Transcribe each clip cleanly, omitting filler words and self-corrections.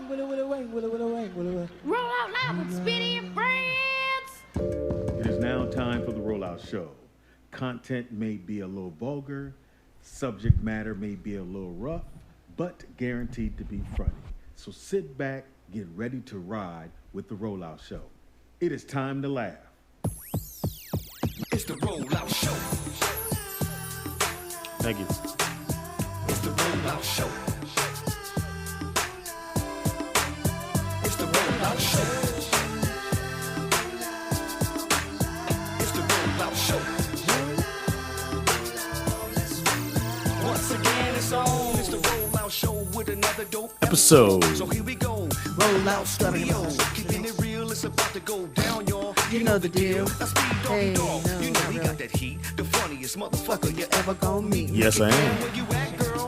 Roll out loud with Speedy and Friends. It is now time for the Rollout Show. Content may be a little vulgar, subject matter may be a little rough, but guaranteed to be funny. So sit back, get ready to ride with the Rollout Show. It is time to laugh. It's the Rollout Show. Thank you. It's the Rollout Show. It's the Rollout Show. It's the Rollout Show. Once again, it's on. It's the Rollout Show with another dope Episode. So here we go. Rollout Studio. Keeping it real, it's about to go down, y'all. You know the deal. Hey, no, you know he got that heat. The funniest motherfucker you ever gonna meet. Yes, I am. Where you at, girl?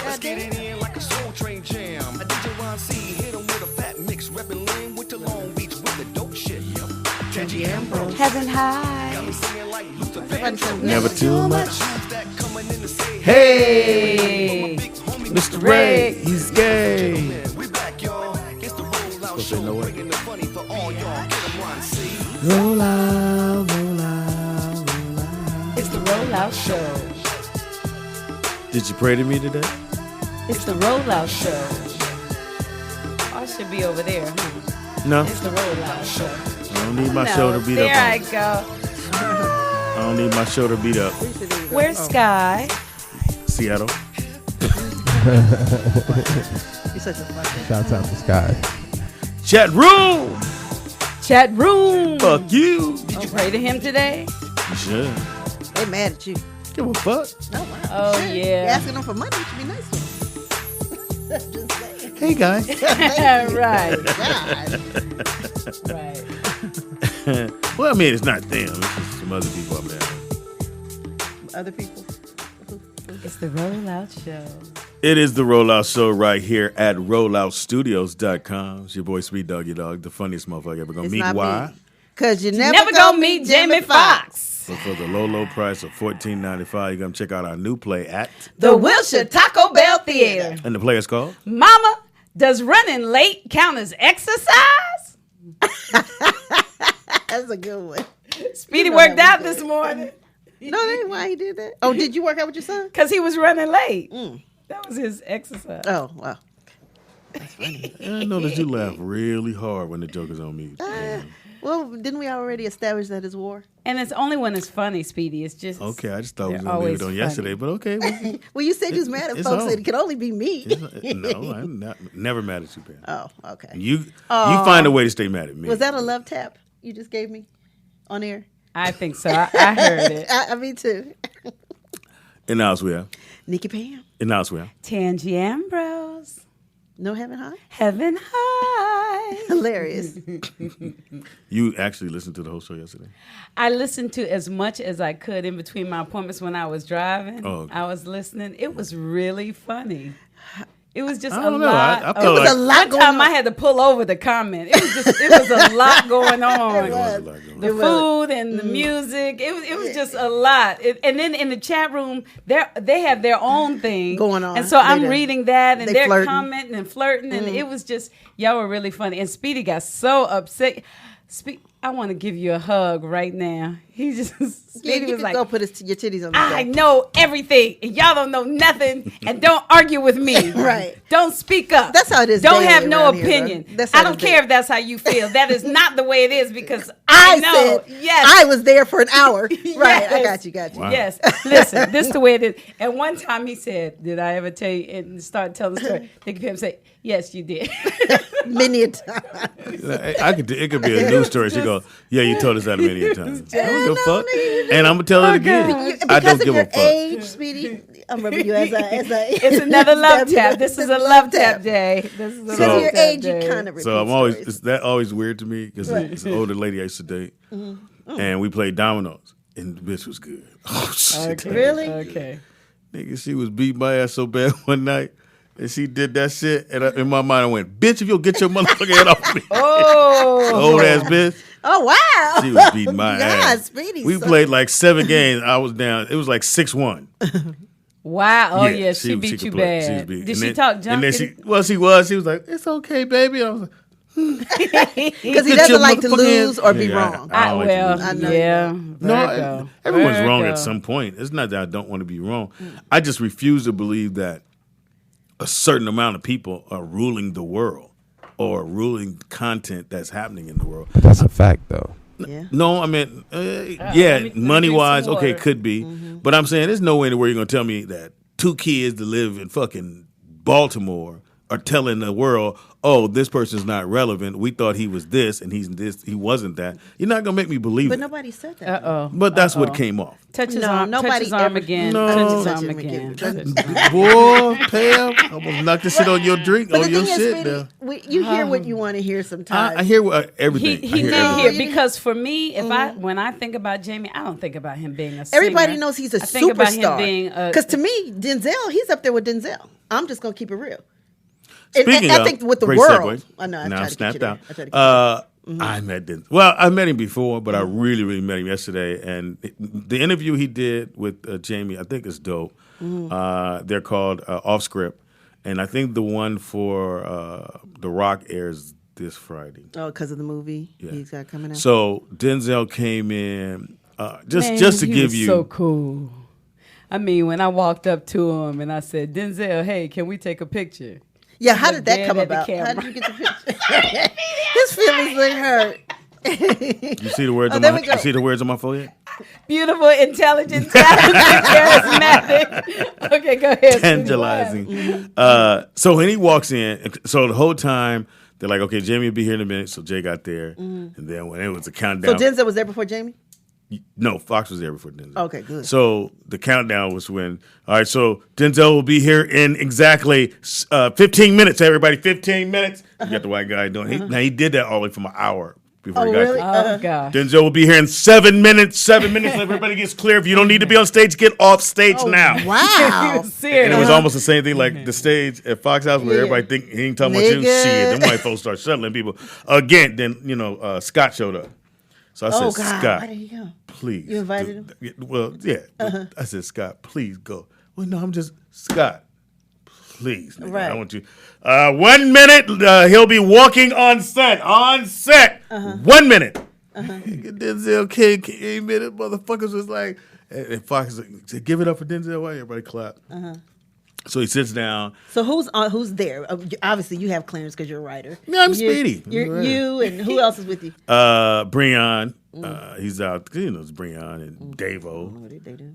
Let's get it in like a soul train jam. A DJ Ron C hit him with a fat mix. Reppin' Lane with the Long Beach with the dope shit. Yep. Tangy Ambrose. Heaven high. Got me singing like Luther Vandross. Never too much. Who's that coming in to say, Hey, Mr. Ray, he's gay. we back, y'all. It's the Rollout say no Show. way. Bringing the funny for all y'all. Get 'em Ron C. Roll out, roll out, roll out. it's the Rollout Show. Did you pray to me today? It's the Rollout Show. I should be over there. Huh? No. It's the Rollout Show. I don't need my shoulder beat there up. I go. I don't need my shoulder beat up. Where's Sky? Seattle. He's such a fucking. Shouts out to Sky. Chat room. Chat room. Fuck you. Did you pray to him today? You should. They mad at you. Give a fuck. No, wow. Oh, Shit. yeah. You're asking them for money. You should be nice to them. Just saying. Hey guys. right. God. Right. Well, I mean, it's not them. It's just some other people up there. Other people. It's the Rollout Show. It is the Rollout Show right here at rolloutstudios.com. It's your boy Sweet Doggy Dog, the funniest motherfucker ever gonna It's meet. not Why? me. Because you Never never gonna meet Jamie Foxx. But for the low price of $14.95, you're gonna check out our new play at, The Wilshire Taco Bell Theater. and the play is called Mama, does running late count as exercise? That's a good one. Speedy know worked that out was this morning No, that ain't why he did that. Oh, did you work out with your son? because he was running late. That was his exercise. Oh, wow. I noticed you laugh really hard when the joke is on mute. Well, didn't we already establish that it's war? And it's only when it's funny, Speedy. It's just Okay, I just thought we was they're gonna leave it always on funny. yesterday, but okay. Well, Well, you said you was mad at it's folks on. that it could only be me. no, I'm never mad at you, Pam. Oh, okay. You find a way to stay mad at me. Was that a love tap you just gave me on air? I think so. I heard it. Me too. In the house we are. Nikki Pam. In the house we are. Tangy Ambrose. No heaven high? Heaven high. Hilarious. You actually listened to the whole show yesterday? I listened to as much as I could in between my appointments when I was driving. Oh, okay. I was listening. It was really funny. It was just I a don't know. lot. I of- felt like a lot One going time on. I had to pull over to comment. It was a lot going on. It was a lot going The on. food and the music. It was just a lot. And then in the chat room, they have their own thing Going on. And so I'm They reading that, and they they're flirting. commenting and flirting, and it was just y'all were really funny. And Speedy got so upset. I want to give you a hug right now. He just Yeah, Speedy you was could like, go put your titties on the I back. know everything, and y'all don't know nothing, and don't argue with me. Right. Don't speak up. That's how it is Don't daily have no around here, opinion. though. That's how I it don't is care daily. if that's how you feel. That is not the way it is because I know. said, Yes. I was there for an hour. Right. I Yes. got you. Wow. Yes. Listen, this is the way it is. And one time he said, did I ever tell you, and start telling the story. Nick Pam said, yes, you did. Many a time. It could be a news story. She go, yeah, you told us that many times. I don't give a fuck. no. And I'm gonna tell it again. I Because don't of give your a fuck. age, Speedy, I'm rubbing you as a It's another love tap. This is a love tap day. This is a Because So- of your love tap age, you day. kind of repeat So I'm always stories. is that always weird to me because it's an older lady I used to date, and we played dominoes, and the bitch was good. Oh shit! Okay. Really? Okay. Nigga, she was beating my ass so bad one night, and she did that shit, and in my mind I went, "Bitch, if you'll get your motherfucking head off me, Oh. old ass bitch." Oh, wow. She was beating my God, ass. Speedy. We played like 7 games. I was down. It was like 6-1. Wow. Oh yeah, she beat you bad. Did she talk junk? And then she was like, "It's okay, baby." I was like, because he doesn't like to lose or be wrong. I don't like to lose. Yeah. No, everyone's wrong at some point. It's not that I don't want to be wrong. I just refuse to believe that a certain amount of people are ruling the world or ruling content that's happening in the world. But that's a fact, though. Yeah. No, I mean, money wise, okay, could be. But I'm saying there's no way in the world you're going to tell me that 2 kids that live in fucking Baltimore are telling the world, oh, this person's not relevant. We thought he was this and he's this. He wasn't that. You're not going to make me believe But it. nobody said that. But that's what came off. Touch his arm again. No. Touch his arm again. Boy, Pam, I'm going to knock this shit on your drink, But on the your thing shit is, now. you hear what you want to hear sometimes. I hear everything. He did everything. hear because for me, when I think about Jamie, I don't think about him being a singer. Everybody knows he's a I think about him superstar. being Because to me, Denzel, he's up there with Denzel. I'm just going to keep it real. Speaking I of, think with the great world. segue. I know. Now I'm snapped out. I I met Denzel. Well, I met him before, but I really, really met him yesterday. And the interview he did with Jamie, I think is dope. They're called Off Script. And I think the one for The Rock airs this Friday. Oh, because of the movie he's got coming out. So Denzel came in just to give you. So cool. I mean, when I walked up to him and I said, Denzel, hey, can we take a picture? Yeah, how did that come about? How did you get the picture? His feelings look hurt. You see the words on my you see the words on my forehead? Beautiful, intelligent, talented, charismatic. Okay, go ahead. Tantalizing. So when he walks in, so the whole time they're like, okay, Jamie will be here in a minute. So Jay got there. And then when it was a countdown. So Denzel was there before Jamie? No, Fox was there before Denzel. Okay, good. So the countdown was when, all right, so Denzel will be here in exactly 15 minutes, everybody. 15 minutes. You got the white guy doing it. Now, he did that all the way from an hour before he got really? there. Oh, God. Denzel will be here in 7 minutes. 7 minutes. Everybody gets clear. If you don't need to be on stage, get off stage now. Wow. And it was almost the same thing like the stage at Fox House where everybody think he ain't talking about you. Shit, them white folks start shuttling people. Again, then, Scott showed up. So I said, God, Scott, why did he go? please. You invited him? Well, yeah. I said, Scott, please go. Well, no, I'm just, Scott, please. Nigga, Right. I want you. 1 minute, he'll be walking on set. 1 minute. Denzel came in, motherfuckers was like, and Fox said, give it up for Denzel. Why everybody clap? So he sits down. So who's there? Obviously, you have clearance because you're a writer. Yeah, I'm Speedy. You and who else is with you? Breon. He's out. You know, it's Breon and Davo. What they do?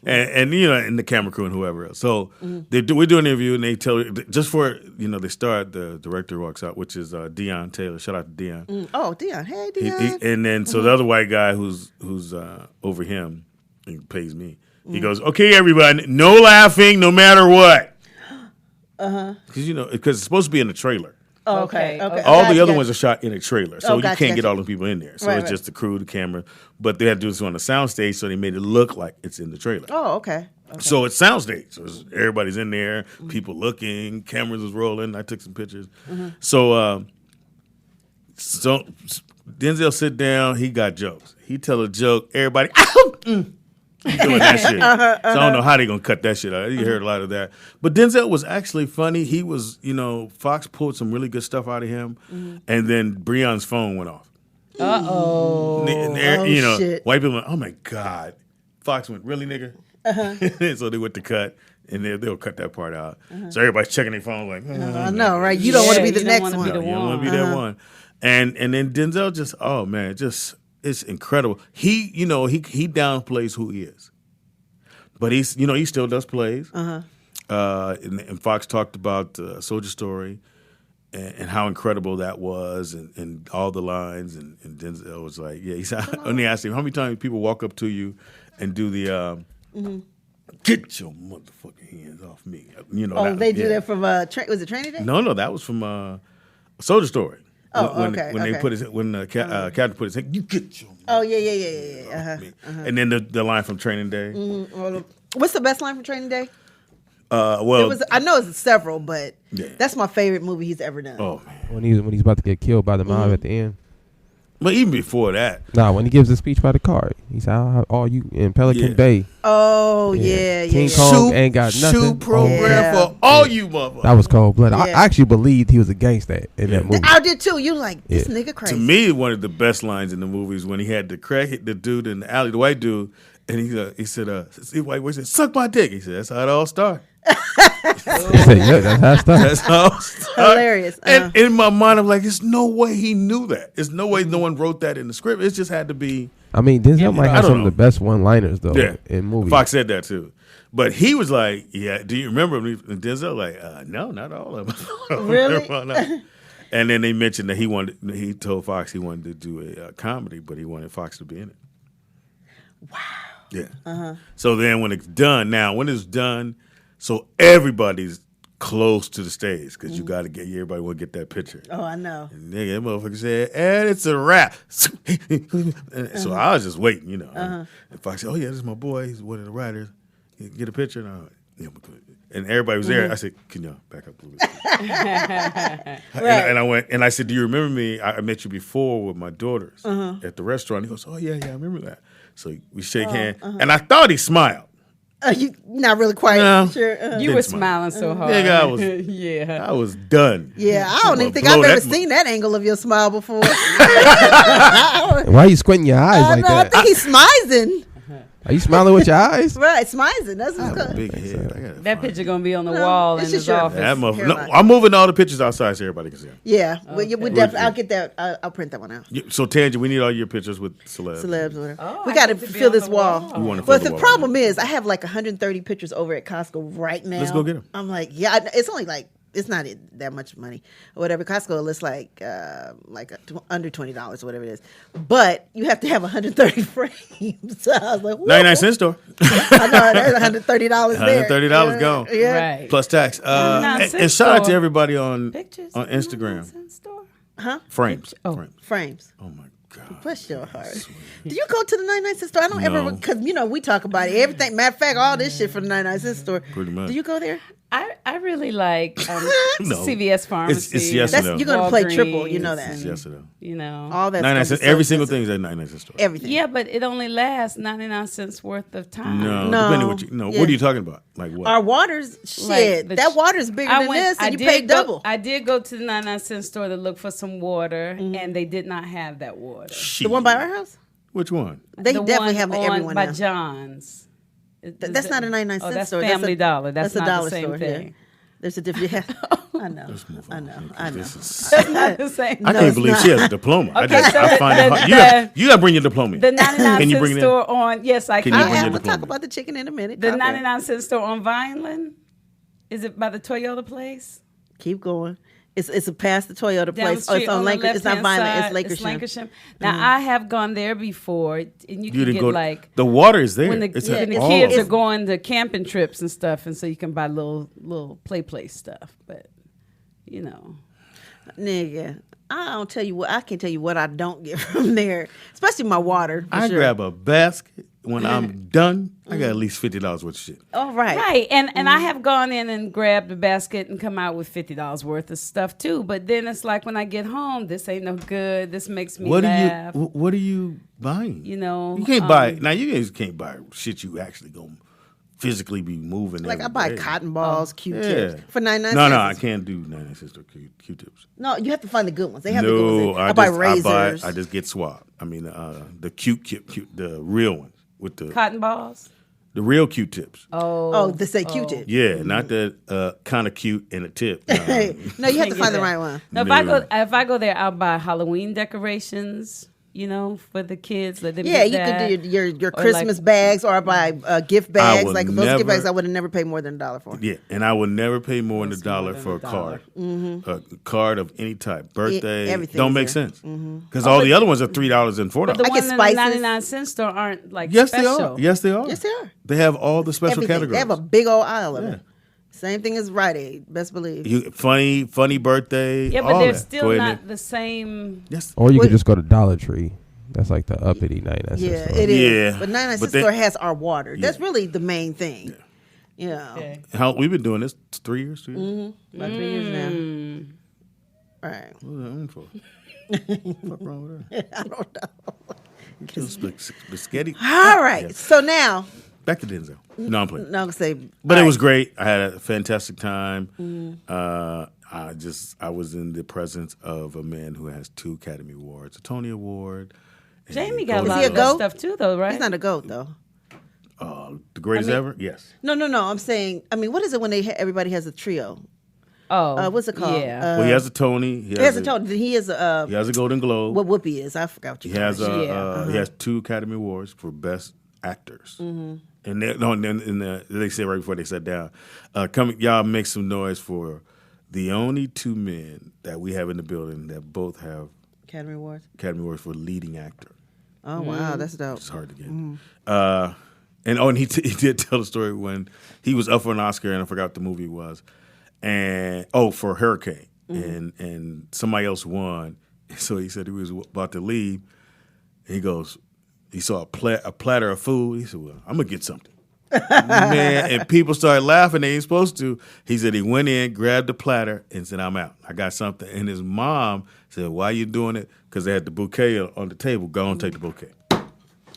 and you know, and the camera crew and whoever else. So we're doing an interview, and they tell just for they start. The director walks out, which is Deion Taylor. Shout out to Deion. Oh, Deion. Hey, Deion. And then so the other white guy who's over him, he pays me. He goes, okay, everybody, no laughing, no matter what. Because it's supposed to be in the trailer. Oh, okay. All the other ones are shot in a trailer, so you can't get all the people in there. So Right, it's just the crew, the camera, but they have to do this on the soundstage, so they made it look like it's in the trailer. Oh, okay. So it's soundstage, so everybody's in there, people looking, cameras is rolling. I took some pictures. So Denzel sit down. He got jokes. He tell a joke. Everybody. Doing that shit. So I don't know how they gonna cut that shit out. You heard a lot of that. But Denzel was actually funny. He was, Fox pulled some really good stuff out of him, and then Breon's phone went off. Shit. White people went, oh my God. Fox went, really, nigga? So they went to cut, and they'll cut that part out. So everybody's checking their phone like, I know, right? You don't want to be the next one. You don't want to be that one. And then Denzel just, oh man, it's incredible. He downplays who he is, but he still does plays. And Fox talked about Soldier Story and how incredible that was, and all the lines. And Denzel was like, yeah. He said, I only asked him how many times people walk up to you and do the get your motherfucking hands off me. They do that from was it Training Day? No, that was from Soldier Story. When Captain put his hand, you get your. Oh yeah. And then the line from Training Day. What's the best line from Training Day? I know it's several, but that's my favorite movie he's ever done. Oh man, when he's about to get killed by the mob at the end. But even before that. Nah, when he gives a speech by the card, he said, "I'll have all you in Pelican Bay." Oh yeah. King Kong ain't got nothing. Shoe program for all you motherfuckers. That was cold blood. Yeah. I actually believed he was a gangster in that movie. I did too. You like this nigga crazy. To me, one of the best lines in the movie is when he had the crack hit the dude in the alley, the white dude, and he said, the white boy said, "Suck my dick." He said, "That's how it all started." He said, "Yeah, that's how it started." That's how it started. Hilarious. And in my mind, I'm like, there's no way he knew that. There's no way no one wrote that in the script. It just had to be. I mean, Denzel might have some of know. the best one-liners though in movies. Fox said that too. But he was like, "Yeah, do you remember?" And Denzel like, "No, not all of them." Really? And then they mentioned that he told Fox he wanted to do a comedy, but he wanted Fox to be in it. Wow. Yeah. So then when it's done, so everybody's close to the stage because you got to get everybody want to get that picture. Oh, I know. And nigga, that motherfucker said, "And it's a wrap." So I was just waiting, you know. And Fox said, "Oh yeah, this is my boy. He's one of the writers. Get a picture." And I went, "Yeah, and everybody was there. I said, "Can y'all back up a little bit?" And I went and I said, "Do you remember me? I met you before with my daughters at the restaurant." He goes, "Oh yeah, I remember that." So we shake hands, and I thought he smiled. You not really quite sure. You were smiling so hard. Nigga, I was, I was done. Yeah, I don't even think I've ever seen that angle of your smile before. Why are you squinting your eyes like that? I think he's smizing. Are you smiling with your eyes? Right, smizing. That's what's called. Big head. That picture gonna be on the wall in his office. I'm moving all the pictures outside so everybody can see them. Yeah, we definitely. I'll get that. I'll print that one out. So Tangent, we need all your pictures with celebs. We got to fill this wall. But the problem is, I have like 130 pictures over at Costco right now. Let's go get them. I'm like, yeah, it's only like. It's not that much money or whatever. Costco lists like under $20 or whatever it is. But you have to have 130 frames. So I was like, 99-cent store. I know, there's $130 there. $130 gone. Yeah. Right. Plus tax. And shout out to everybody on Instagram. Huh? Frames. Frames. Oh, my God. Bless your heart. Do you go to the 99-cent store? I don't ever, because, we talk about it. Everything. Matter of fact, all this shit from the 99-cent store. Pretty much. Do you go there? I really like CVS Pharmacy. It's yes or no. You're going to play triple. You know that. It's yes or no. All that 99 cents. Every single thing is at 99-cent store. Everything. Yeah, but it only lasts 99 cents worth of time. No. Depending what are you talking about? Like what? Our water's shit. That water's bigger than this, and you paid double. I did go to the 99-cent store to look for some water, and they did not have that water. The one by our house? Which one? They definitely have everyone by now. John's. That's not a 99-cent store. That's Family Dollar. That's not dollar the same store, thing. Yeah. There's a difference. Yeah. I know. That's not the same. I can't believe she has a diploma. Okay, I find it hard. You got to bring your diploma. The 99-cent store on, yes, I can. We'll talk about the chicken in a minute. The 99-cent store on Vineland, is it by the Toyota place? Keep going. It's past the Toyota place. It's on Lancashire. It's not Vineland. It's Lancashire. Now I have gone there before, and you can get like the water is there. When the kids are going to camping trips and stuff, and so you can buy little play stuff. But nigga, I can't tell you what I don't get from there, especially my water. I grab a basket. When I'm done, I got at least $50 worth of shit. Oh, right. Right. And I have gone in and grabbed a basket and come out with $50 worth of stuff, too. But then it's like when I get home, this ain't no good. This makes me laugh. What are you buying? You can't buy. Now, you guys can't buy shit you actually going to physically be moving. Like I buy cotton balls, Q-tips for 99 cents. No, I can't do 99 cents or Q-tips. No, you have to find the good ones. They have the good ones. I buy razors. I just get swapped. I mean, the cute, the real ones. With the cotton balls, the real Q-tips. They say Q-tip. Yeah, not that kind of cute and a tip. No, you have to find the right one. No, if I go there, I'll buy Halloween decorations. For the kids. Let them you could do your Christmas bags or buy gift bags. Like those gift bags, I would have never paid more than $1 for. Yeah, and I would never pay more than $1 for a card. Mm-hmm. A card of any type, birthday, everything don't make sense because all the other ones are $3 and $4. But the ones in the 99-cent store aren't like special. Yes, they are. Yes, they are. They have all the special categories. They have a big old aisle of them. Same thing as Rite Aid, best believe. Funny birthday. Yeah, but they're still not the same. Yes. Or you could just go to Dollar Tree. That's like the uppity 99 cent store. Yeah, it is. Yeah. But 99 cent store has our water. Yeah. That's really the main thing. Yeah. Okay. We've been doing this 3 years? 2 years? Mm-hmm. About 3 years now. Right. What was that on for? What's wrong with that? I don't know. You killed spaghetti. All right. Yeah. So now, Back to Denzel. No, I'm playing. no, I'm say, But all it was right. great. I had a fantastic time. I was in the presence of a man who has 2 Academy Awards, a Tony Award. and Jamie got a Golden lot he a of Globe. that goat? stuff too, though, right? He's not a goat though. The greatest ever? Yes. No. I'm saying. I mean, what is it when everybody has a trio? Oh, What's it called? Yeah. Well, he has a Tony. He has a Tony. He is a. He has a Golden Globe. What Whoopi is? I forgot what you He call has it. he has 2 Academy Awards for Best Actors. And they said right before they sat down, y'all make some noise for the only 2 men that we have in the building that both have Academy Awards. Academy Awards for leading actor. Oh wow, that's dope. It's hard to get. And he did tell the story when he was up for an Oscar, and I forgot what the movie was, and for Hurricane, and somebody else won. So he said he was about to leave. And he goes, he saw a platter of food. He said, "Well, I'm gonna get something." Man, and people started laughing. They ain't supposed to. He said he went in, grabbed the platter, and said, "I'm out. I got something." And his mom said, "Why you doing it?" Because they had the bouquet on the table. Go on, take the bouquet.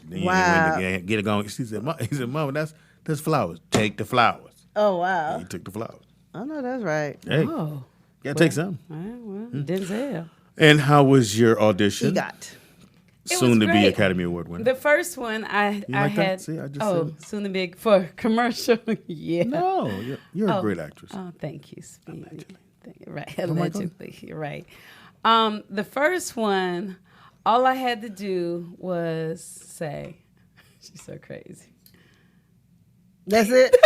Then Wow. get it going. He said, "Mama, that's flowers. Take the flowers." Oh wow. He took the flowers. Oh no, that's right. Hey, Oh, gotta take some. well, Denzel. And how was your audition? He got. Soon was to be great. Academy Award winner. The first one I like that? had. See, I just said it. soon to be for commercial. Yeah. No, you're a great actress. Oh, thank you, Speedy. Right, my God. allegedly. You're right. The first one, all I had to do was say, "She's so crazy," That's it.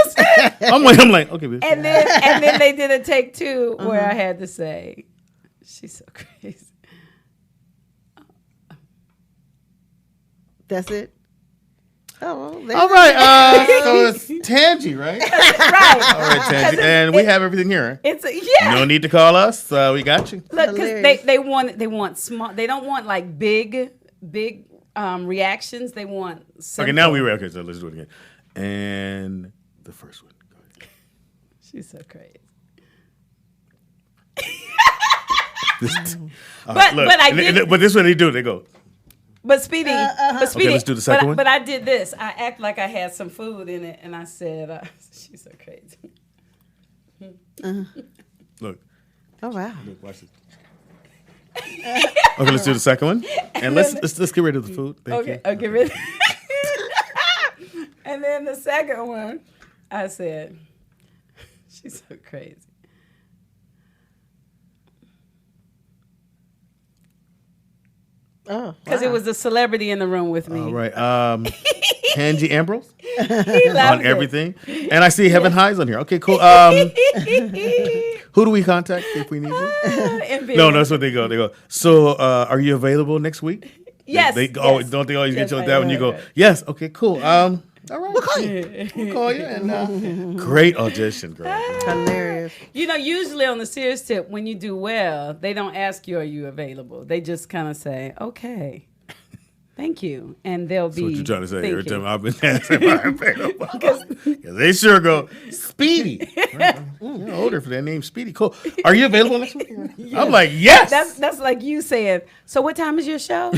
I'm like, okay, bitch. and then they did a take 2 where I had to say, "She's so crazy." That's it. Oh, well, All right, so it's Tangy, right? Right. All right, Tangy, and we have everything here. It's No need to call us. We got you. Look, because Hilarious. they want small. They don't want like big reactions. They want simple. Okay, now we're okay. So let's do it again. And the first one. Go ahead. She's so crazy. All right, look, but I did. But this is what they do. They go. But Speedy, but Speedy. Okay, let's do the second one. But I did this. I act like I had some food in it, and I said, "She's so crazy." Look. Oh wow. Look, watch this. Okay, let's do the second one, and let's get rid of the food. Thank you. Okay, rid. And then the second one, I said, "She's so crazy." Oh, Because it was a celebrity in the room with me. All right, Tangy Ambrose He loved on it. everything, and I see Heaven Highs on here. Okay, cool. Who do we contact if we need you? Envy. No, that's what they go. They go. So, are you available next week? Yes. They yes. always don't they always get you Yes, like that when you go, right. yes, okay, cool. All right, we'll call you. We'll call you. And great audition, girl. hilarious. You know, usually on the serious tip, when you do well, they don't ask you, "Are you available?" They just kind of say, "Okay, thank you," and they'll be. That's what you're trying to say every thinking. time I've been asking my available. Because they sure go, Speedy. You're older for that name, Speedy. Cool. Are you available next week? I'm like, yes. That's like you saying, "So what time is your show?"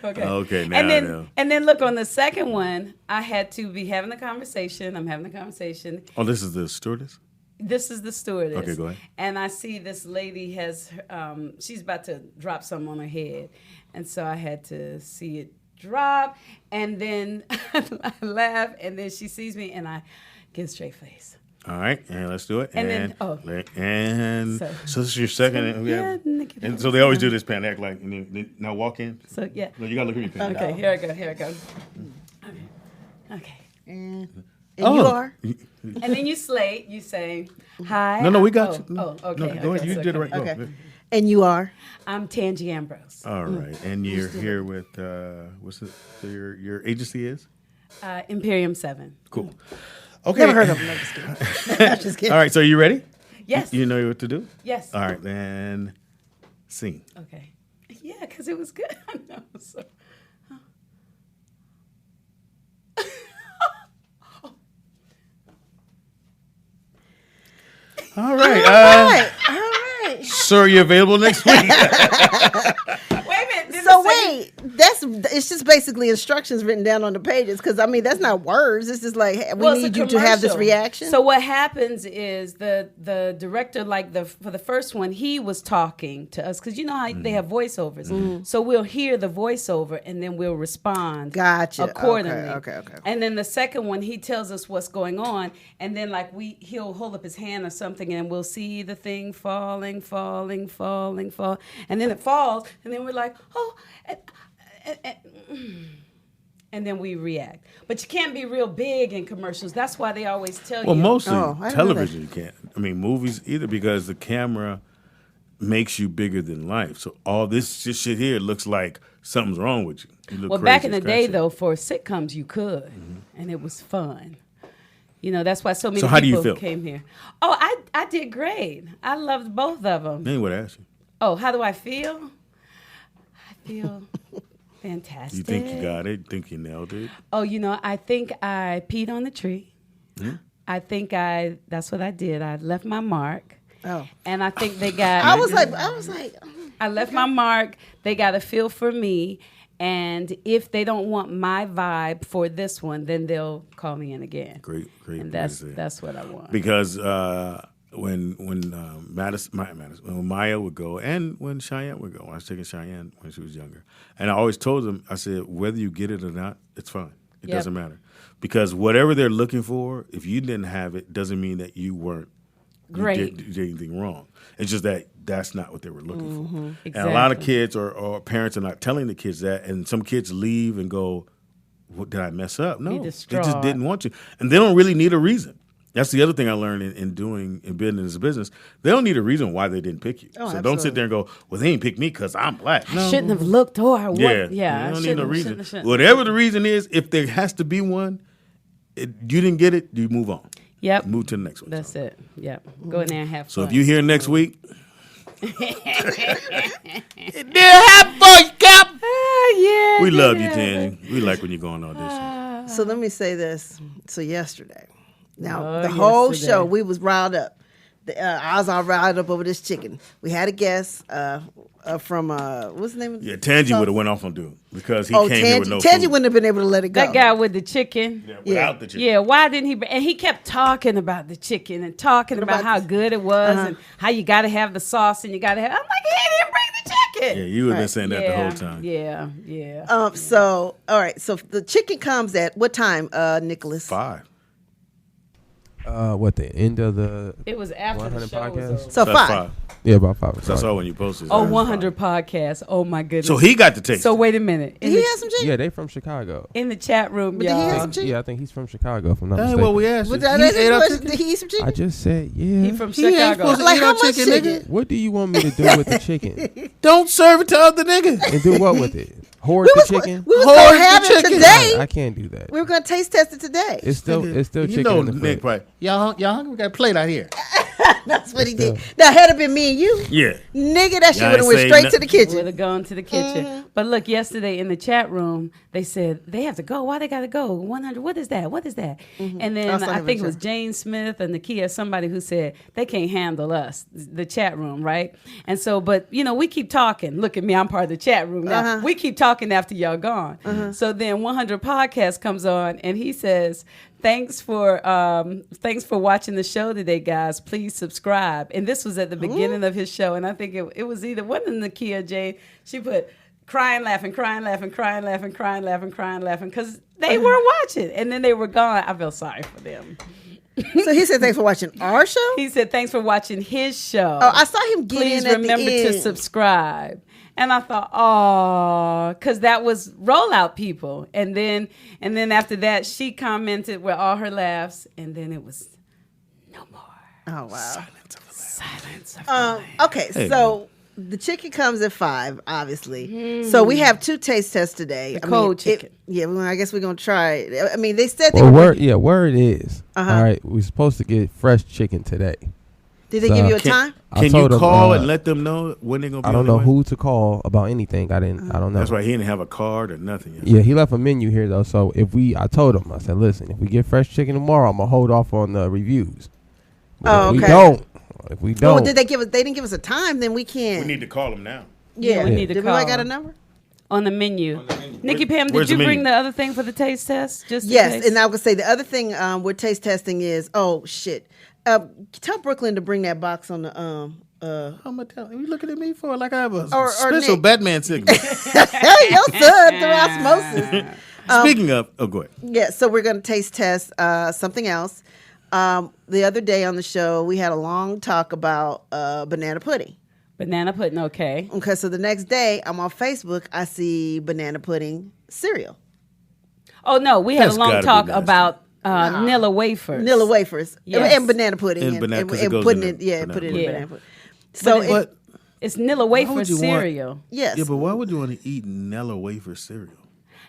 Okay. Okay, now and I then know. and then look, on the second one, I had to be having a conversation. I'm having a conversation. Oh, this is the stewardess? This is the stewardess. Okay, go ahead. And I see this lady has, she's about to drop something on her head. And so I had to see it drop. And then I laugh. And then she sees me and I get a straight face. All right, and let's do it. And then- so this is your second. and we have- Nikki, and so they always do this pan act like, and then, now walk in. So, yeah. No, you got to look at me pan. Okay, here I go. Okay. And Oh. you are. And then you slate, you say, "Hi." No, we got you. Oh, okay. No, go ahead. You so did it right. Go. Okay. And you are. I'm Tangy Ambrose. All right, and you're here with what's it? So your agency is Imperium 7. cool. Okay. Never heard of him. No, just kidding. I'm just kidding. All right, so you ready? Yes. You know what to do. Yes. All right, then sing. Okay. Yeah, because it was good. I know. So. All right. Sir, you available next week? Wait a minute. So wait, it's just basically instructions written down on the pages. Because I mean, that's not words. It's just like, hey, we Well, it's need a you to have this commercial. reaction. So what happens is the director, like for the first one, he was talking to us because you know how they have voiceovers. So we'll hear the voiceover and then we'll respond. Gotcha. Accordingly. Okay. And then the second one, he tells us what's going on, and then like he'll hold up his hand or something, and we'll see the thing falling, and then it falls, and then we're like, oh. And then we react. But you can't be real big in commercials. That's why they always tell you. Well, mostly Oh, I didn't know television you can't. I mean, movies either because the camera makes you bigger than life. So all this shit here looks like something's wrong with you. You look Well, crazy back in the as day, crap. though, for sitcoms, you could, and it was fun. You know, that's why so many So how do you people feel? came here. Oh, I did great. I loved both of them. They ain't what I asked you. Oh, how do I feel? I feel fantastic. You think you got it? Think you nailed it? Oh, you know, I think I peed on the tree. I think that's what I did. I left my mark. Oh. And I think they got. I was like, I left my mark. They got a feel for me. And if they don't want my vibe for this one, then they'll call me in again. Great. And way to say it. that's what I want. Because when Maya would go and when Cheyenne would go, I was taking Cheyenne when she was younger, and I always told them, I said, whether you get it or not, it's fine. It Yep. doesn't matter, because whatever they're looking for, if you didn't have it, doesn't mean that you weren't. Great. You did anything wrong. It's just that that's not what they were looking for. Exactly. And a lot of kids or parents are not telling the kids that, and some kids leave and go, "What did I mess up?" No, they just distraught. didn't want you, and they don't really need a reason. That's the other thing I learned in being in this business. They don't need a reason why they didn't pick you. Oh, so don't sit there and go, "Well, they ain't picked me because I'm black." I shouldn't have looked or what. Yeah, Yeah, you I don't need no shouldn't- reason. shouldn't. Whatever the reason is, if there has to be one, you didn't get it, you move on. Yep. Move to the next one. That's it. Yep. Go in there and have So fun. if you're here next week, it did happen for you, Cap. Yeah. We love you, Tangy. We like when you go on audition. So let me say this. So yesterday, now Oh, the whole yesterday. show we was riled up. I was all riled up over this chicken. We had a guest from what's the name of Yeah, Tangy would have went off on dude because he Oh, came here with no Tangy food. wouldn't have been able to let it go. That guy with the chicken. Yeah, without the chicken. Yeah, why didn't he? And he kept talking about the chicken and talking about how good it was and how you got to have the sauce and you got to have. I'm like, he didn't bring the chicken. Yeah, you would have been saying that the whole time. Yeah. So all right. So the chicken comes at what time, Nicholas? 5. What the end of the? It was after the 100 show was podcast? over. So That's 5. Yeah, about 5 o'clock. So I saw when you posted. Oh, that. 100 podcasts. Oh my goodness. So he got to taste. So wait a minute. Did he have some chicken? Yeah, they from Chicago. In the chat room, But did he have y'all. some chicken? Yeah, I think he's from Chicago. If I'm not That's mistaken. what we asked. But you. that He ain't ate the our question. chicken? Did he eat some chicken? I just said yeah. He from He ain't Chicago. supposed to Like eat how our much chicken, chicken? nigga. What do you want me to do with the chicken? Don't serve it to other niggas. And do what with it? Hoard We the was, chicken? we was Hoard gonna the have it chicken. today. I can't do that. We were gonna taste test it today. It's still You chicken know in the Nick, fridge. right? Y'all hungry? We got a plate out here. That's what he did. Now had it been me and you, Yeah. nigga, that shit Y'all would have ain't went say straight to nothing. the kitchen. Would have gone to the kitchen. But look, yesterday in the chat room, they said they have to go. Why they got to go? 100. What is that? What is that? And then Also I have a think it was chat. Jane Smith and Nakia, somebody who said they can't handle us, the chat room, right? And so, but you know, we keep talking. Look at me, I'm part of the chat room now. We keep talking after y'all gone. So then 100 podcast comes on, and he says, Thanks for watching the show today, guys. Please subscribe. And this was at the beginning of his show, and I think it was either wasn't Nakia Jane. She put crying, laughing, crying, laughing, crying, laughing, crying, laughing, crying, laughing, because they were watching, and then they were gone. I feel sorry for them. So he said, "Thanks for watching our show." He said, "Thanks for watching his show. Oh, I saw him get Please in at remember the to end. subscribe." And I thought, oh, because that was rollout people. And then after that, she commented with all her laughs, and then it was no more. Oh wow. Silence of the lambs. Okay, so the chicken comes at 5, obviously. So we have 2 taste tests today. The cold chicken. I guess we're gonna try it. I mean, they said they Well, were. word is, all right, we're supposed to get fresh chicken today. Did they give you a Can- time? I Can you told him, call and let them know when they're gonna be? I don't on their know way? who to call about anything. I don't know. That's why he didn't have a card or nothing. Yet. Yeah, he left a menu here though. So I told him, I said, listen, if we get fresh chicken tomorrow, I'm gonna hold off on the reviews. But Oh, if okay. we don't, If we don't, did they give us? They didn't give us a time. Then we can't. We need to call them now. Yeah, we need to Did call. we got a number? On the menu. Nikki Pam, did Where's you the bring menu? the other thing for the taste test? Just in Yes, case? and I would say the other thing we're taste testing is tell Brooklyn to bring that box on the How am I telling you? Looking at me for like I have a Or special Nick. Batman signal. hey your son through osmosis. Speaking of, go ahead. Yeah, so we're going to taste test something else. The other day on the show, we had a long talk about banana pudding. Banana pudding, okay. Okay, so the next day, I'm on Facebook. I see banana pudding cereal. Oh, no, we had That's a long gotta be talk nasty. about Nilla wafers. Nilla wafers Yes. and banana pudding And banana- 'cause it goes putting in it, the yeah, banana put it in pudding. banana pudding. But So But It's Nilla would wafer you want- cereal. yes, yeah, but why would you want to eat Nella wafer cereal?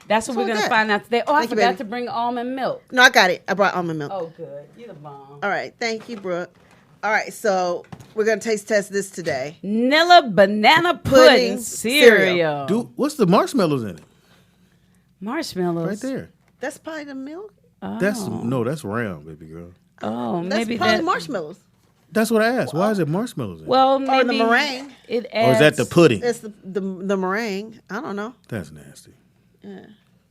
That's what we're So going to good. find out today. Oh, I Thank you, forgot baby. to bring almond milk. no, I got it. I brought almond milk. Oh, good. You're the bomb. All right, thank you, Brooke. All right, so we're gonna taste test this today. Nilla banana pudding cereal. Dude, what's the marshmallows in it? Marshmallows. Right there. That's probably the milk. That's round, baby girl. Oh, That's maybe probably that. marshmallows. That's what I asked. Why is it marshmallows in it? Well, Or maybe the meringue. It Or is adds. that the pudding? It's the meringue. I don't know. That's nasty.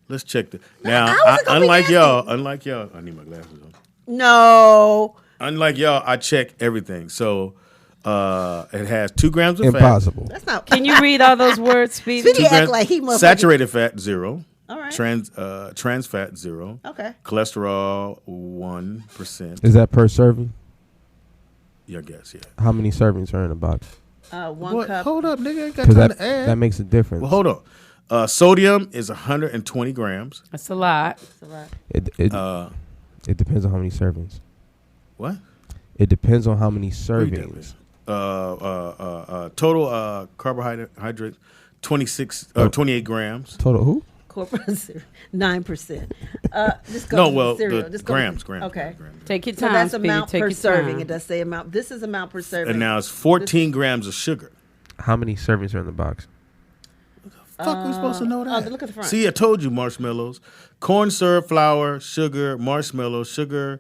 Let's check the. how Now, is it gonna be unlike y'all, I need my glasses on. No. Unlike y'all, I check everything. So it has 2 grams of fat. impossible. That's not. Can you read all those words, Speedy? Speedy 2 act grams, like he motherfucking- saturated fat 0. All right. Trans fat 0. Okay. Cholesterol 1%. Is that per serving? Yeah, I guess, yeah. How many servings are in a box? One What? cup. Hold up, nigga. I ain't got Because time that to add. that makes a difference. Well, hold on. Sodium is 120 grams. That's a lot. It depends on how many servings. What? It depends on how many Read that, servings. total carbohydrate 28 grams. Total who? Corporate cereal. 9%. Just go No, to the well, cereal. the Just go to- grams. Okay. grams. Take your So time, that's Speedy. amount Take per your serving. time. It does say amount. This is amount per serving. And now it's 14 grams of sugar. How many servings are in the box? Fuck, we supposed to know that? look at the front. See, I told you marshmallows, corn syrup, flour, sugar, marshmallow, sugar,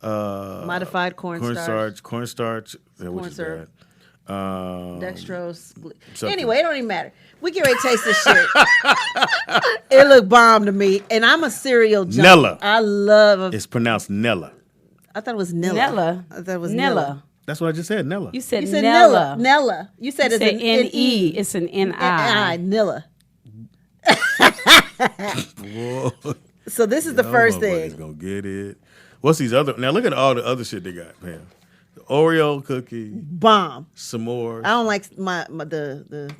Modified cornstarch. cornstarch, which Corn is syrup. bad. Dextrose. Something. Anyway, it don't even matter. We get ready to taste this shit. It looked bomb to me, and I'm a cereal junkie. Nella. I love. It's pronounced Nella. I thought it was Nilla. Nella. I thought it was Nilla. That's what I just said, Nella. You said You said Nella. Nilla. Nella. You said You it's said an N-E. It's an N-I. N-I. Nilla. Whoa. So this is the first He's thing. gonna get it. What's these other? Now look at all the other shit they got, man. The Oreo cookie, Bomb. s'mores, I don't like the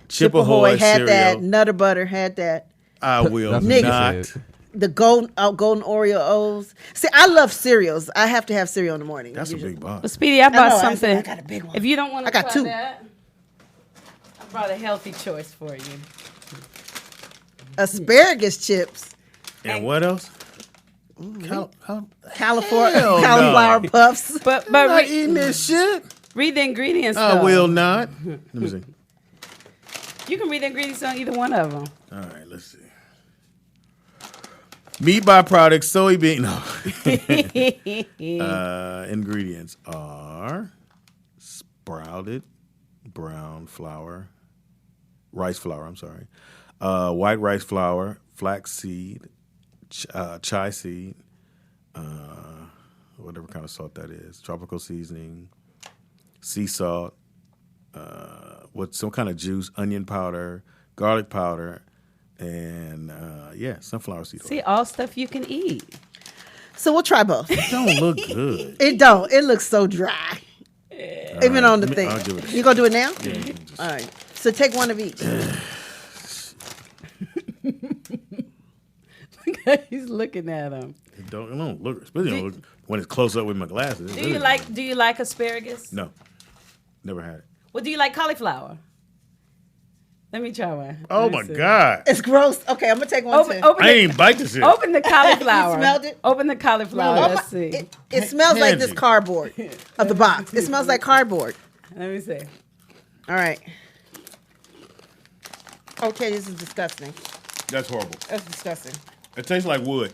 Chip Ahoy Ahoy had cereal. that. Nutter Butter had that. I will That's what Nigga. you not. said. The golden Oreo O's. See, I love cereals. I have to have cereal in the morning. That's a usually. big box. Well, Speedy, I brought know, I something. said I got a big one. If you don't want I to got try 2. that, I brought a healthy choice for you. Asparagus chips. And what else? California Hell no. cauliflower puffs. But I'm not read, eating this shit. read the ingredients. I though. will not. Let me see. You can read the ingredients on either one of them. All right, let's see. Meat byproducts, soybean. No. Ingredients are sprouted brown flour, rice flour. I'm sorry, white rice flour, flax seed, chai seed, whatever kind of salt that is, tropical seasoning, sea salt, with some kind of juice, onion powder, garlic powder, and sunflower seed oil. See, all stuff you can eat. So we'll try both. It don't look good. It don't. It looks so dry. Even on the thing. I'll give it a You gonna do it now? Yeah, you can just- All right. So take one of each. He's looking at them. It don't look, especially don't look when it's close up with my glasses. It Do really you don't. like asparagus? No, never had it. Well, do you like cauliflower? Let me try one. Oh Let me my see. god! It's gross. Okay, I'm gonna take one Open, too. open, I the, ain't even bite this shit. open the cauliflower. You smelled it? Open the cauliflower. Oh Let's my- see. It smells like this Candy. cardboard of the box. It smells like cardboard. Let me see. All right. Okay, this is disgusting. That's horrible. That's disgusting. It tastes like wood.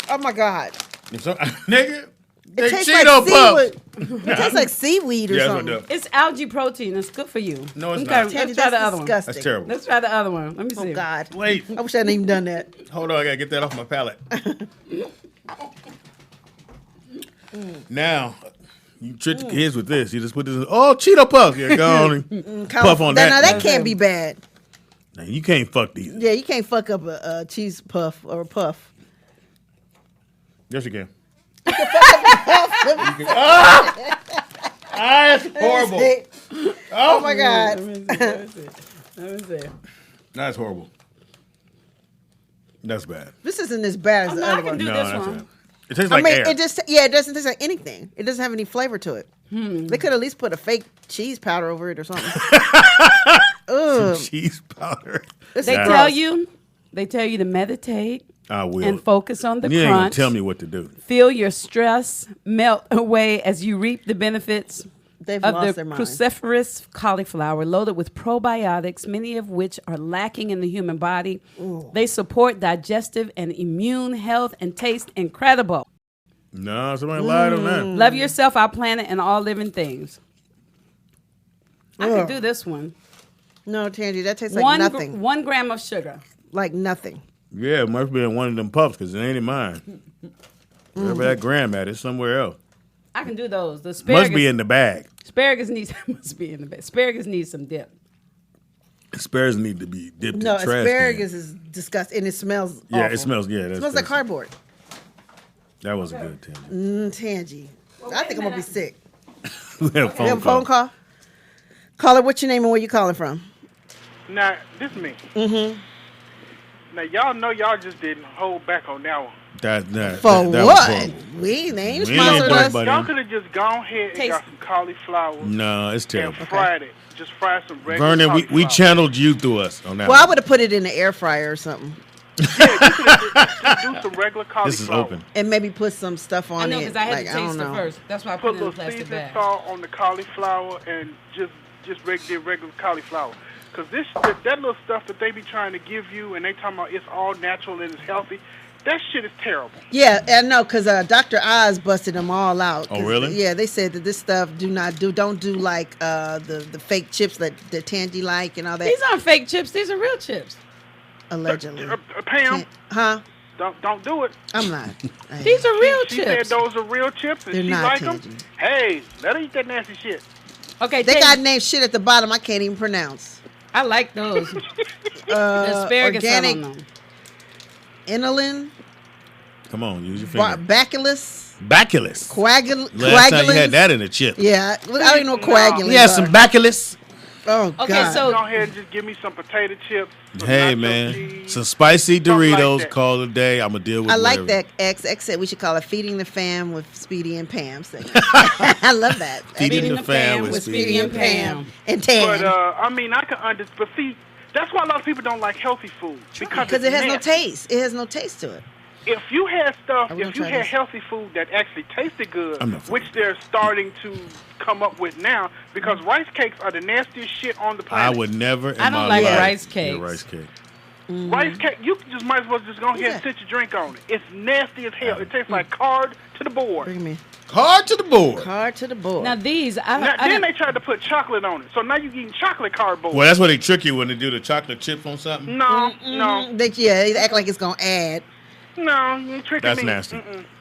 Oh my God. If some, nigga, They tastes Cheeto like Puffs. seaweed. It tastes like seaweed or Yeah, that's something. what it does. It's algae protein. It's good for you. No, it's Okay, not. Let's Tangy, try the that's other one. disgusting. That's terrible. Let's try the other one. Let me see. Oh God. Wait. I wish I hadn't even done that. Hold on, I gotta get that off my palate. Now, you trick the kids with this. You just put this in, oh, Cheeto Puff. Yeah, go on and puff on that. Now that can't be bad. Now, you can't fuck these. Yeah, you can't fuck up a cheese puff or a puff. Yes, you can. That's horrible. Oh my God. Let me see. That's horrible. That's bad. This isn't as bad as the I other can one. do No, this that's one. bad. It tastes I like mean, air. it doesn't taste like anything. It doesn't have any flavor to it. They could at least put a fake cheese powder over it or something. Ugh. Cheese powder. This They is tell gross. you to meditate I will. and focus on the You ain't gonna crunch. tell me what to do. Feel your stress melt away as you reap the benefits They've of lost the their mind. cruciferous cauliflower, loaded with probiotics, many of which are lacking in the human body. They support digestive and immune health and taste incredible. No, somebody lied on that. Love yourself, our planet, and all living things. I Ugh. can do this one. No, Tangy, that tastes like nothing. 1 gram of sugar. Like nothing. Yeah, it must be in one of them puffs because it ain't in mine. Wherever that gram at, it's somewhere else. I can do those. The asparagus, Must be in the bag. asparagus needs must be in the bag. Asparagus needs some dip. Asparagus need to be dipped No, in trash. asparagus can. is disgusting and it smells Yeah, awful. it smells. Yeah, It smells like cardboard. That wasn't good, Tim. Tangy. I think I'm going to be sick. We have a We have a phone call? Caller, what's your name and where you calling from? Now, this is me. Mm-hmm. Now, y'all know y'all just didn't hold back on that one. That For that was what? horrible. They ain't We sponsored ain't us. Buddy. Y'all could have just gone ahead and Taste- got some cauliflower No, it's and terrible. fried it. Just fry some regular Vernon, we cauliflower. channeled you through us on that. Well, I one. would have put it in the air fryer or something. Just do some regular cauliflower. This is open. And maybe put some stuff on I know it. because I had like, to I taste don't it know. first. That's why I Put put a it in a little plastic seasoned bag. salt on the cauliflower and just regular cauliflower. Because that little stuff that they be trying to give you and they talking about it's all natural and it's healthy, that shit is terrible. Yeah, I know because Dr. Oz busted them all out. Oh, 'Cause, really? Yeah, they said that this stuff don't do like the fake chips that Tangy like and all that. These aren't fake chips. These are real chips. Allegedly. Pam, Huh? don't do it. I'm not. These are real She said chips. those are real chips and They're she not, like them. Tangy. Hey, let her eat that nasty shit. Okay, They Tangy, got named shit at the bottom I can't even pronounce. I like those. The asparagus organic I don't know. inulin, Come on, use your finger. bacillus, Bacillus. coagulus. Last time you had that in a chip. Yeah, I don't even know what coagulants You had some are. bacillus. Oh, Okay, God. so- Go ahead and just give me some potato chips. some Hey nacho man, cheese. some spicy something like Doritos. that. Call it a day. I'm gonna deal with. I like whatever. that. X said we should call it Feeding the Fam with Speedy and Pam. segment. I love that. Feeding the fam with Speedy and Pam. And Tan. But I mean, I can understand. But see, that's why a lot of people don't like healthy food because Because it has no nasty. taste. It has no taste to it. If you had stuff, Are we if gonna you try had this? healthy food that actually tasted good, I'm not fucking which they're starting to come up with now, because rice cakes are the nastiest shit on the I planet. would never. In I don't my like life rice eat a cakes. rice cake. Rice cake, you just might as well just go ahead and sit your drink on it. It's nasty as hell. It tastes like card to the board. Bring me Hard to the board. card to the board. Now these, I Now, then don't, they tried to put chocolate on it, so now you're eating chocolate cardboard. Well, that's what they trick you when they do the chocolate chip on something. No, They act like it's gonna add. no, you ain't tricking That's me. nasty.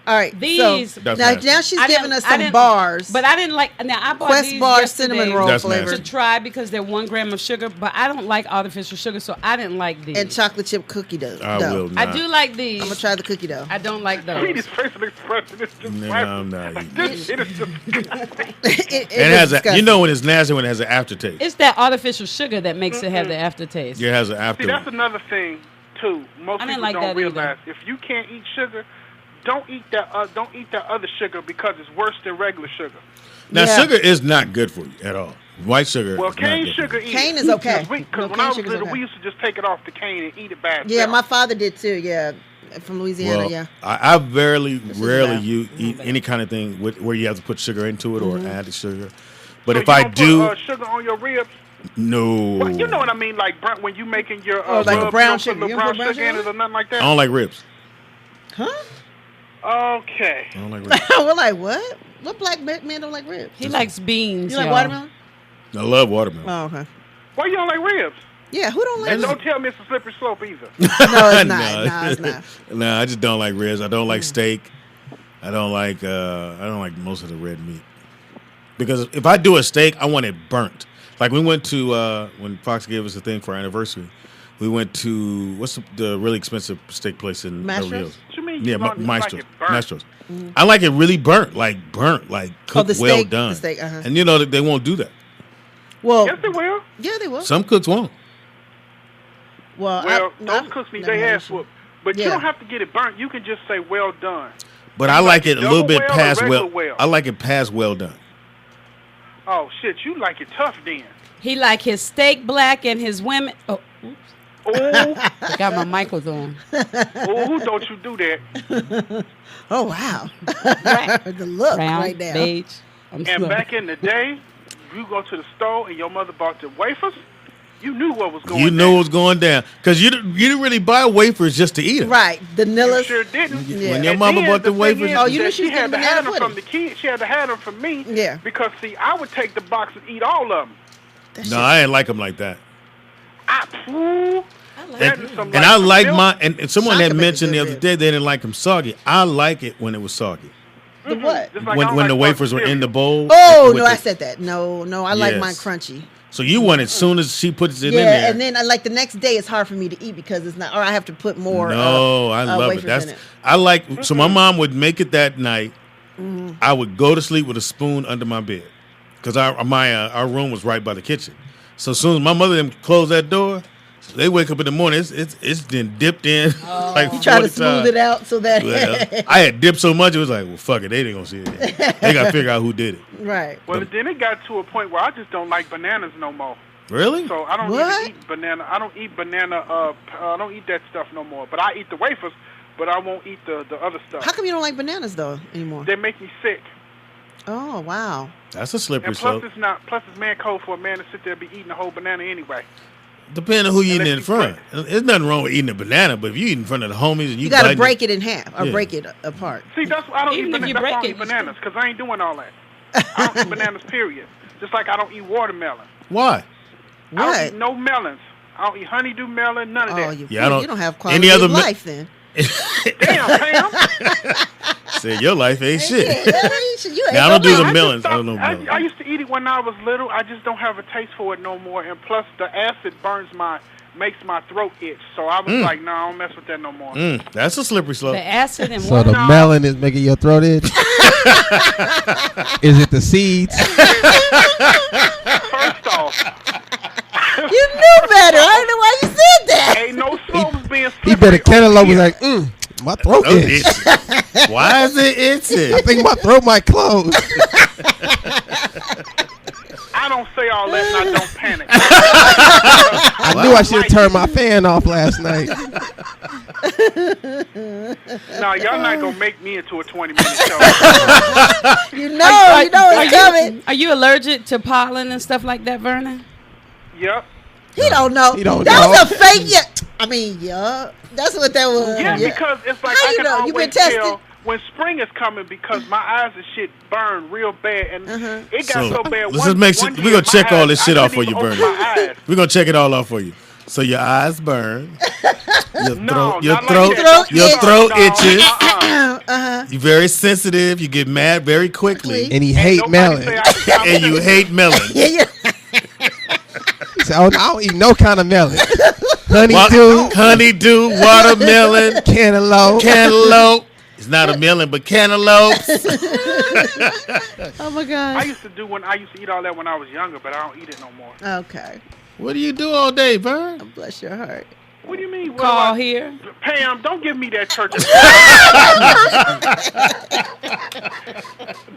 All right. These- So That's now, nasty. now she's I giving didn't- us I some didn't- bars. But I didn't like. Now I bought Quest these bar yesterday cinnamon roll That's flavor nasty. to try because they're 1 gram of sugar, but I don't like artificial sugar, so I didn't like these. and chocolate chip cookie dough. I will I not. do like these. I'm gonna try the cookie dough. I don't like See those. this facial expression is just No, like- I'm not eating This shit is just it It has a. You disgusting. know when it's nasty when it has an aftertaste. It's that artificial sugar that makes it have the aftertaste. It has an See, after. that's another thing too. Most I didn't people like don't that either. realize if you can't eat sugar, don't eat that. Don't eat that other sugar because it's worse than regular sugar. Now Yeah. sugar is not good for you at all. White sugar. Well, is not cane good sugar. for you. Cane is okay. Because No, when cane I was sugar's little, okay. we used to just take it off the cane and eat it by itself. Yeah, my father did too. Yeah, from Louisiana. Well, yeah. I rarely bad. eat any kind of thing where you have to put sugar into it or add sugar. But So if you I don't do, put, sugar on your ribs. no, Well, you know what I mean, like when you making your Oh, like a rub, brown you don't sugar. put You no don't put brown brown sugar in sugar? it or nothing like I that. don't like ribs. Huh? Okay. I don't like ribs. We're like, what? What black man don't like ribs? He likes beans. You like y'all. watermelon? I love watermelon. Oh, okay. Why you don't like ribs? Yeah, who don't like And ribs? don't tell me it's a slippery slope either. No, it's not. No, it's not. No, I just don't like ribs. I don't like steak. I don't like most of the red meat. Because if I do a steak, I want it burnt. Like we went to when Fox gave us a thing for our anniversary. We went to what's the really expensive steak place in Mastro's? Beverly Hills? What you mean? Yeah, You don't like Maestro's. it burnt? Maestro's. I like it really burnt, like cooked, the well steak, done. the steak, uh-huh. And you know that they won't do that. Well, Yes, they will. yeah, they will. Some cooks won't. Well, those cooks need their ass whooped. But you Yeah. don't have to get it burnt. You can just say well done. But I like it a little bit double well or past regular well. well? I like it past well done. Oh shit, you like it tough then. He like his steak black and his women. Oh, oops. Oh, I got my mic was on. oh, don't you do that. Oh, wow. Right. The look Round, right now. beige. I'm And slow. back in the day, you go to the store and your mother bought the wafers. You knew what was going You on. know what's going down because you didn't really buy wafers just to eat them. Right. The You Nillas. sure didn't. Yeah. When your And mama then bought the thing wafers, is Oh, you knew that she was had getting to banana have them from pudding. the kids. She had to have them from me. Yeah. Because see, I would take the box and eat all of them. That no, shit- I ain't like them like that. And And I like my and someone Shaka had make a mentioned good the other rib. day they didn't like them soggy. I like it when it was soggy. The what? Just like I when don't when the like wafers were cereal. in the bowl. Oh, with no, the- I said that. No, I like Yes. mine crunchy. So you want it as soon as she puts it in Yeah, there. and then like the next day it's hard for me to eat because it's not, or I have to put more. No, I love it. wafers That's in it. I like. So my mom would make it that night. I would go to sleep with a spoon under my bed because our room was right by the kitchen. So as soon as my mother them closed that door, they wake up in the morning. It's then dipped in like You try to 40 smooth times. it out so that. Well, I had dipped so much it was like, well, fuck it, they ain't gonna see it. They gotta figure out who did it. Right. Well, then it got to a point where I just don't like bananas no more. Really? So I don't What? even eat banana. I don't eat banana. I don't eat that stuff no more. But I eat the wafers, but I won't eat the other stuff. How come you don't like bananas though anymore? They make me sick. Oh wow. That's a slippery And plus, slope. it's not. Plus, it's man code for a man to sit there and be eating a whole banana anyway. Depending on who you eating Unless in front. There's nothing wrong with eating a banana, but if you eat in front of the homies and You got to biting break it in half or Yeah. break it apart. See, that's why I don't Even eat if you bananas. That's why I break don't it, eat bananas because I ain't doing all that. I don't eat bananas. Period. Just like I don't eat watermelon. Why? I don't What? eat no melons. I don't eat honeydew melon. None of Oh, that. you, Yeah, I don't- you don't have quality any other of me- life then. Damn, Pam. Said your life ain't shit. You ain't Now, I don't do nobody. the I melons. just I don't know I melons. used to eat it when I was little. I just don't have a taste for it no more. And plus, the acid makes my throat itch. So I was like, no, I don't mess with that no more. That's a slippery slope. The acid and So water. the melon is making your throat itch? Is it the seeds? First off, You knew better. I don't know why you said that. ain't no slopes being slippery. He better cantaloupe was over like, my throat Those itch. itchy. Why is it I itching? think my throat might close. I don't say all that and I don't panic. I knew I should have turned my fan off last night. No, y'all not going to make me into a 20-minute show. You know it's coming. Are you allergic to pollen and stuff like that, Vernon? Yep. He don't know. He don't that know. was a fake. Yeah. I mean, yeah. That's what that was. Yeah, because it's like How I you can know? You been always tested? tell when spring is coming because my eyes and shit burn real bad. And it got so bad. Let's just make sure we're gonna check all this shit off for you, Bernie. Bernie. We're gonna check it all off for you. So your eyes burn, your No, throat, your not throat, like that. your Don't throat start, itches. dog. You're very sensitive. You get mad very quickly, And he Ain't hate nobody melon. say I should stop and you listening. hate melon. Yeah. He said, oh, I don't eat no kind of melon. Honeydew, Honeydew, watermelon, cantaloupe. cantaloupe. It's not a melon, but cantaloupes. Oh my I God. used to eat all that when I was younger, but I don't eat it no more. Okay. What do you do all day, Vern? Bless your heart. What do you mean? What Call do I- here. Pam, don't give me that church.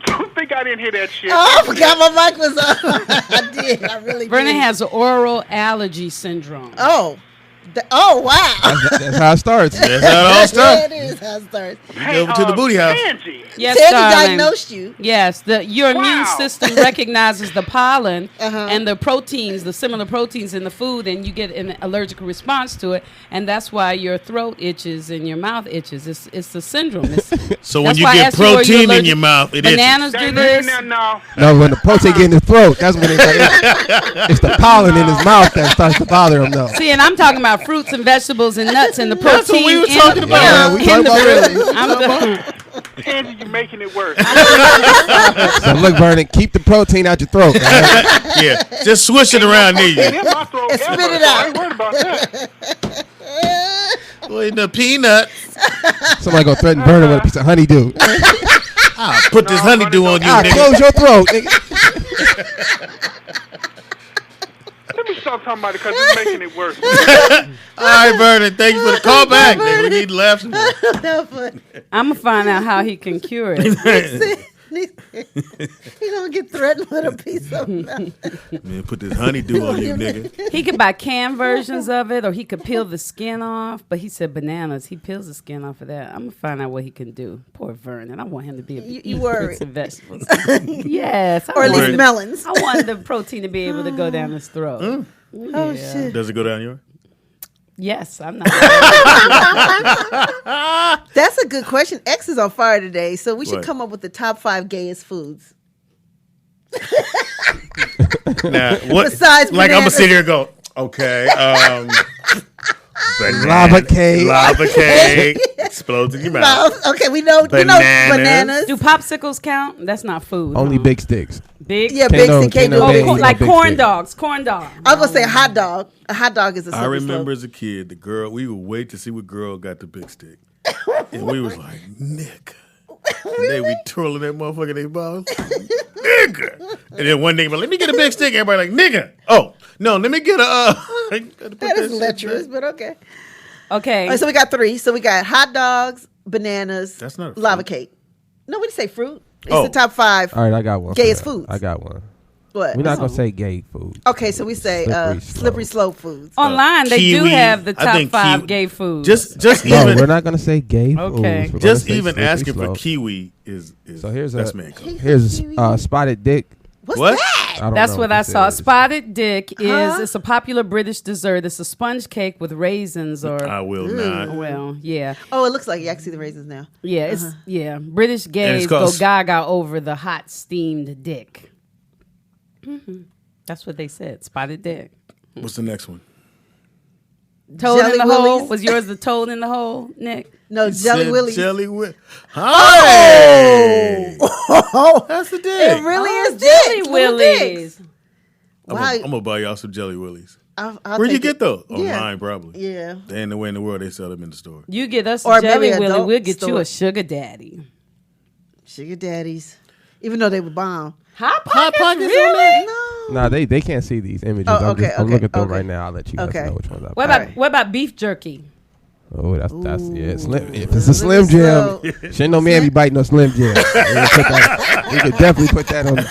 Don't think I didn't hear that shit. Oh, I forgot my mic was on. I did. I really Vernon did. has oral allergy syndrome. Oh, Oh wow! That's how it starts. That's how it all starts. It is how it starts. You go over to the booty house. Angie. Yes, Sandy darling. diagnosed you. Yes, your immune Wow. system recognizes the pollen Uh-huh. and the proteins, the similar proteins in the food, and you get an allergic response to it, and that's why your throat itches and your mouth itches. It's the syndrome. So when That's you why I get asked you, are you protein in allergic- your mouth, it Bananas itches. do this. No. No, when the protein get in his throat, that's when it's the pollen in his mouth that starts to bother him, though. See, and I'm talking about fruits and vegetables and nuts and the protein. That's what we were in talking the- about. Yeah, we in talking the about fruit. Angie, you're making it worse. So look, Vernon, keep the protein out your throat. Man. Yeah, just swish it around near you. In my throat And spit ever, it so out. I ain't worried about that. Boy, the peanuts. Somebody gonna threaten Vernon with a piece of honeydew. I'll put this honeydew on you, Ah, nigga. close your throat, nigga. Let me stop talking about it because it's making it worse. All right, Vernon, thank you for the call back, nigga. We need to laugh some more. No, but I'm gonna find out how he can cure it. he gonna get threatened with a piece of nothing. Man, put this honeydew on you, nigga. He could buy canned versions of it, or he could peel the skin off. But he said bananas. He peels the skin off of that. I'm gonna find out what he can do. Poor Vernon. I want him to be able to You eat worried. fruits and vegetables. Yes, I Or at want least the- melons. I wanted the protein to be able to go down his throat. Oh shit! Does it go down yours? Yes, I'm not. That's a good question. X is on fire today, so we should What? come up with the top 5 gayest foods. Now, what? Besides like, I'm gonna bananas. sit here and go, okay, Lava cake. lava cake, explodes in your mouth. No, okay, we know Bananas. bananas. Do popsicles count? That's not food. Only huh? big sticks. Big. Yeah, Can't big no- stick, can't can't no do Oh, big- big corn, no stick. like big corn stick. dogs. Corn dog. I was gonna say hot dog. A hot dog is a I slippery remember slope. as a kid, the girl, we would wait to see what girl got the big stick. And we was like, nigga. And they be twirling that motherfucker in their balls. Nigga. And then one nigga, but let me get a big stick. Everybody like, nigga. Oh, no, let me get a, That is lecherous, but okay. Okay. All right, so we got 3. So we got hot dogs, bananas, That's not a lava fruit. cake. No, we didn't say fruit. It's Oh. the top 5. All right, I got one. for Gayest that. foods. I got one. What? We're not gonna say gay food. Okay, so we say slippery slope foods. Online, they do kiwi. have the I top think 5 kiwi- gay foods. Just No, even, we're not gonna say gay Okay. foods. We're gonna just say even slippery asking for slope. kiwi is So here's that's a man code. here's spotted dick. What's What? that? I don't That's know what I this saw. is. Spotted dick Huh? it's a popular British dessert. It's a sponge cake with raisins or I will not. well, yeah. Oh, it looks like you can see the raisins now. Yeah, it's British gays called go s- gaga over the hot steamed dick. That's what they said. Spotted dick. What's the next one? Toad in Jelly the hole. Willies. Was yours the toad in the hole, Nick? No, Jelly Said Willies. Jelly Willy. Hey! That's the dick. It really is Jelly dicks, little Willies. dicks. I'm Wow. gonna buy y'all some Jelly Willies. I'll Where'd you take get it. those? Yeah. Online, probably. Yeah. They ain't no way in the world they sell them in the store. You get us Or a Jelly maybe Willy, adult we'll get you store. a sugar daddy. Sugar daddies. Even though they were bomb. Hot Pockets, Pockets on really? No. Nah, they can't see these images. Oh, I'm okay, looking at them okay. right now. I'll let you guys Okay. know which ones I What buy. about what about beef jerky? Oh, that's yeah. Slim. If it's a Slim Jim, Slow. shouldn't no man be biting no Slim Jim. We could definitely put that on the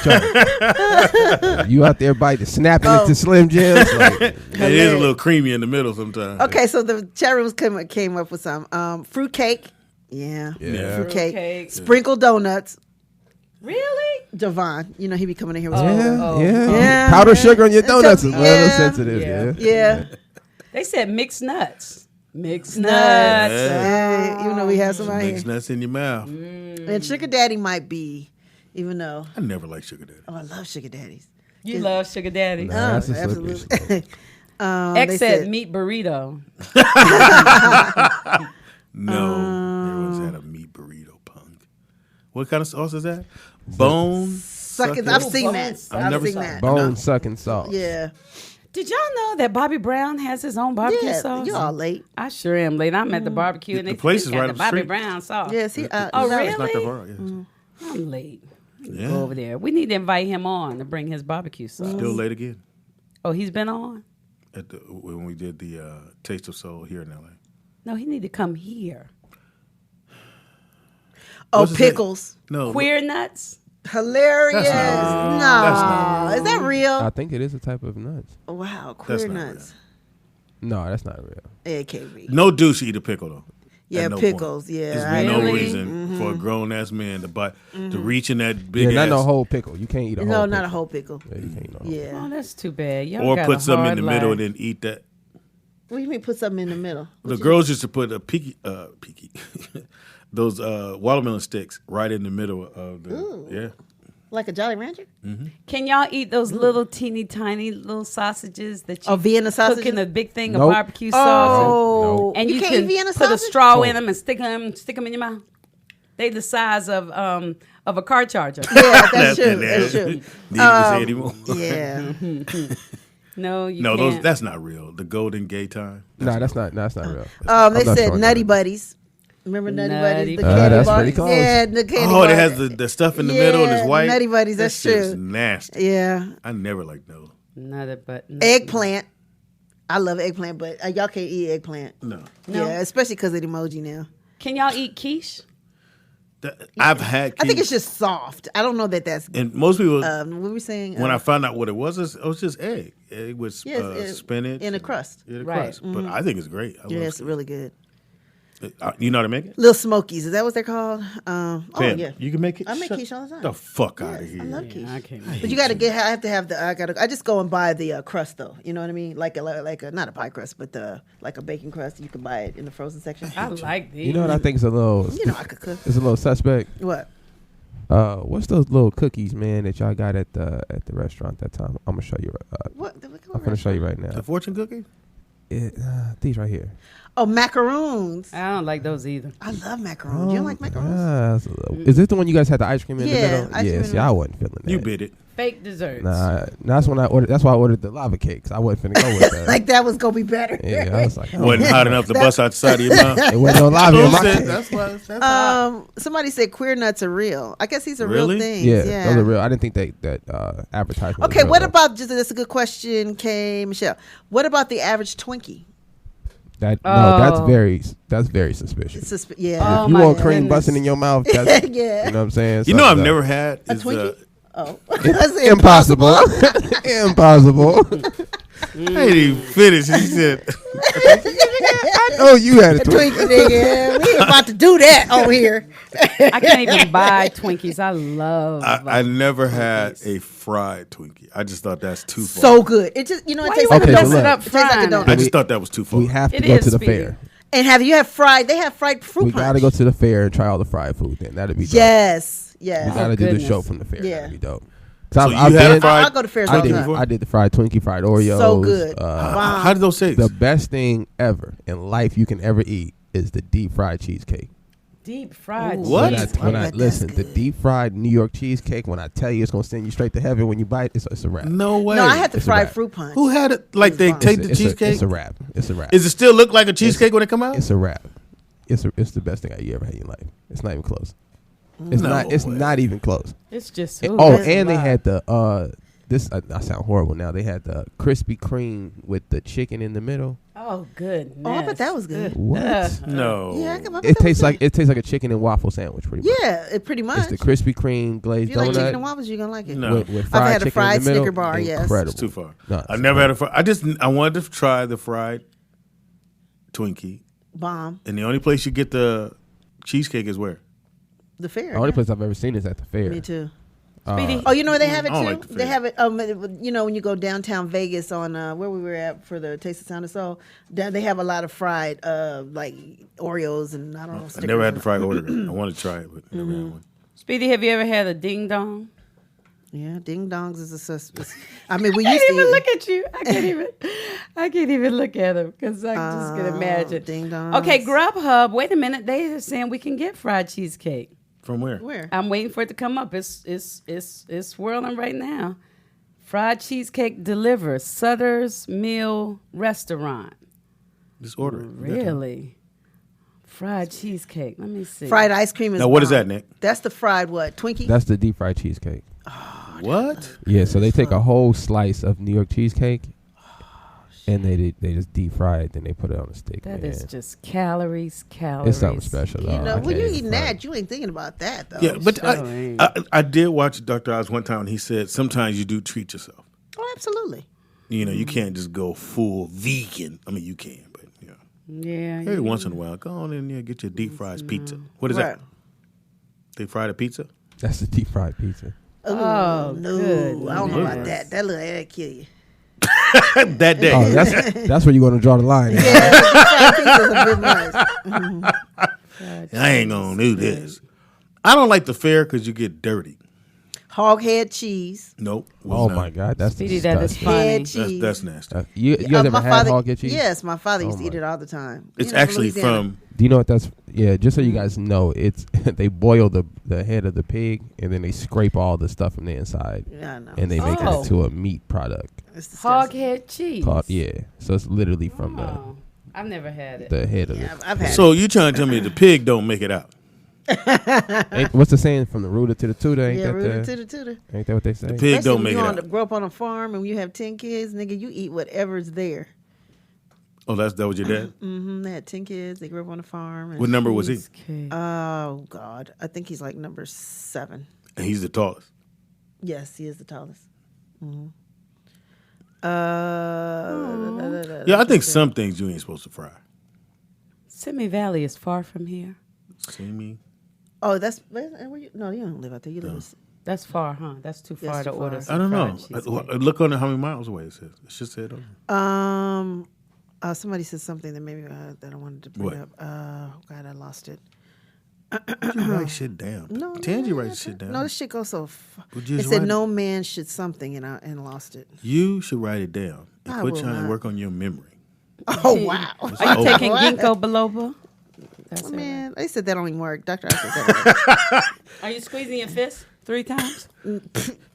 chart. You out there biting, snapping into Slim Jims. Like, It is a little creamy in the middle sometimes. Okay, so the chat rooms came up with some fruit cake. Yeah. Yeah. Fruit cake. Fruitcake. Sprinkled donuts. Really? Javon, you know he be coming in here with yeah, yeah, Yeah. Powder sugar on your It's donuts is okay. a little Yeah. sensitive. Yeah. Yeah. Yeah. They said mixed nuts. Mixed Nuts. nuts. Hey, even though we have some right Mixed here. nuts in your mouth. And Sugar Daddy might be, even though, I never liked sugar daddy. oh, I love Sugar Daddies. You love sugar daddy. Nah, that's a slippery slope. Absolutely. X they said meat burrito. No, everyone's had a meat burrito punk. What kind of sauce is that? Bone Sucking. I've seen that. I've I've never seen saw that. Bone sucking sauce. Yeah. Did y'all know that Bobby Brown has his own barbecue Yeah. sauce? You're all late. I sure am late. I'm at the barbecue and The they place got is right the up the Bobby street. Brown sauce. Yes, he. Oh, no. It's not that Really? far. Yeah. I'm late. Yeah. Go over there. We need to invite him on to bring his barbecue sauce. Still late again. Oh, he's been on? When we did the Taste of Soul here in LA. No, he need to come here. Oh, What's his name? pickles. No. Queer nuts? Hilarious. That's not real. No. That's not Is that real? I think it is a type of nuts. Wow, That's queer not nuts. No, that's not real. It can't be. No dude should eat a pickle though. Yeah, At no pickles. point. Yeah, There's no Really? reason for a grown ass man to bite to reach in that big Yeah, ass not no whole pickle. You can't eat a whole No, pickle. not a whole pickle. Yeah, you can't eat no whole Yeah. Oh, that's too bad. Y'all or got put a something in hard the middle life. and then eat that. What do you mean put something in the middle? The girls used to put a those watermelon sticks right in the middle of the Ooh. yeah. Like a Jolly Rancher? Can y'all eat those little teeny tiny little sausages that you Oh, Vienna cook in sausages? a big thing Nope. of barbecue sauce? Oh. And you can't can eat Vienna put a sausage? straw in them and stick them in your mouth. They the size of a car charger. Yeah, that's true. That's true. Need to say anymore. Yeah. No, you No, can't. that's not real. The golden gay time. Nah, that's not real. They I'm not said sure Nutty that. Buddies. Remember Nutty Nutty Buddies? The Buddies. candy That's bar? pretty close. Yeah, the candy Oh, bar. it has the stuff in the middle and it's Yeah, white. Nutty Buddies, That that's shit's true. nasty. Yeah. I never liked those. Not but Eggplant. I love eggplant, but y'all can't eat eggplant. No. Yeah, especially because of the emoji now. Can y'all eat quiche? I've had. I think quiche, it's just soft. I don't know that that's. and most people. What were we saying? when I found out what it was just egg. Egg with Yes, spinach in a crust. In a Right. crust. But I think it's great. I Yeah, love it's it. really good. You know how to make it? Little Smokies, is that what they're called? Oh Pam, yeah, you can make it. I make Shut quiche all the time. The fuck out of Yes, here. I love quiche. I can't. But you got to get. I have to have the. I just go and buy the crust though. You know what I mean? Like a not a pie crust, but like a bacon crust. You can buy it in the frozen section. I like these. You know what I think is a little. You know I could cook. It's a little suspect. What? What's those little cookies, man, that y'all got at the restaurant that time? I'm gonna show you. What? I'm gonna show you right now. The fortune cookie? These right here. Oh, macaroons. I don't like those either. I love macaroons. You don't like macaroons? Is this the one you guys had the ice cream in Yeah, the middle? ice cream in Yeah, the see, I wasn't feeling that. You bit it. Fake desserts. Nah, that's when I ordered. That's why I ordered the lava cakes. I wasn't finna go with that. Like that was gonna be better. Yeah, I was like, oh, Wasn't hot enough to bust out the side of your mouth. it wasn't no lava in my cake. That's why. Somebody said queer nuts are real. I guess these are Really? real things. Yeah, those are real. I didn't think that advertisement. was Okay, real, what though. about that's a good question, Kay Michelle. What about the average Twinkie? that? No, Oh. that's very suspicious. Yeah. Oh, you my want cream goodness. busting in your mouth? That's, Yeah. You know what I'm saying? You know, So, I've never had A is, Twinkie? Oh. impossible. Impossible. I ain't even finished. He said, I know you had a Twinkie. Twinkie, nigga. We ain't about to do that over here. I can't even buy Twinkies. I love. I never had a fried Twinkie. I just thought that's too far. So good. It just, it Why tastes you like Okay, want a to so mess look. it up It tastes like a frying donut. it? I just thought that was too far. We have to It go is, to the Speedy. fair. And they have fried fruit We punch. gotta go to the fair and try all the fried food. Then that'd be dope. Yes. We Yes. gotta do the goodness. show from the fair. Yeah. That'd be dope. So you had a fried- I'll go to fairs I all the did. time. I did the fried Twinkie, fried Oreos. So good. How did those taste? The best thing ever in life you can ever eat is the deep fried cheesecake. Deep fried. What? When I That's listen, the good. deep fried New York cheesecake. When I tell you it's gonna send you straight to heaven when you bite, it's a wrap. No way. No, I had the It's a fried wrap. fruit punch. Who had it? Like they It's take It's the a- cheesecake? It's a wrap. It's a wrap. Is it still look like a cheesecake when it come out? It's a wrap. It's the best thing you ever had in your life. It's not even close. It's No not. It's way. not even close. It's just. And- ooh, oh, that's a and they lot. had the this. I sound horrible now. They had the Krispy Kreme with the chicken in the middle. Oh, goodness. Oh, I bet that was good. What? No. Yeah, I bet that It was tastes good. like a chicken and waffle sandwich, pretty much. Yeah, it pretty much. It's the Krispy Kreme If glazed you like chicken and donut waffles, you're gonna like it. No. with fried I've had a chicken fried in the middle. Snicker bar, yes. Incredible. It's too far. No, I never had a fried. I wanted to try the fried Twinkie, Bomb. and the only place you get the cheesecake is where? The fair. The only yeah. place I've ever seen is at the fair. Me too. Speedy. Oh, you know where they have it I don't too? like the They fair. have it. You know, when you go downtown Vegas on where we were at for the Taste of Sound and Soul, they have a lot of fried like Oreos and I don't know. I never had the fried Oreo. I wanted to try it, but never had one. Speedy, have you ever had a ding dong? Yeah, ding dongs is a suspect. I mean, we I used can't to even eat look at you. I can't even look at them because I just can imagine. ding dongs. Okay, Grubhub. Wait a minute. They are saying we can get fried cheesecake. From where? Where? I'm waiting for it to come up. It's swirling right now. Fried cheesecake deliver Sutter's Mill Restaurant. Just order it. Really? Fried cheesecake. Let me see. Fried ice cream is. Now, what is bomb. that, Nick? That's the fried what? Twinkie. That's the deep fried cheesecake. What? Yeah, so they take a whole slice of New York cheesecake, and they just deep fry it, then they put it on a stick. That man. is just calories. It's something special. you dog. know, I when can't you even eating front. that, you ain't thinking about that though. Yeah, but sure ain't. I did watch Dr. Oz one time, and he said sometimes you do treat yourself. Oh, absolutely. You know, you can't just go full vegan. I mean, you can, but yeah. Yeah. Every once in a while, go on in there and get your deep fried pizza. What is Right. that? They fried a pizza? That's the deep fried pizza. Oh, No, good. I don't know about Yes. that. That'll kill you. That day. Oh, that's where you're going to draw the line. Yeah, fried pizza's a bit much. I ain't going to do this. I don't like the fair because you get dirty. Hog head cheese. Nope. Oh No. my God, that's Speedy, that is disgusting. funny. Head That's, cheese. that's nasty. You guys ever my had father, hog head cheese? Yes, my father used Oh, to eat my. it all the time. It's You know, actually Louisiana. from, Do you know what that's? Yeah, just so you guys know, it's they boil the head of the pig and then they scrape all the stuff from the inside Yeah, I know. and they make Oh. it into a meat product It's Hog disgusting. head cheese. called So it's literally from Oh, I've never had it. the head of Yeah, it. I've had so you trying to tell me the pig don't make it out? What's the saying? From the rooter to the tutor? it. Ain't Yeah, that rooter the, to the. Ain't that what they say? The pig Especially don't when make you it on out. grow up on a farm and you have 10 kids, nigga, you eat whatever's there. Oh, that was your dad? Mm-hmm. They had 10 kids. They grew up on a farm. And What number was he? Cheesecake. Oh God, I think he's like number 7. And he's the tallest. Yes, he is the tallest. Mm-hmm. Yeah, I think some things you ain't supposed to fry. Simi Valley is far from here. See me? Oh, that's where you? No, you don't live out there. You live. in That's far, huh? That's too far too to order. far. some I don't know. fried cheesecake. Look on how many miles away it says. It should say it on. Somebody said something that maybe that I wanted to bring What? up. Oh God, I lost it. You write shit down. No, Tangy no, writes shit down. No, this shit goes so. Would you It just said write it? no man should something, and I lost it. You should write it down and I quit will trying to not. work on your memory. Oh wow, Are you taking What? ginkgo biloba? That's it. man! They said that don't even work. Doctor, I said that. Are you squeezing your fist 3 times?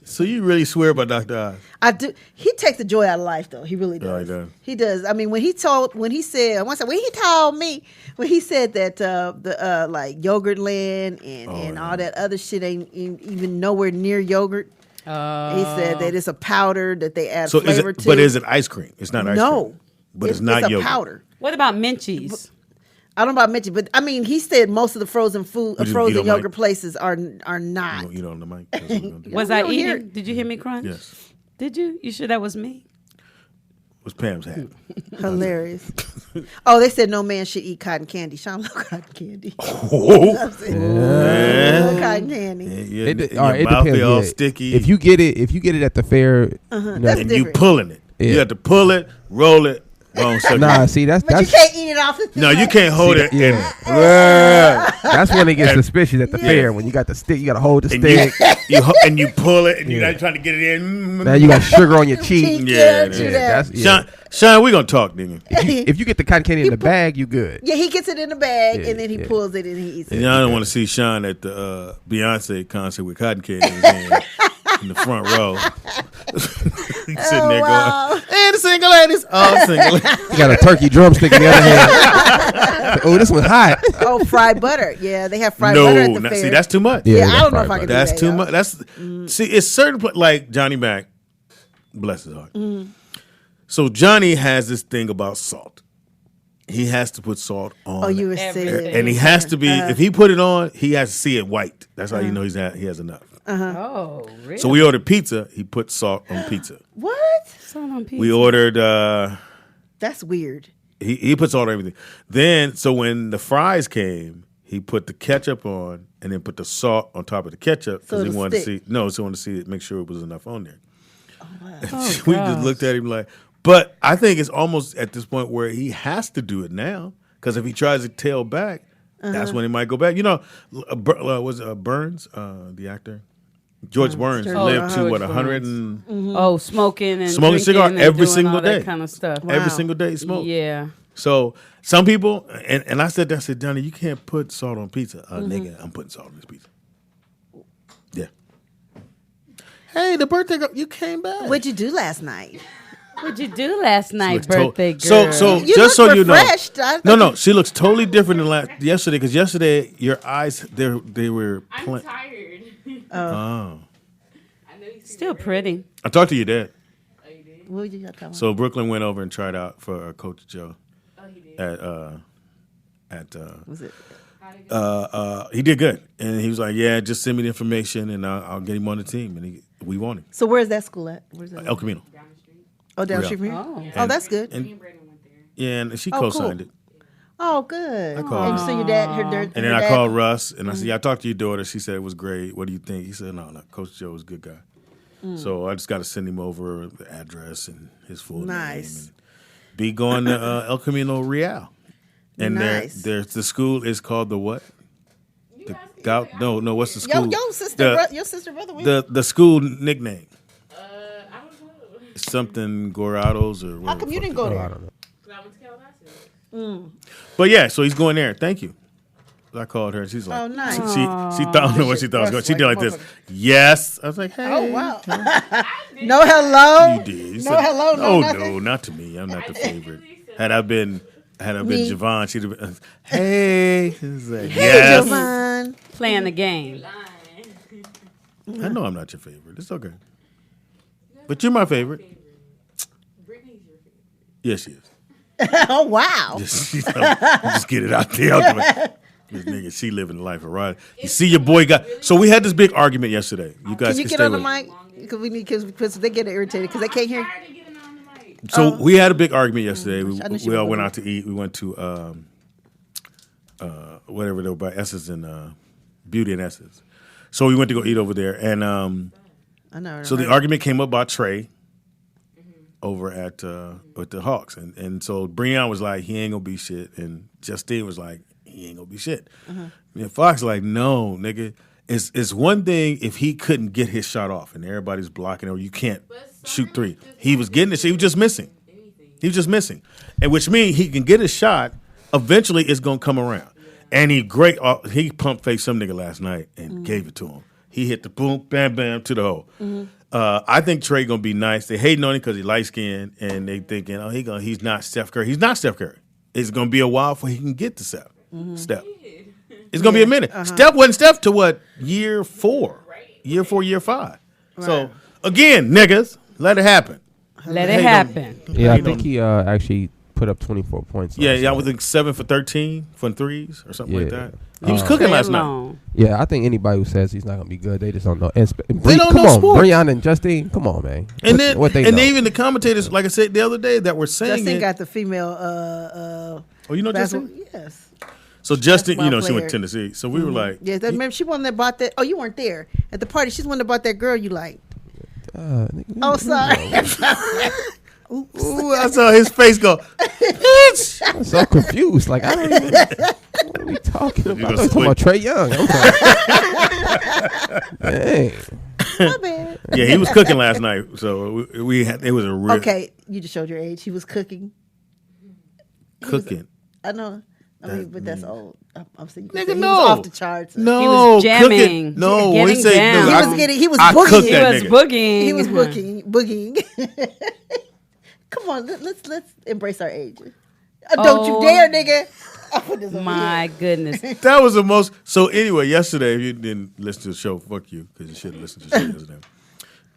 So you really swear by Dr. Oz? I do. He takes the joy out of life, though. He really does. Yeah, he does. He does. I mean, when he told me, when he said that the like yogurt land and all that other shit ain't even nowhere near yogurt. He said that it's a powder that they add So flavor to. but is it ice cream? It's not ice no, cream. But it's not a yogurt. powder. What about mint cheese? I don't know about mention, but I mean, he said most of the frozen food, You frozen don't yogurt like- places are not. You don't on the mic. That's what we're gonna do. Was we I don't hear eating? Did you hear me crunch? Yes. Did you? You sure that was me? What's Pam's hat? Hilarious. Oh, they said no man should eat cotton candy. Sean love cotton candy. Oh, Love cotton candy. yeah, It, your all right, it mouth depends. be all yeah. sticky. If you get it at the fair, you know, That's and you different. pulling it, Yeah. you have to pull it, roll it, bone suck nah. it. See, that's But you can't eat it off the thing. No, you can't hold it. yeah. And, That's when it gets suspicious at the fair. When you got the stick, you got to hold the and stick. and you pull it, and you're Yeah. not trying to get it in. Now you got sugar on your cheek. Yeah, true yeah. that. That's, yeah. Sean, we gonna talk, nigga. If you get the cotton candy in the bag, you good. Yeah, he gets it in the bag Yeah, and then he yeah. pulls it and he eats And it. y'all don't want to see Sean at the Beyonce concert with cotton candy in his hand in the front row. He's sitting there wow. going, "And the single ladies, all single." You got a turkey drumstick in the other hand. Oh, this one's hot. Oh, fried butter. Yeah, they have fried butter at the fair. See, that's too much. Yeah, that's I don't know if I fried can butter. That's do that, too y'all. much. That's see, it's certain like Johnny Mac, bless his heart. So Johnny has this thing about salt. He has to put salt on. Oh, you were Everything. saying. and he has to be. If he put it on, he has to see it white. That's how you know he has enough. Oh, really? So we ordered pizza. He put salt on pizza. What? Salt on pizza. We ordered. That's weird. He puts salt on everything. Then so when the fries came, he put the ketchup on and then put the salt on top of the ketchup So because he it'll wanted stick. to see. No, so he wanted to see it, make sure it was enough on there. Oh, We just looked at him like, but I think it's almost at this point where he has to do it now because if he tries to tail back, that's when he might go back. You know, was Burns, the actor? George Burns lived to what, George 100 and Oh, smoking and Smoking drinking cigar and every doing single all that day. kind of stuff. every Wow. single day he smoked. Yeah. So some people, and I said, Johnny, you can't put salt on pizza. Nigga, I'm putting salt on this pizza. Yeah. Hey, the birthday girl, you came back. What'd you do last night? What'd you do last night, looks birthday So girl? You just look so you know, refreshed. I thought no, she looks totally different than yesterday. Because yesterday your eyes they were. I'm tired. Oh, Still pretty. I talked to your dad. What would you got to So Brooklyn went over and tried out for Coach Joe Oh, he did. at Was it? he did good, and he was like, "Yeah, just send me the information, and I'll get him on the team." And we want him. So where's that school at? Where's that? El Camino. Oh, down Yeah. the street from here? Oh. Oh, that's good. And, Me and Brandon went there. yeah, and she Oh, co-signed cool. it. Oh, good. I called And her. so your dad, And then I called Russ, and I said, "Yeah, I talked to your daughter. She said it was great. What do you think?" He said, "No, Coach Joe is a good guy." So I just got to send him over the address and his full name. Nice. And be going to El Camino Real. And Nice. there's the school is called the what? No, what's the Yo, school? your sister, your sister, brother. The school nickname. I don't know. Something Gorados or How whatever. come you didn't go I there? don't know. I went to Calabasas. But yeah, so he's going there. Thank you. I called her. She's like, Oh, nice. She thought, I don't know what she thought was going. She did like this. Yes. I was like, hey. Oh, wow. No hello? You did. You No said, hello, no nothing? no, not to me. I'm not the favorite. Had I been Me. Javon, she'd have been, hey. It's like, Hey, yes. Javon. Playing the game. I know I'm not your favorite. It's okay. But you're my favorite. Yes, she is. Oh, wow. Just get it out there. This nigga, she living the life of right. You see your boy got. So we had this big argument yesterday. You guys Can you get stay on the with me. mic? Because they get irritated because they can't hear. So we had a big argument yesterday. I knew she We all was went gonna- out to eat. We went to whatever they were by Essence and Beauty and Essence. So we went to go eat over there, and I know. so the argument came up about Trey over at the Hawks, and so Breon was like, he ain't gonna be shit, and Justine was like, he ain't gonna be shit. And Fox like, no, nigga. It's one thing if he couldn't get his shot off and everybody's blocking or you can't shoot three. He was getting it. He was just missing. He was just missing. And which means he can get a shot. Eventually it's going to come around. And he pump faked some nigga last night and gave it to him. He hit the boom, bam, bam to the hole. I think Trey going to be nice. They hating on him because he light skinned and they thinking, oh, he's not Steph Curry. He's not Steph Curry. It's going to be a while before he can get to Steph. It's going to be a minute. Steph wasn't Steph to what? Year 4. Year 4, year 5. So, again, niggas, let it happen. Let it happen. Yeah, I think he actually put up 24 points. Yeah, I would think 7 for 13 from threes or something like Yeah. that. He was cooking Play last night. along. Yeah, I think anybody who says he's not gonna be good, they just don't know. And They don't come know on, sports. Breon and Justine, come on, man. And then, what they and know. even the commentators, like I said the other day, that were saying Justin it. got the female. Oh, you know basketball- Justin? Yes. So Justin, basketball you know, she went player. to Tennessee. So we were like, Yeah, remember she one that bought that. Oh, you weren't there at the party. She's one that bought that girl you liked. Oh, sorry. ooh, I saw his face go, bitch. I'm so confused. Like, I don't even. What are we talking about? I'm talking about Trey Young. I'm talking, dang. My bad. Yeah, he was cooking last night. So we had, it was a real Okay, you just showed your age. He was cooking. cooking. I know. I mean, but that's old. I'm saying, you can Nigga, say he no. was off the charts. No, He was jamming, cooking. No, getting he said, down. no, He was I- getting- he was I boogieing. cooked He that was nigga. boogieing. He was boogieing. Come on, let's embrace our age. Don't you Oh. dare, nigga! I'll put this over My here. goodness. That was the most. So anyway, yesterday, if you didn't listen to the show, fuck you, because you should have listened to the show yesterday.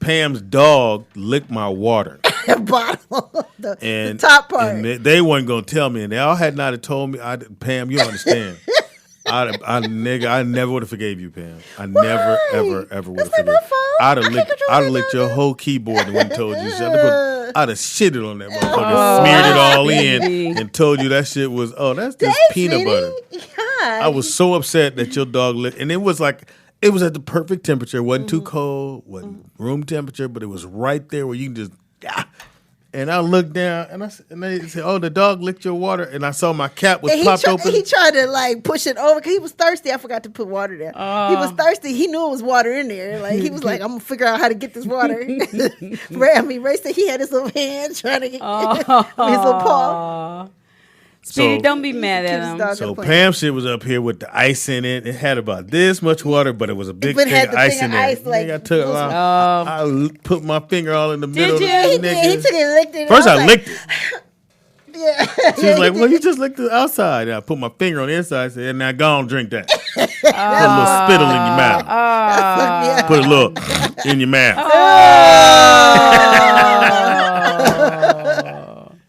Pam's dog licked my water. Bottle, the And top part. and they wasn't gonna tell me, and they all had not have told me. Pam, you don't understand. Nigga, I never would have forgave you, Pam. I never, ever would have That's not forgave. my fault. I'd I have can't licked, control I'd that have licked your dog. whole keyboard and wouldn't told you. I'd have shitted on that motherfucker, smeared it all in, and told you that shit was that's just peanut butter. God. I was so upset that your dog licked, and it was like. It was at the perfect temperature. It wasn't too cold, wasn't room temperature, but it was right there where you can just. And I looked down, and they said, "Oh, the dog licked your water." And I saw my cap was And popped open. he tried to like push it over because he was thirsty. I forgot to put water there. He was thirsty. He knew it was water in there. Like he was like, "I'm gonna figure out how to get this water." Ray said he had his little hand trying to get his little paw. Speedy, So- don't be mad Keep at his him. dog So in play. Pam shit was up here with the ice in it. It had about this much water, but it was a big But it thing had of the ice thing in of there. ice, like, Nigga, I took those- I put my finger all in the middle. you? Of He the did. He nigga. took it and licked it. First, I was licked it. Yeah. She was like, "Well, you just licked the outside." And I put my finger on the inside. I said, "Now go on, drink that." Put a little spittle in your mouth. Yeah. Put a little in your mouth.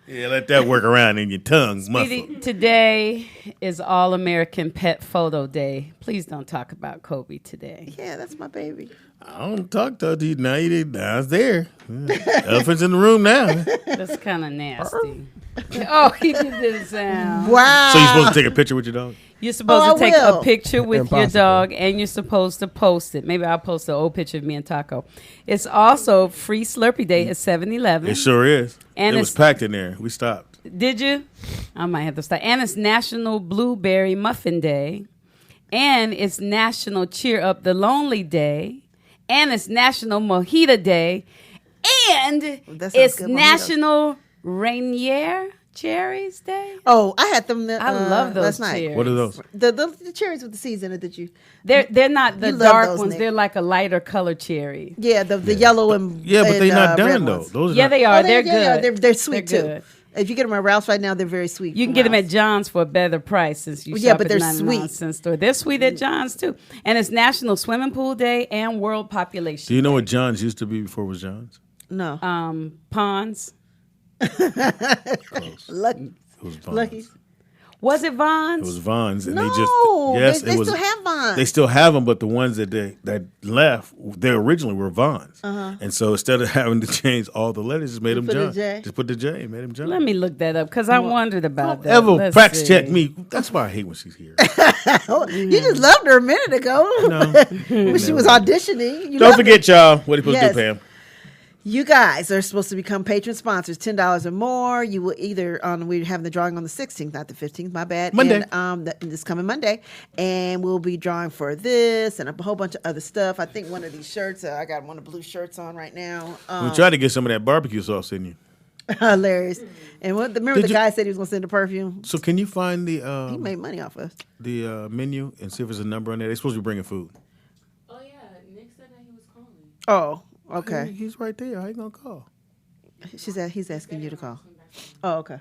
Yeah, let that work around in your tongue, muscle. Speedy, today is All American Pet Photo Day. Please don't talk about Kobe today. Yeah, that's my baby. I don't talk to you now. Now it's there. Elephant's in the room now. That's kind of nasty. Oh, he did the sound. Wow. So you're supposed to take a picture with your dog? You're supposed I to take will. a picture with your Impossible. dog, and you're supposed to post it. Maybe I'll post an old picture of me and Taco. It's also free Slurpee Day at 7-Eleven. It sure is. And it was it's- packed in there. We stopped. Did you? I might have to start. And it's National Blueberry Muffin Day. And it's National Cheer Up the Lonely Day. And it's National Mojito Day. And That sounds it's good, mojitos. National Rainier Cherries Day. Oh, I had them. I love those last night. cherries. What are those? The cherries with the seeds in it that you. They're not the You love dark those, ones. Nick. They're like a lighter color cherry. Yeah, the yellow and Yeah, but and, they're not red done though. ones. Those are Yeah, not, they are. Oh, they're yeah, good. they're sweet They're too. good. If you get them at Ralph's right now, they're very sweet. You can from get them at Ralph's. John's for a better price since you Yeah, shop but at they're 99 sweet. cent store. They're sweet at John's too. And it's National Swimming Pool Day and World Population. Do you know what John's used to be before it was John's? No, Ponds. Close. lucky, It was Vons. lucky. Was it It Vons? was Vons, and No, they just yes, they it was. still have Vons. They still have them, but the ones that that left, they originally were Vons, and so instead of having to change all the letters, just made them put a John. J. Just put the J, and made them John. Let me look that up because I wondered about that. Ever Let's fact see. check me. That's why I hate when she's here. You just loved her a minute ago when she was auditioning. You Don't loved forget, y'all. What are you supposed Yes. to do, Pam? You guys are supposed to become patron sponsors, $10 or more. You will either we're having the drawing on the 16th, not the 15th. My bad. Monday. And, this coming Monday, and we'll be drawing for this and a whole bunch of other stuff. I think one of these shirts. I got one of the blue shirts on right now. We tried to get some of that barbecue sauce in you. Hilarious. And remember Did the you- guy said he was going to send the perfume. So can you find He the made money off us. menu and see if there's a number on there? They're supposed to be bringing food. Oh yeah, Nick said that he was calling. Oh, okay. He's right there. How you gonna call? He's asking you to call. Oh, okay.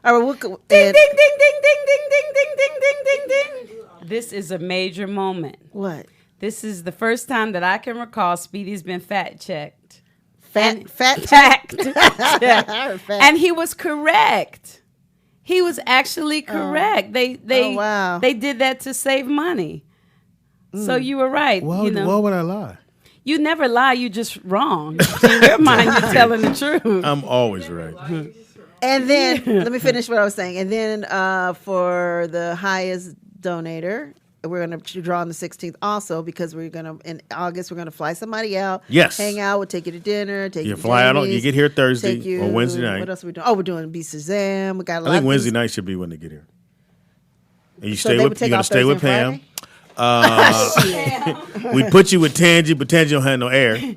All right. We'll go. Ding, And ding, ding, ding, ding, ding, ding, ding, ding, ding, ding, ding. This is a major moment. what? This is the first time that I can recall Speedy's been fact checked. Fat. Fact. checked. Fact. And he was correct. He was actually correct. They Oh, wow. they did that to save money. So you were right. Why, you know, why would I lie? you never lie. You just wrong. In your mind, you're telling the truth. I'm always right. And then let me finish what I was saying. And then for the highest donator, we're going to draw on the 16th also because we're going to in August we're going to fly somebody out. Yes. hang out. We'll take you to dinner. Take You to fly out on. Jamie's, You get here Thursday take you- or Wednesday night. What else are we doing? Oh, we're doing Beast Shazam. We got a lot. I think of Wednesday things. night should be when they get here. And you So stay they with would take you gotta off stay with Thursday Pam. and We put you with Tangy, but Tangy don't have no air. I'm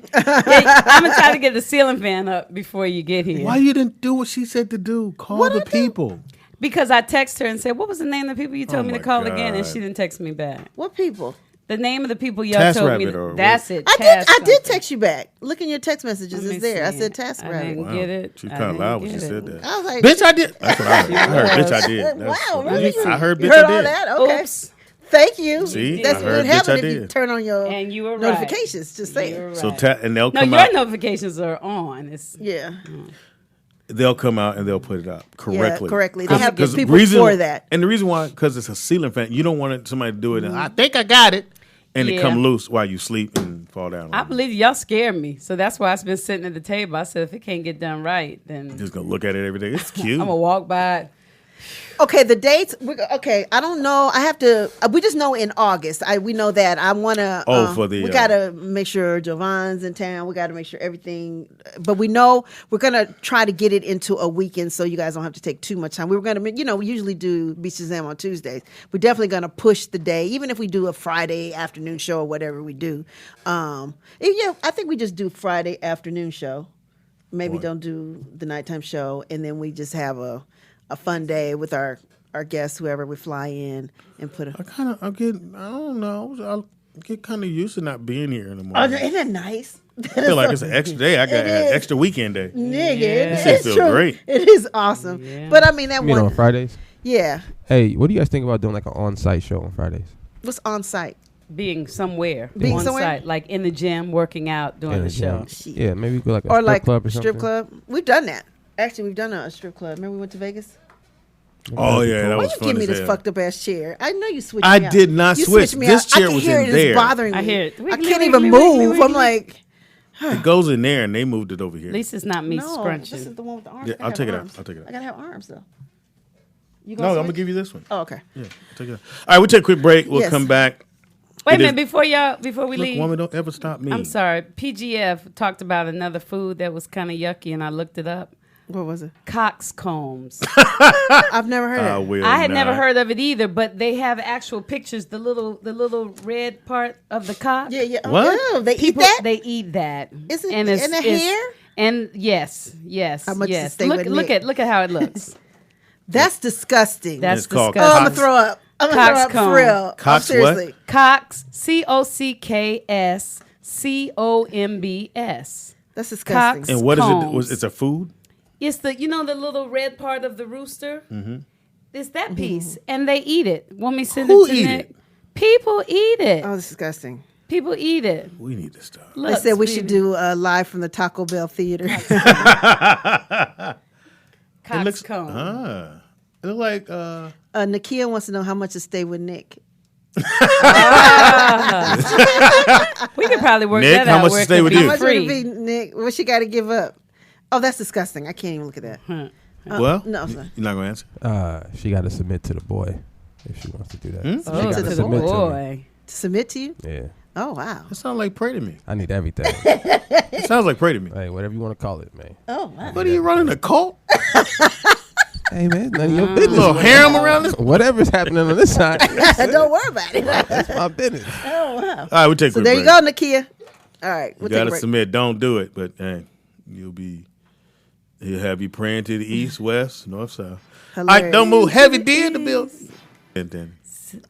gonna try to get the ceiling fan up before you get here. Why you didn't do what she said to do? Call the people. Because I texted her and said, "What was the name of the people you told Oh me to my call again?" And God. she didn't text me back. What people? The name of the people y'all Task told me. Rabbit or That's it. I Task did something. text you back. Look in your text messages. Let me It's there. I see said it. Task I Rabbit. didn't get it. She I kind of didn't loud when get she it. said that. I was like, Bitch, I did. That's what I heard. I heard, bitch, I did. Wow, really? I heard, You bitch, heard I all did. that? Okay. Oops. Thank you. See? That's I what heard, would happen bitch, I if you did. turn on your And you were right. notifications. Just say You were it. So right. and they'll No, come your out. notifications are on. It's Yeah. They'll come out and they'll put it up correctly. correctly. They have people reason, for that. And the reason why, because it's a ceiling fan, you don't want somebody to do it. And I think I got it, and it Yeah. come loose while you sleep and fall down. I believe y'all scared me, so that's why I've been sitting at the table. I said, if it can't get done right, then Just gonna look at it every day. It's cute. I'm gonna walk by it. Okay, the dates. Okay, I don't know. I have to. We just know in August. We know that. I want to. For the, we gotta make sure Jovan's in town. We gotta make sure everything. But we know we're gonna try to get it into a weekend so you guys don't have to take too much time. We were gonna, we usually do Beach Shazam on Tuesdays. We're definitely gonna push the day, even if we do a Friday afternoon show or whatever we do. I think we just do Friday afternoon show. Maybe don't do the nighttime show, and then we just have a fun day with our guests, whoever we fly in, and put a. I don't know. I get kind of used to not being here in the Oh, morning. isn't that nice? I feel like it's an extra day. I got It is. an extra weekend day. Nigga, This it's shit feel true. great. It is awesome. Yeah. But I mean, that You mean on one. Fridays? Yeah. Hey, what do you guys think about doing like an on-site show on Fridays? What's on site? Being somewhere, Being on somewhere? site, like in the gym, working out, doing In the the gym. show. Yeah, maybe go like a Or strip like club or strip something. club? We've done that. Actually, we've done a strip club. Remember we went to Vegas? Oh yeah, that Why was you fun give me as this hell. fucked up ass chair? I know you switched I me out. did not You switch. switched me This out. chair I can was hear in it. there. It's bothering me. I hear it. I can't even Wiggly, move. wiggly, I'm like, It goes in there, and they moved it over here. At least it's not me No, scrunching. this is the one with the arms. Yeah, I I'll gotta take have it out. arms. I'll take it out. I gotta have arms though. You No, I'm switch? gonna give you this one. Oh, okay. Yeah, take it out. All right, we'll take a quick break. We'll Yes. come back. Wait a It is- minute, before we Look, leave. woman, don't ever stop me. I'm sorry. PGF talked about another food that was kind of yucky, and I looked it up. What was it? Coxcombs. I've never heard I of it. will. I had never not. heard of it either, but they have actual pictures. The little red part of the cock. Yeah, yeah. What? Oh, they People, eat that? They eat that. Is it and in the hair? And yes. How much does it yes. stay with Nick? Look at how it looks. That's disgusting. That's It's called oh, I'm disgusting. gonna throw up. I'm gonna throw up Coxcomb. for real. Cox Seriously. Cox, COCKSCOMBS. That's disgusting. Cox. And what is it? Combs. It's a food? It's the the little red part of the rooster. Mm-hmm. It's that piece, and they eat it. Want me to send Who it to eat Nick? it? People eat it. Oh, that's disgusting. People eat it. We need to stop. They Look, said we should sweetie. do live from the Taco Bell theater. Cox cone. It look like Nakia wants to know how much to stay with Nick. We could probably work Nick, that how out. much where to it stay could with be you? How much would it free. be, Nick? What she got to give up? Oh, that's disgusting. I can't even look at that. well, no, sir. you're not gonna answer. She got to submit to the boy if she wants to do that. Hmm? She Oh, gotta to the submit me. boy. To submit to you? Yeah, Oh, wow. It sounds like pray to me. I need everything. It sounds like pray to me. Hey, whatever you want to call it, man. Oh, wow. What are you running a cult? Hey, man, none of your business. Little harem around this. Whatever's happening on this side, Don't worry about it. that's my business. Oh, wow. All right, we take. a So quick there you break. go, Nakia. All right. You We'll take a gotta break. submit. Don't do it, but hey, he'll have you praying to the east, west, north, south. All right, Hilarious. don't move. Heavy D in the building. And then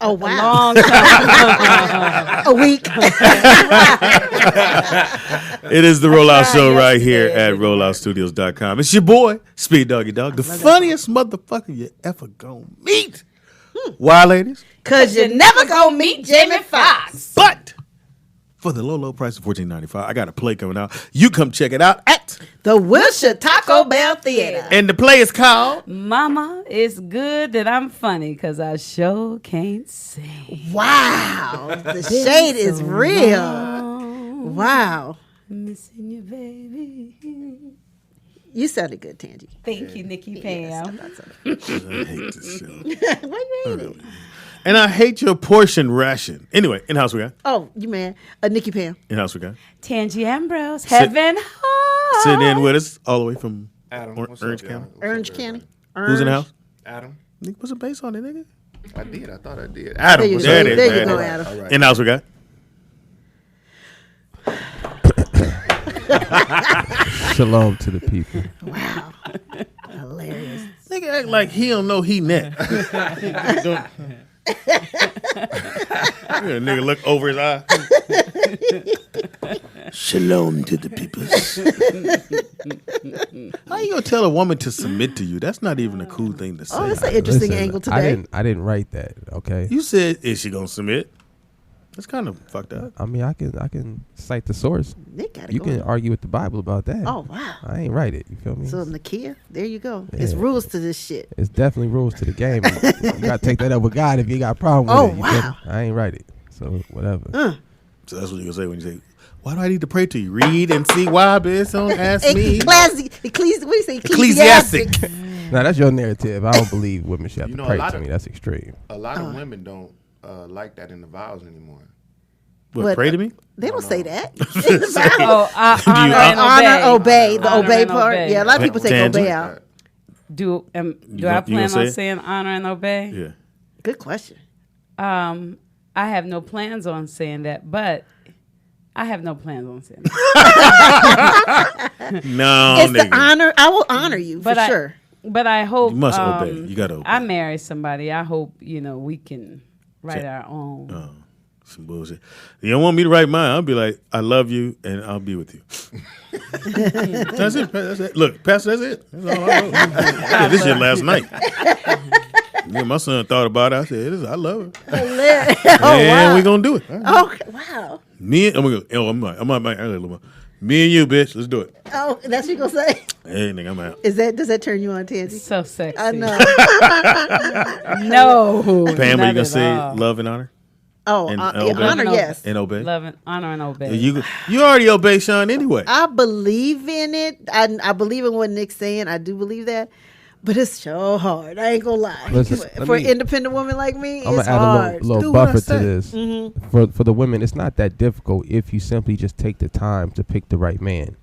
Oh, A wow. long time. A week. it is the Rollout tried Show right here yesterday. at rolloutstudios.com. It's your boy, Speed Doggy Dog, the funniest motherfucker you ever gonna meet. Why, ladies? Because you're never going to meet Jamie Foxx. But for the low price of $14.95, I got a play coming out. You come check it out at, The Wilshire Taco Bell Theater. and the play is called Mama, it's good that I'm funny because I sure can't sing. Wow. The shade is real. Wow. Missing you, baby. You sounded good, Tangy. Thank you, Nikki Pam. I hate this show. Why you hate it? And I hate your portion ration. Anyway, in-house we got. Oh, you man. Nikki Pam. In-house we got. Tangy Ambrose, Heaven High. Sitting in with us all the way from Adam, what's Orange up, y'all? County. What's up, Orange everybody? County. Who's in the house? Adam. Nigga, put some bass on it, nigga. I did. I thought I did. Adam. There you There go. it is. There you it go, is. Adam. All right. In-house we got. Shalom to the people. Wow. Hilarious. Nigga act like he don't know he neck. Nigga look over his eye. Shalom to the peoples. How you gonna tell a woman to submit to you? That's not even a cool thing to say. Oh, that's an interesting Listen, angle today. I didn't write that. Okay. You said, is she gonna submit? That's kind of fucked up. I mean, I can cite the source. Nick got it You going. can argue with the Bible about that. Oh, wow. I ain't write it. You feel me? So, Nakia, there you go. It's Yeah. rules to this shit. It's definitely rules to the game. You gotta take that up with God if you got a problem with Oh, it. You feel wow. me? I ain't write it. So whatever. So that's what you gonna say when you say, "Why do I need to pray to you?" Read and see why, bitch. Don't ask me. What do you say? Ecclesiastic. Now that's your narrative. I don't believe women should have You to know, a pray lot to of- me. That's extreme. A lot of women don't like that in the vows anymore. What, pray to me? They don't say that. Oh, Do you honor and obey. Honor, obey. The Honor obey and part. obey. Yeah, a lot of people take Tangent. obey out. Do I You plan gonna say on it? saying honor and obey? Yeah. Good question. I have no plans on saying that, but I have no plans on saying that. No, It's the nigga. honor. I will honor you for But sure. But I hope You must obey. You gotta obey. I marry somebody. I hope we can write our own. Oh, some bullshit. You don't want me to write mine. I'll be like, I love you, and I'll be with you. That's it. That's it. Look, Pastor, that's it. That's all I know. I did this shit last night. Yeah, my son thought about it. I said, I love her. And we gonna do it. Oh, wow. Me and I'm gonna go. Me and you, bitch. Let's do it. Oh, that's what you gonna say? Hey, nigga, I'm out. Does that turn you on, Tansy? So sexy. I know. No. Pam, are not you gonna at say all. love and honor? Oh, and yeah, obey? honor, yes. And obey. Love and honor and obey. You already obey Sean anyway. I believe in it. I believe in what Nick's saying. I do believe that. But it's so hard. I ain't gonna lie. Listen, For an independent woman like me, I'm it's gonna add hard. a little Do what I buffer to say. this. Mm-hmm. For the women, it's not that difficult if you simply just take the time to pick the right man,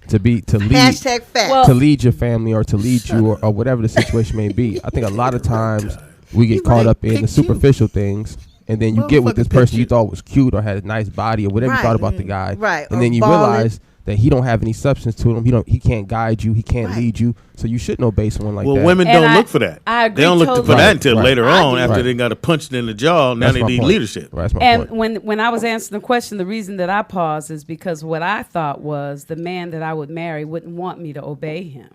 to lead, Hashtag fact. Well- to lead your family or to lead you or whatever the situation may be. I think a lot of times we get caught up in the superficial things. And then you get with this person you thought was cute or had a nice body or whatever you thought about the guy. Right. And Or then you ballin'. realize that he don't have any substance to him. He can't guide you. He can't lead you. So you shouldn't obey someone like that. Well, women And don't I- look for that. I agree They don't look totally. for that Right, until right. later I on do. after Right. they got a punched in the jaw. Now That's they my need point. leadership. Right, that's my And point. when I was answering the question, the reason that I paused is because what I thought was the man that I would marry wouldn't want me to obey him.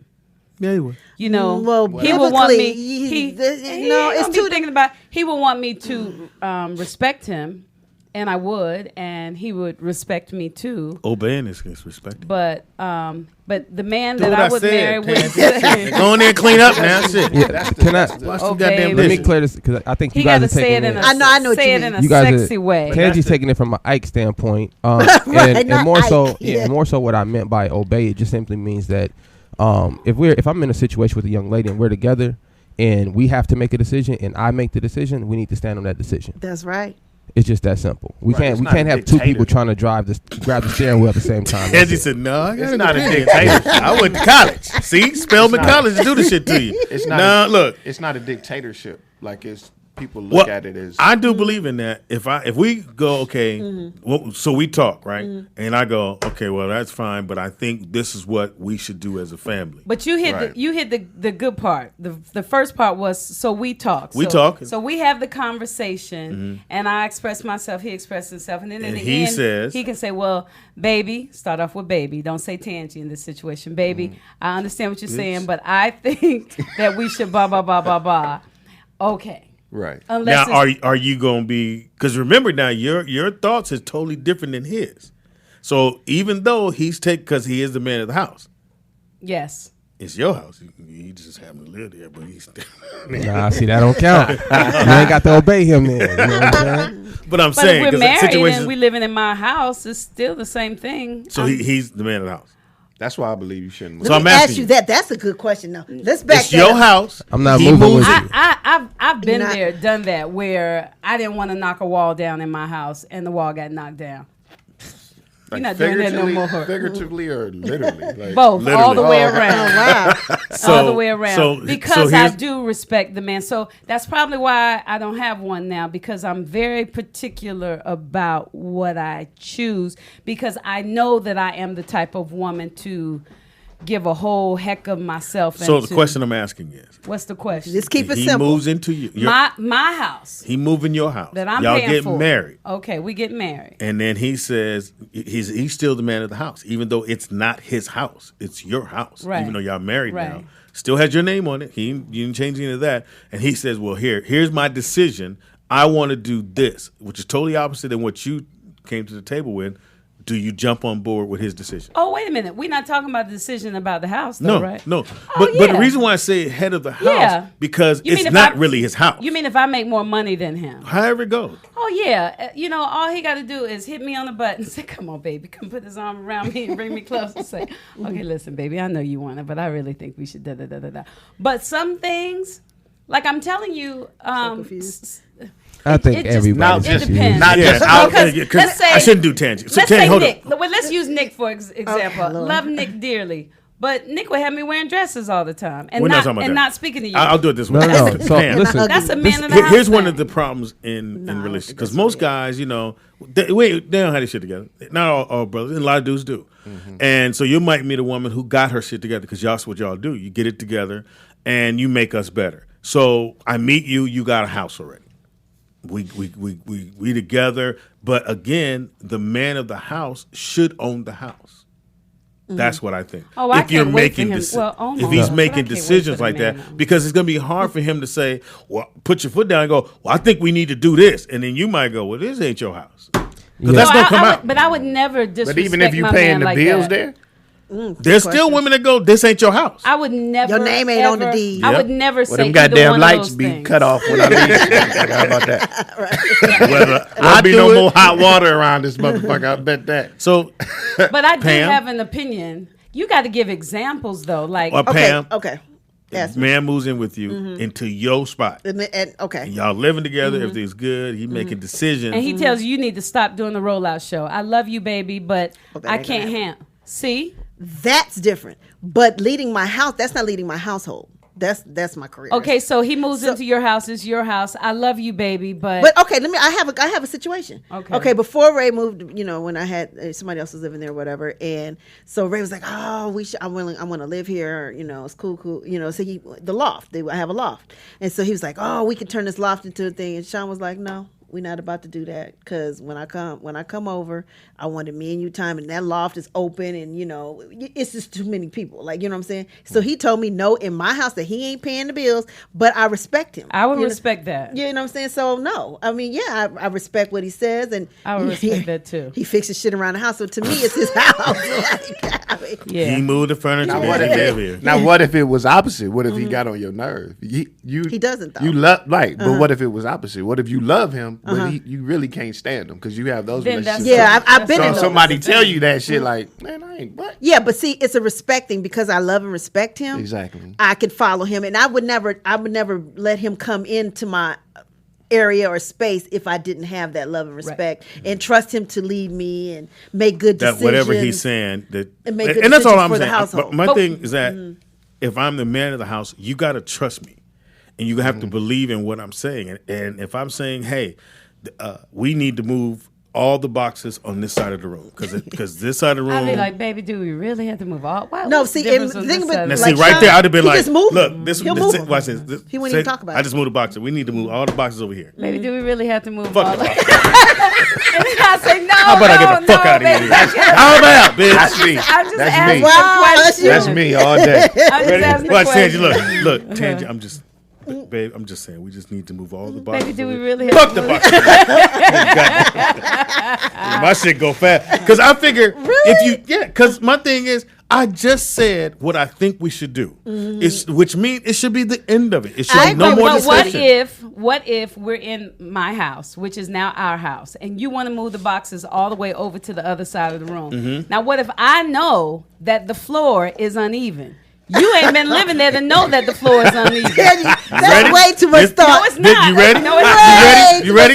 Yeah, you would. You know, Well, he would want me. biblically, No, it's it's too thinking about. He would want me to respect him, and I would, and he would respect me too. Obeying is respected. But the man Do that what I I would said, marry wouldn't Tansy. say. Go in there and clean up now. Shit. Yeah, can I? Watch Oh, the goddamn baby. Let me dishes. clear this because I think He you guys got are to say taking it in a I know what say you it in mean. a you guys sexy are, way. Tangi's taking it from an Ike standpoint, Right, and not more so, Ike, yeah. more so, what I meant by obey it just simply means that if I'm in a situation with a young lady and we're together and we have to make a decision and I make the decision, we need to stand on that decision. That's right. It's just that simple. We Right, can't it's we not can't a have two dictator. people trying to grab the steering wheel at the same time. Tangy That's it. said, "No, I got It's not a dictatorship. I went to college. See, Spelman It's not- College to do this shit to you. It's not. Now, look, It's not a dictatorship. Like it's people look at it as. I do believe in that. If we go, okay, well, so we talk, right? And I go, okay, well, that's fine, but I think this is what we should do as a family. But you hit Right. the good part. The first part was so we talk. We so, talk. So we have the conversation, and I express myself. He expressed himself, and then in And the he end, says- he can say, "Well, baby, start off with baby. Don't say Tangy in this situation, baby. I understand what you're saying, but I think that we should blah blah blah blah blah." Okay. Right. Unless Now, it's- are you going to be? Because remember, now your thoughts is totally different than his. So even though because he is the man of the house, yes. it's your house. He just happen to live there, but he's. Nah, see that don't count. You ain't got to obey him then. You know what I'm saying? But I'm But saying if we're because married situation. and we living in my house, it's still the same thing. So he's the man of the house. That's why I believe you shouldn't. Let So I'm me ask asking you you. that. That's a good question. Now let's back It's that your up. house. I'm not He moving moves with in. you. I've been Not- there, done that, where I didn't want to knock a wall down in my house, and the wall got knocked down. You're not doing that no more. Figuratively or literally. Like, Both, all the way Oh, okay. around. Wow. All the way around. Because I here's- do respect the man. So that's probably why I don't have one now, because I'm very particular about what I choose, because I know that I am the type of woman to give a whole heck of myself. So the into- question I'm asking is, What's the question? Just keep it he simple. moves into your my house he move in your house. that I'm Y'all paying get for. married. Okay, we get married. And then he says he's still the man of the house, even though it's not his house. It's your house. Right. Even though y'all married Right. now. Still has your name on it. You didn't change any of that. And he says, well, here's my decision. I want to do this, which is totally opposite than what you came to the table with. Do you jump on board with his decision? Oh, wait a minute. We're not talking about the decision about the house, though, No, right? no. Oh, But the yeah. reason why I say head of the house, Yeah. because You mean it's if not I- really his house. You mean if I make more money than him? However it goes. Oh, yeah. All he got to do is hit me on the butt and say, come on, baby. Come put his arm around me and bring me close and say, okay, listen, baby, I know you want it, but I really think we should da-da-da-da-da. But some things, like I'm telling you, confused. I think it just- everybody's it confused. depends. Not Yeah. just So, 'cause let's say- I shouldn't do tangent. So let's Tangy, say hold Nick. on. Well, let's use Nick for example. Lord. Love Nick dearly. But Nick would have me wearing dresses all the time and We're not not talking about and that. not speaking to you. I'll do it this No, way. no. So Pam, listen, That's a this- man of the house. here's one thing. of the problems in No, relationships because that's most weird. guys, they don't have their shit together. Not all brothers, and a lot of dudes do. And so you might meet a woman who got her shit together because that's what y'all do. You get it together and you make us better. So I meet you, you got a house already. We together, but again, the man of the house should own the house. That's what I think. Oh, I if you're can't wait for making him. deci- Well, if almost, he's but I making can't wait decisions for the like man that, now. because it's going to be hard for him to say, "Well, put your foot down and go." Well, I think we need to do this, and then you might go, "Well, this ain't your house," because Yeah. that's No, going to come out. But I would never disrespect But even if you my paying man the like bills that. there, There's still women that go, this ain't your house. I would never. Your name ain't on the deed. I would never say them either goddamn one lights of those be things. cut off when I leave. How about that? Whether I'll be no do it. more hot water around this motherfucker. I bet that. So, But I do Pam? have an opinion. You got to give examples though. Like, or Pam, Okay. Yes. man moves in with you into your spot. Okay. And y'all living together, everything's good. He making decisions. and he tells you need to stop doing the rollout show. I love you, baby, but that I ain't can't gonna handle. See? That's different. But leading my house, that's not leading my household. That's my career. Okay, so he moves into your house. It's your house. I love you, baby, but okay, I have a situation. Okay, before Ray moved, when I had somebody else was living there or whatever, and so Ray was like, "Oh, I want to live here, it's cool. So the loft, I have a loft. And so he was like, "Oh, we can turn this loft into a thing." And Sean was like, "No. We're not about to do that because when I come over, I wanted me and you time, and that loft is open, and it's just too many people. Like, you know what I'm saying? So he told me no in my house that he ain't paying the bills, but I respect him. I would respect that. You know what I'm saying? So no, I mean, yeah, I respect what he says, and I would respect that too. He fixes shit around the house, so to me, it's his house. He moved the furniture. Now what if it was opposite? What if he got on your nerve? He doesn't though. You love but what if it was opposite? What if you love him, but you really can't stand him because you have those relationships? Yeah, I've been in those. Somebody tell you that shit like, man, I ain't what? Yeah, but see, it's a respect thing because I love and respect him. Exactly. I could follow him, and I would never let him come into my area or space if I didn't have that love and respect and trust him to lead me and make good decisions. That whatever he's saying, and make good and that's all I'm for the saying. household. But my thing is that if I'm the man of the house, you got to trust me, and you have to believe in what I'm saying. And if I'm saying, hey, we need to move all the boxes on this side of the room because this side of the room. I'd be like, baby, do we really have to move all? Why, no, what's the see, difference and on think this about side? Now, Like, see, right there, I'd have been he like, just moved look, them. this He'll this- move watch them. this. He wouldn't even talk about I it. just moved the boxes. We need to move all the boxes over here. Baby, do we really have to move Fuck all the the boxes. And then I say, no, How about I get the fuck out of here? How about, bitch? That's me. I'm just That's asking me. a question. That's me all day. I'm just asking a Watch question. Tangy. Look, Tangy. I'm just, babe. I'm just saying. We just need to move all the boxes. Baby, do we over really here. have Fuck to the move? boxes. My shit go fast because I figure because my thing is I just said what I think we should do. Which means it should be the end of it. It should be no more But discussion. what if we're in my house, which is now our house, and you want to move the boxes all the way over to the other side of the room? Now, what if I know that the floor is uneven? You ain't been living there to know that the floor is uneven. That's way too much thought. No, it's not. You ready? No, it's not. You ready?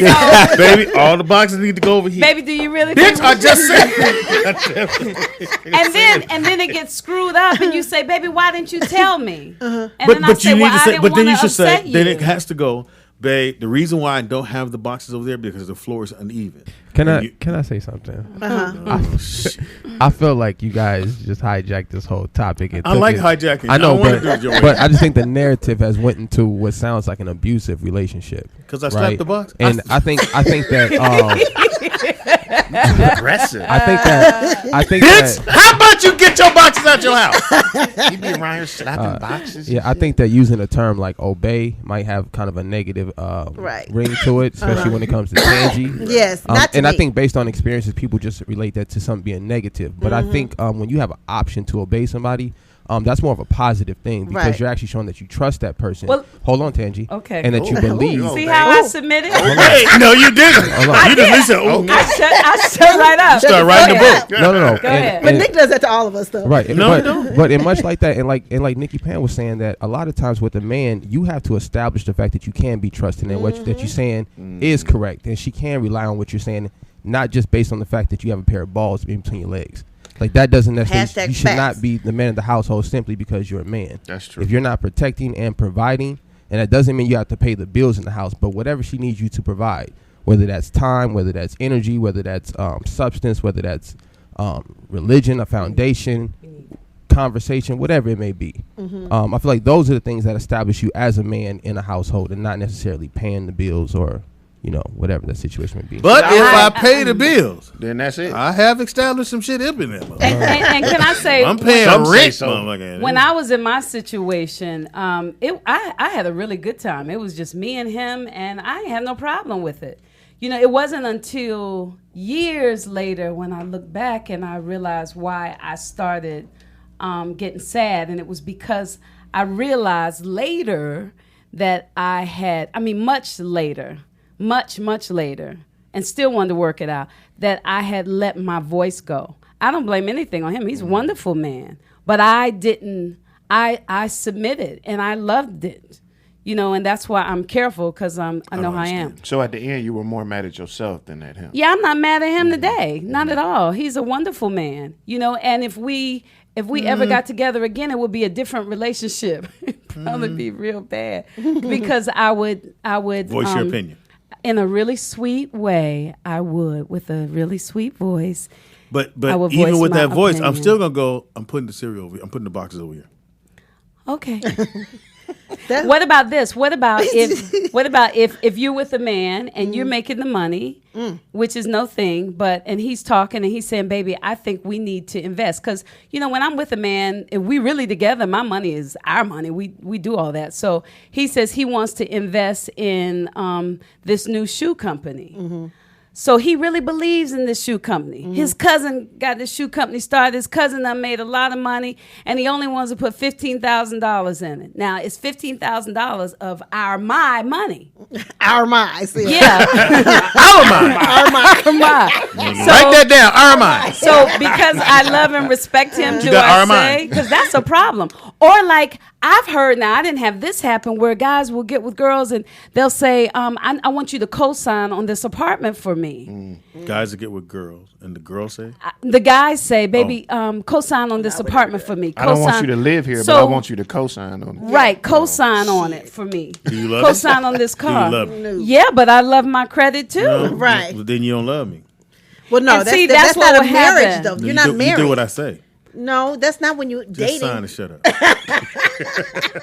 Baby, all the boxes need to go over here. Baby, do you really Bitch, think I just said. and then it gets screwed up and you say, baby, why didn't you tell me? And But then I say, you need well, to I say. didn't But then wanna you should say. upset Then you. it has to go, babe. The reason why I don't have the boxes over there because the floor is uneven. Can I say something? I feel like you guys just hijacked this whole topic. I like hijacking. I know, I wanna do it your way. but I just think the narrative has went into what sounds like an abusive relationship. Because I slapped the box. And I think that Aggressive. I think Bitch, that how about you get your boxes out your house? You be around here slapping boxes. yeah, I think that using a term like obey might have kind of a negative ring to it, especially when it comes to Tangy. Yes, not to and me. I think based on experiences, people just relate that to something being negative. But I think when you have an option to obey somebody, that's more of a positive thing because Right. you're actually showing that you trust that person. Well- Hold on, Tangy. Okay. And that you believe. See how I submitted? Hey, no, you didn't. You just said, oh, I shut right up. start writing the book. No. Go ahead. But Nick does that to all of us, though. Right. No, you don't. But in much like that, and like Nikki Pan was saying that a lot of times with a man, you have to establish the fact that you can be trusted and what that you're saying is correct, and she can rely on what you're saying, not just based on the fact that you have a pair of balls in between your legs. Like that doesn't necessarily. Hashtag You should facts. not be the man of the household simply because you're a man. That's true. If you're not protecting and providing, and that doesn't mean you have to pay the bills in the house, but whatever she needs you to provide, whether that's time, whether that's energy, whether that's substance, whether that's religion, a foundation, conversation, whatever it may be. I feel like those are the things that establish you as a man in a household, and not necessarily paying the bills or whatever that situation may be. But if I pay the bills, Then that's it. I have established some shit up in there. And can I say, I'm paying Some say rent, so. motherfucker. when I was in my situation, I had a really good time. It was just me and him, and I had no problem with it. It wasn't until years later, when I look back and I realized why I started getting sad, and it was because I realized later that much later, and still wanted to work it out, that I had let my voice go. I don't blame anything on him. He's a wonderful man. But I didn't, I submitted, and I loved it. And that's why I'm careful, because I know how I am. So at the end, you were more mad at yourself than at him. Yeah, I'm not mad at him today. Not at all. He's a wonderful man. And if we ever got together again, it would be a different relationship. It'd probably be real bad. Because I would Voice your opinion. In a really sweet way, I would, with a really sweet voice. But even with that voice, I'm still gonna go. I'm putting the cereal over here. I'm putting the boxes over here. Okay. What about this? What about if you're with a man and you're making the money, which is no thing, and he's talking and he's saying, "Baby, I think we need to invest," because when I'm with a man, if we really together, my money is our money. We do all that. So he says he wants to invest in this new shoe company. Mm-hmm. So he really believes in this shoe company. Mm-hmm. His cousin got this shoe company started. His cousin done made a lot of money, and he only wants to put $15,000 in it. Now, it's $15,000 of my money. Our my. Yeah. Our my. So, write that down. Our my. So because I love and respect him, do I say? Because that's a problem. Or like I've heard, now I didn't have this happen, where guys will get with girls and they'll say, I want you to co-sign on this apartment for me. Guys will get with girls, and the girls say? The guys say, baby, co-sign on this apartment for me. I don't want you to live here, but I want you to co-sign on it. Right, co-sign on it for me. Do you love co-sign on this car. Do you love me? Yeah, but I love my credit too. No, right. Well, then you don't love me. Well, no, that's not a marriage, though. You're not married. You do what I say. No, that's not when you're dating. Just sign and shut up.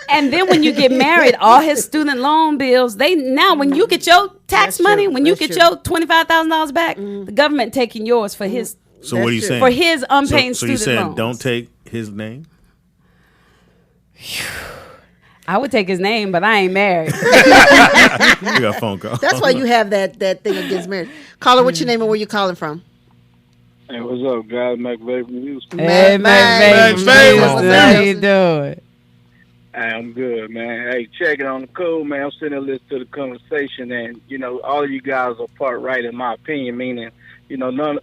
And then when you get married, all his student loan bills, when you get your tax money, when you get your $25,000 back, the government taking yours for his. So what are you saying? For his unpaid student loans. So you're saying don't take his name? I would take his name, but I ain't married. You got a phone call. That's why you have that thing against marriage. Caller, what's your name and where you calling from? Hey, what's up, guys? McVeigh from Houston. Hey, McVeigh. How you doing? Hey, I'm good, man. Hey, check it on the code, man. I'm sitting there listening to the conversation, and, all of you guys are part right, in my opinion, meaning,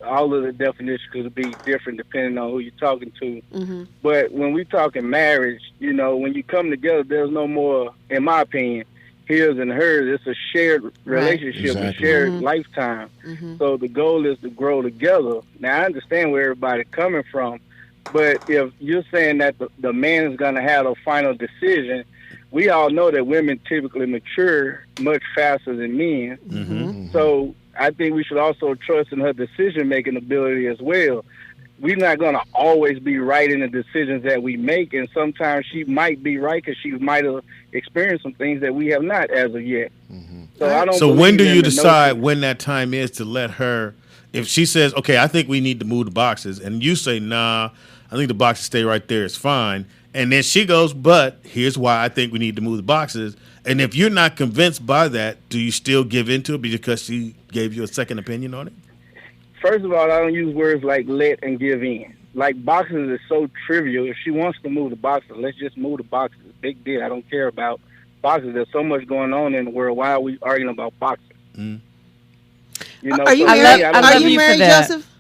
all of the definitions could be different depending on who you're talking to. Mm-hmm. But when we talking marriage, when you come together, there's no more, in my opinion, his and hers. It's a shared relationship, a shared lifetime. Mm-hmm. So the goal is to grow together. Now, I understand where everybody's coming from, but if you're saying that the man is going to have a final decision, we all know that women typically mature much faster than men. Mm-hmm. So I think we should also trust in her decision-making ability as well. We're not going to always be right in the decisions that we make, and sometimes she might be right because she might have experienced some things that we have not as of yet. Mm-hmm. So I don't. So when do you decide when that time is to let her? If she says, "Okay, I think we need to move the boxes," and you say, "Nah, I think the boxes stay right there. It's fine," and then she goes, "But here's why I think we need to move the boxes." And if you're not convinced by that, do you still give into it because she gave you a second opinion on it? First of all, I don't use words like let and give in. Like, boxes is so trivial. If she wants to move the boxes, let's just move the boxes. Big deal. I don't care about boxes. There's so much going on in the world. Why are we arguing about boxes? Mm. Are you married? Are you married, Joseph?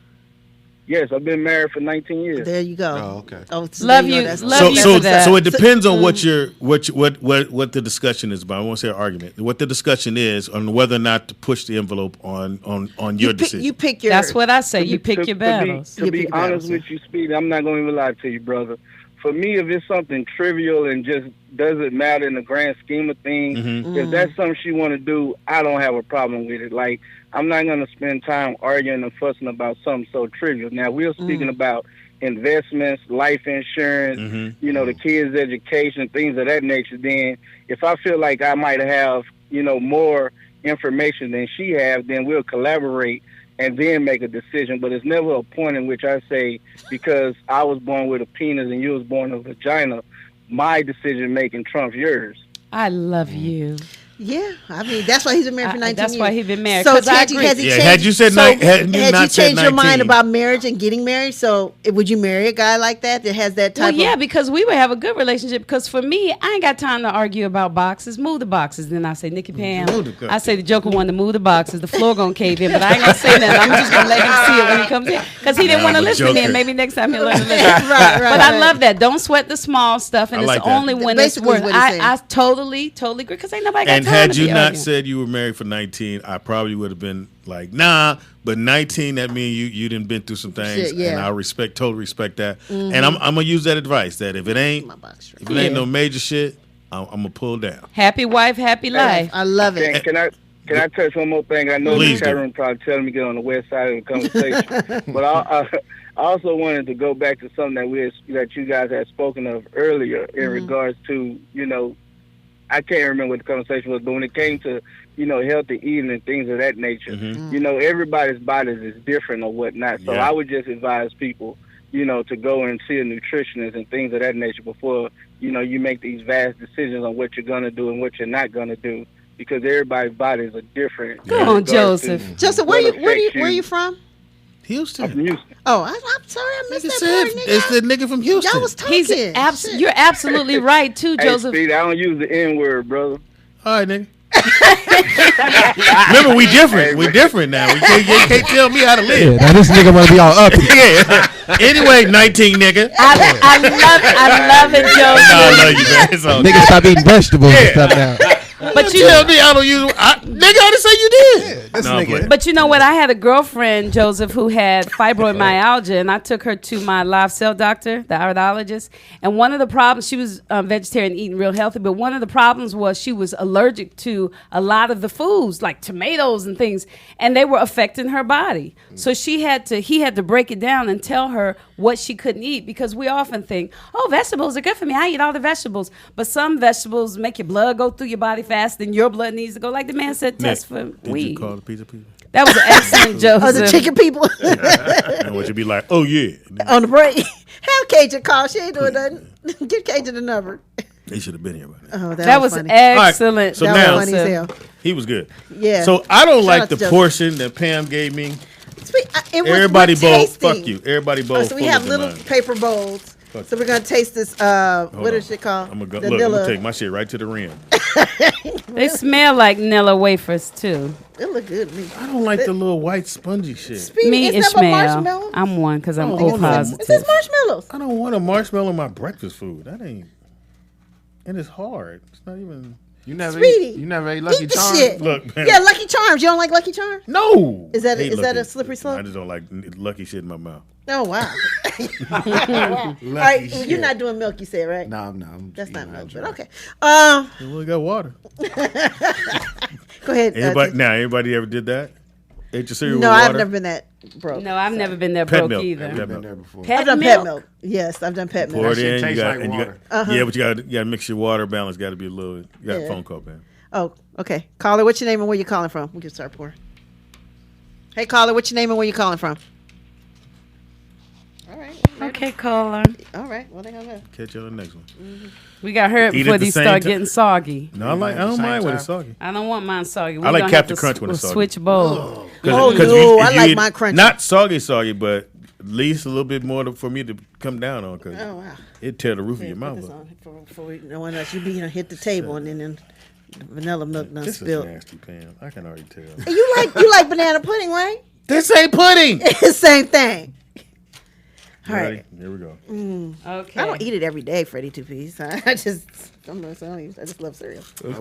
Yes, I've been married for 19 years. There you go. Oh, okay. Oh, so love you. Love you for that. So it depends on what the discussion is about. I won't say an argument. What the discussion is on whether or not to push the envelope on your decision. You pick your. That's what I say. You pick your battles. To be honest with you, Speed, I'm not going to even lie to you, brother. For me, if it's something trivial and just doesn't matter in the grand scheme of things, if that's something she want to do, I don't have a problem with it. Like, I'm not going to spend time arguing and fussing about something so trivial. Now, we're speaking about investments, life insurance, the kids' education, things of that nature. Then if I feel like I might have, more information than she has, then we'll collaborate and then make a decision. But it's never a point in which I say, because I was born with a penis and you was born with a vagina, my decision-making trumps yours. I love you. Yeah, I mean that's why he's been married for 19 That's years. why he's been married. So 'Cause I Tangy, agree. has he Yeah, changed? had you said so, had you had not you said changed your mind 19? about marriage and getting married? So would you marry a guy like that has that type Well, yeah, of? because we would have a good relationship. Because for me, I ain't got time to argue about boxes. Move the boxes. Then I say, Nikki Pam. I say the Joker wanted to move the boxes. The floor gonna cave in, but I ain't gonna say nothing. I'm just gonna let him see it when he comes in. Because he didn't want to I'm a listen. Then joker. maybe next time he'll learn to listen. right. But I love that. Don't sweat the small stuff, and I it's like that. only when it's Basically worth. is what he's saying. I totally agree. Because ain't nobody got And time had to you be not arguing. said you were married for 19, I probably would have been like, nah. But 19, that means you done been through some things, Shit, yeah. and I totally respect that. And I'm gonna use that advice that if it ain't no major shit, I'm gonna pull down. Happy wife, happy life. I love it. Can I touch one more thing? I know Please the do. Tyrone probably telling me to get on the west side of the conversation, but I also wanted to go back to something that you guys had spoken of earlier in regards to, I can't remember what the conversation was, but when it came to, healthy eating and things of that nature, everybody's bodies is different or whatnot. So Yeah. I would just advise people, to go and see a nutritionist and things of that nature before, you make these vast decisions on what you're going to do and what you're not going to do, because everybody's bodies are different. Go on, Joseph. Joseph, where you from? Houston. I'm from Houston. Oh, I'm sorry, I missed Nigga that said part, nigga. it's the nigga from Houston. Y'all was talking. You're absolutely right too, Hey, Joseph. Speed, I don't use the N-word, brother. All right, nigga. Remember, we different. We different now. You can't tell me how to Yeah, live. now this nigga want to be all up. Yeah. Anyway, 19 nigga. I love it, No, Joseph. I love you, man. It's all good. Nigga stop eating vegetables and stuff now. But you tell me I don't use. Nigga, I didn't say you did. This No, I'm nigga. playing. But you know what? I had a girlfriend, Joseph, who had fibromyalgia, and I took her to my live cell doctor, the audiologist. And one of the problems, she was vegetarian, eating real healthy, but one of the problems was she was allergic to a lot of the foods, like tomatoes and things, and they were affecting her body. So he had to break it down and tell her what she couldn't eat, because we often think, oh, vegetables are good for me. I eat all the vegetables. But some vegetables make your blood go through your body faster than your blood needs to go. Like the man said, test for Did weed. you call the pizza people? That was an excellent Joseph. Oh, the chicken people And would you be like, oh yeah? on the break. Have Cajun call. She ain't doing nothing. Get Cajun the number. They should have been here by now. Oh, That was funny. excellent. All right, so That now- was funny as hell. He was good. Yeah. So I don't Shout like out the to Joseph. portion that Pam gave me. It was Everybody bowl. tasting. Fuck you. Everybody bowl. Oh, so we full have of little mine. paper bowls. Fuck So we're gonna taste this. What is it called? I'm gonna Vanilla. I'm gonna take my shit right to the rim. They smell like Nilla wafers too. It look good to me. I don't like the little white spongy shit. Speedy, Me, it's not but Ishmael. marshmallows. I'm one because I'm Oh, O no. positive. It says marshmallows. I don't want a marshmallow in my breakfast food. That ain't. And it's hard. It's not even. You never Sweetie, eat Lucky eat the Charms? shit. Look, man. Yeah, Lucky Charms. You don't like Lucky Charms? No. Is that Hate is that Lucky. a slippery slope? I just don't like lucky shit in my mouth. Oh wow. All Lucky right, shit. you're not doing milk. You said right? No, I'm not. I'm That's not eating milk. that But dry. okay. We only got water. Go ahead. Anybody ever did that? Ate your cereal no, with water? I've never been that broke. No, I've never been that Pet broke milk. either. Pet I've been milk. there before. Pet I've done milk? pet milk. Yes, I've done pet Pour milk. it in. tastes You got, like and water. yeah, but you got to mix your water balance. Got to be a little. You got a Yeah. phone call, man. Oh, okay. Caller, what's your name and where you calling from? We can start pouring. Hey, caller, what's your name and where you calling from? All right. Okay, caller. All right. Well, they hung up. Catch you on the next one. We got hurt Eat at before the these same start ti- getting soggy. No, I don't mind when it's soggy. I don't want mine soggy. I like Captain Crunch when it's soggy. Switch bowl. Oh, no, I like mine crunchy. Not soggy, but at least a little bit more for me to come down on, because Oh, wow. it tear the roof of your Put mouth this up. on before we, no one else. You be hit the table and then the vanilla milk done This is spilled. nasty, Pam. I can already tell. And you like banana pudding, right? This ain't pudding. It's the same thing. All Ready? right. Here we go. Okay. I don't eat it every day, Freddie Two Piece. I just love cereal. It's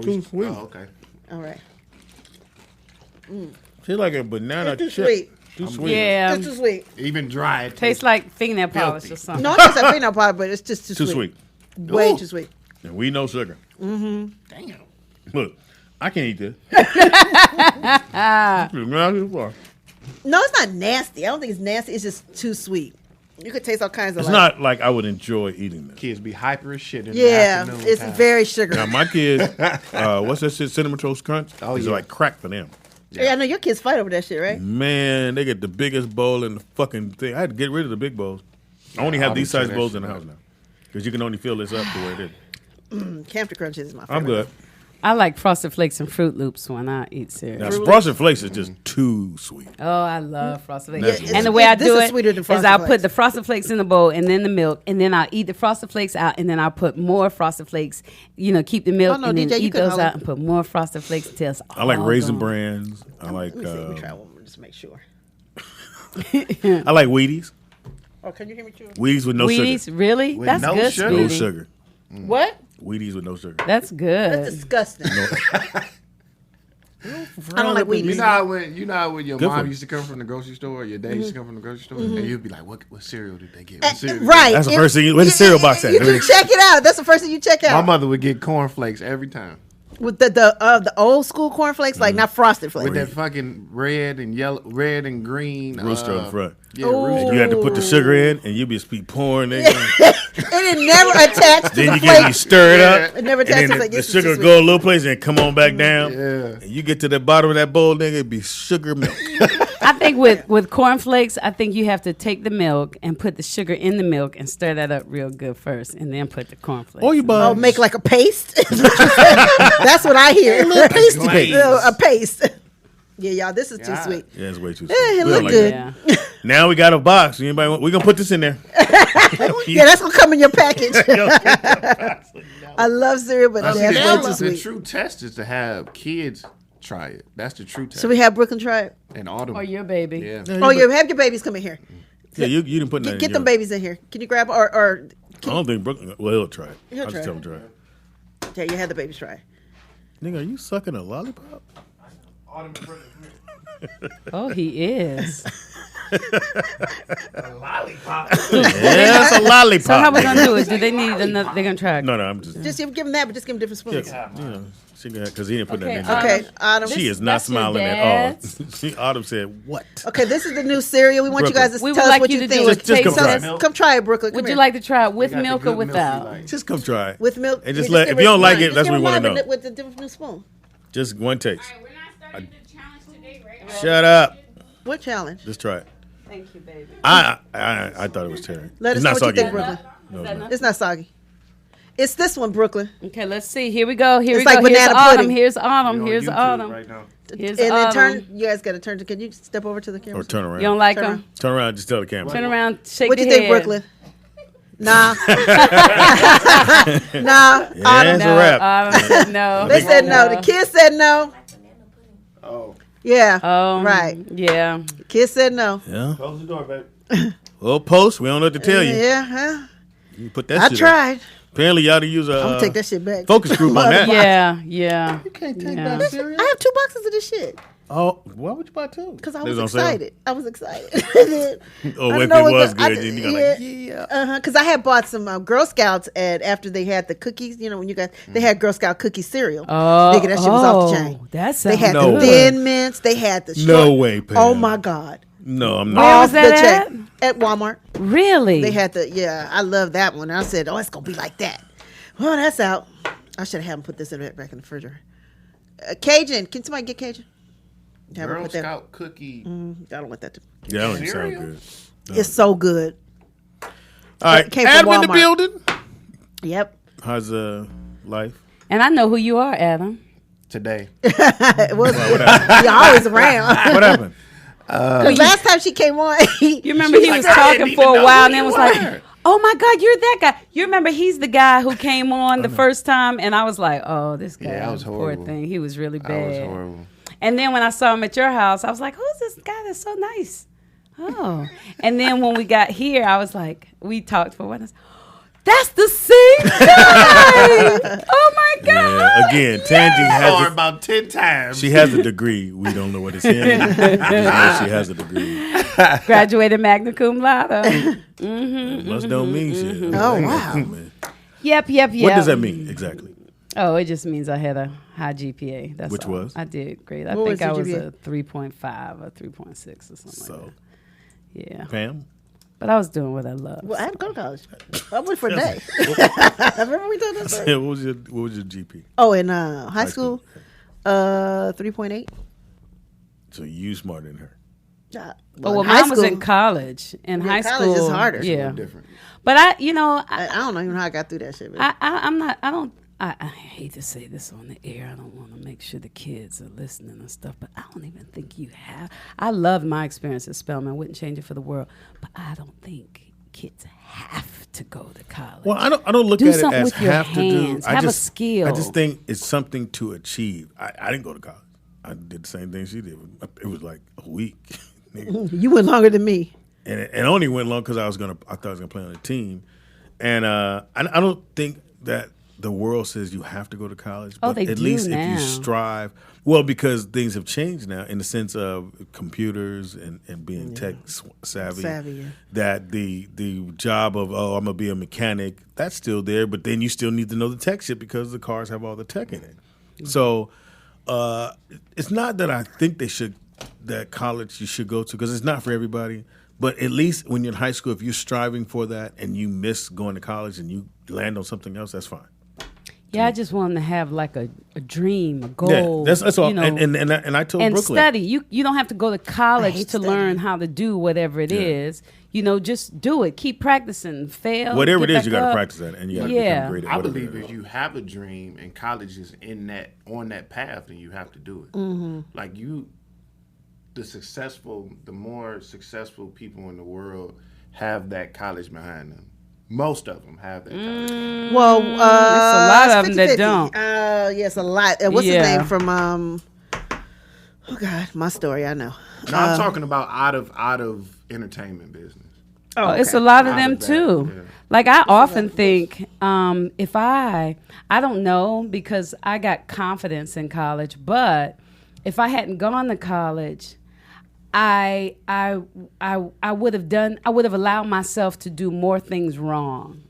too sweet. Oh, okay. All right. Feel like a banana It's too chip. sweet. Too sweet. Yeah. It's too sweet. Even dry. It Tastes like fingernail polish or something. No, it tastes like peanut butter, but it's just too Too sweet. sweet. Way Ooh. too sweet. And we know sugar. Damn. Look, I can't eat this. No, it's not nasty. I don't think it's nasty. It's just too sweet. You could taste all kinds of. It's not like I would enjoy eating this. Kids be hyper as shit in the Yeah, afternoon. it's time. very sugary. Now my kids, what's that shit? Cinnamon Toast Crunch. Oh, It's yeah. like crack for them. Yeah, I know your kids fight over that shit, right? Man, they get the biggest bowl in the fucking thing. I had to get rid of the big bowls. I only have I'll these be tear size that bowls shit in the up. house now, because you can only fill this up the way it is. Campton Crunches is my favorite. I'm good. I like Frosted Flakes and Fruit Loops when I eat cereal. Now, Frosted Flakes is just too sweet. Oh, I love Frosted Flakes. Yeah, and the way I this do is it sweeter than is Frosted I'll Flakes. put the Frosted Flakes in the bowl and then the milk, and then I'll eat the Frosted Flakes out, and then I'll put more Frosted Flakes, keep the milk, Oh, no, and then DJ, you eat couldn't those holler. out and put more Frosted Flakes until it's I like all Raisin gone. Brands. I like Let me see. Let me try one more just to make sure. I like Wheaties. Oh, can you hear me too? Wheaties with no Wheaties, sugar. really? With That's no good, sugar? No Speedy. sugar. What? Wheaties with no sugar. That's good. That's disgusting. I don't like You Wheaties. know how when your Good for mom you. used to come from the grocery store, or your dad used to come from the grocery store, and you'd be like, "What cereal did they get? What cereal did they Right. That's the first thing. Where's the cereal box at? You check it out. That's the first thing you check get?" My out. mother would get cornflakes every time With the old school cornflakes, like not frosted flakes. with that fucking red and yellow, red and green Rooster on the front. Yeah, Ooh. rooster. You had to put the sugar in, and you'd be pouring it. And it never attached to Then the you get you flakes. stir it up. It never and attached then to the the flakes. sugar go a little place and come on back down. Yeah. And you get to the bottom of that bowl, nigga, it'd be sugar milk. I think with cornflakes, I think you have to take the milk and put the sugar in the milk and stir that up real good first, and then put the cornflakes. Or you in. buy Oh, make like a paste. That's what I hear. A little pasty paste. A paste. Yeah, y'all, this is too Yeah. sweet. Yeah, it's way too Yeah, sweet. it We look don't good. that. Yeah. Now we got a box. Anybody want? We're gonna put this in there. Yeah, that's gonna come in your package. I love cereal, but Now, see, that's way too the sweet. true test is to have kids try it. That's the true test. So we have Brooklyn try it. and Autumn. Or your baby. Yeah. Oh, yeah, have your babies come in here. Yeah, you didn't put that. Get them babies in here. Can you grab or I don't think Brooklyn. Well, he'll try it. He'll I'll just try tell it. him to try it. yeah, you have the babies try it. Nigga, are you sucking a lollipop? Oh, he is. Yeah, that's a lollipop. So how we gonna do it? Do they need another? They're gonna try. No, I'm just. Just give them that, but just give them different spoons. Because he didn't put Okay, that in there. Okay, Autumn. She is not That's your smiling at dad's? all. Autumn said, "What?" Okay, this is the new cereal. We want you guys to We would tell us like what you you to do think. a Just come taste try test. it. Come try it, Brooklyn. Come Would you here. like to try it with Got the milk or good milk you without? like. Just come try it. with milk? And Yeah, just let- give if you don't like mine. it, Just that's give what we wanna mine know. With the different new spoon. Just one taste. We're not starting the challenge today, right? Shut up. What challenge? Just try it. Thank you, baby. I thought it was cherry. Let It's us know not what you soggy. think, Brooklyn. No, it's not. It's not soggy. It's this one, Brooklyn. Okay, let's see. Here we go. Here It's we like go. Here's banana autumn. pudding. Here's You're autumn. on Here's YouTube autumn. right now. Here's And then autumn. turn. You guys got to turn. Can you step over to the camera? Or turn around. You don't like Turn them? Turn around. Just tell the camera. Turn around. Shake What do you your think, head. Brooklyn? Nah. Nah. Yeah, Autumn. it's No, a wrap. autumn said no. They said no. The kids said no. Oh, Yeah. Right. Right. Yeah. Kids said no. Yeah. close the door, baby. Well, post. We don't know what to tell you. Yeah. Huh? You put that I shit tried. up. Apparently, y'all to use I'm a gonna take that shit back. focus group on that. Yeah. Yeah. You can't take Yeah. back cereal. I have 2 boxes of this shit Oh, why would you buy two? because I They was on sale? excited. I was excited. Oh, I if it know was I good, did- then you got like, yeah. Because I had bought some Girl Scouts after they had the cookies. You know, when you got they had Girl Scout cookie cereal. Oh, Nigga, that shit was off the chain. That's They had No the way. Thin Mints. They had the short. No way, Pam. Oh my God. No, I'm Where not. was Off that the chain. At Walmart. Really? They had the I love that one. I said, oh, it's gonna be like that. Well, that's out. I should have had them put this back in the refrigerator. Cajun, can somebody get Cajun? Have her Girl put that- Scout cookie. I don't want that to. Yeah, that don't even sound Cereal? good. It's so good. All right, came from Adam in the Walmart. building. Yep. How's life? And I know who you are, Adam. Today. It was. What happened? You're always around. What happened? 'Cause last time she came on, You remember he was talking for a while and then was like, were. oh my God, you're that guy. You remember he's the guy who came on the first time and I was like, oh, this guy. Yeah, I was poor horrible. thing. He was really I bad. was horrible. And then when I saw him at your house, I was like, who's this guy that's so nice? Oh. And then when we got here, I was like, we talked for a while. I was, that's the same guy. Oh my God. Yeah, again, Tangy Or has about 10 times. she has a degree. We don't know what it's in. We just know she has a degree. Graduated magna cum laude. Must don't mean shit. Oh, wow. Man. Yep. What does that mean exactly? Oh, it just means I had a high GPA. That's Which all. was? I did great. I What think was I your was GPA? a 3.5 or 3.6 or something So, like that. Yeah. Pam, But I was doing what I loved. well, I didn't go to college. I went for a day. Remember we did this? what was your GP? Oh, in high school, 3.8. So you smarter than her. Well, in high mine was in school- college. In high college school, is harder. Yeah. different. But I I don't know even how I got through that shit. But I'm not. I I hate to say this on the air. I don't want to make sure the kids are listening and stuff, but I don't even think you have. I loved my experience at Spelman. I wouldn't change it for the world, but I don't think kids have to go to college. Well, I don't look do at it something as with your have hands. to do. Have a skill. I just think it's something to achieve. I didn't go to college. I did the same thing she did. It was like a week. You went longer than me. And it only went long because I thought I was gonna play on a team. And I don't think that the world says you have to go to college. But they at do least now. if you strive, well, because things have changed now in the sense of computers and being tech savvy. Yeah. That the job of I'm gonna be a mechanic, that's still there, but then you still need to know the tech shit because the cars have all the tech in it. Mm-hmm. So it's not that I think that college you should go to, because it's not for everybody. But at least when you're in high school, if you're striving for that and you miss going to college and you land on something else, that's fine. Yeah, I just want them to have like a dream, a goal. Yeah, that's all. You know, and I told and Brooklyn. study. You don't have to go to college to learn how to do whatever it is. You know, just do it. Keep practicing. Fail. Whatever it get is, you back got to up. practice that, and you got to become great at I whatever believe it is. if you have a dream and college is on that path, then you have to do it. Mm-hmm. Like the more successful people in the world have that college behind them. Most of them have that college. Well, There's a lot of them that 50-50. don't. Yes, a lot. What's his Yeah. name from? Oh God, my story. I know. No, I'm talking about out of entertainment business. Oh, it's a lot of them Out of that, too. yeah. Like I often think, if I don't know, because I got confidence in college, but if I hadn't gone to college, I would have allowed myself to do more things wrong.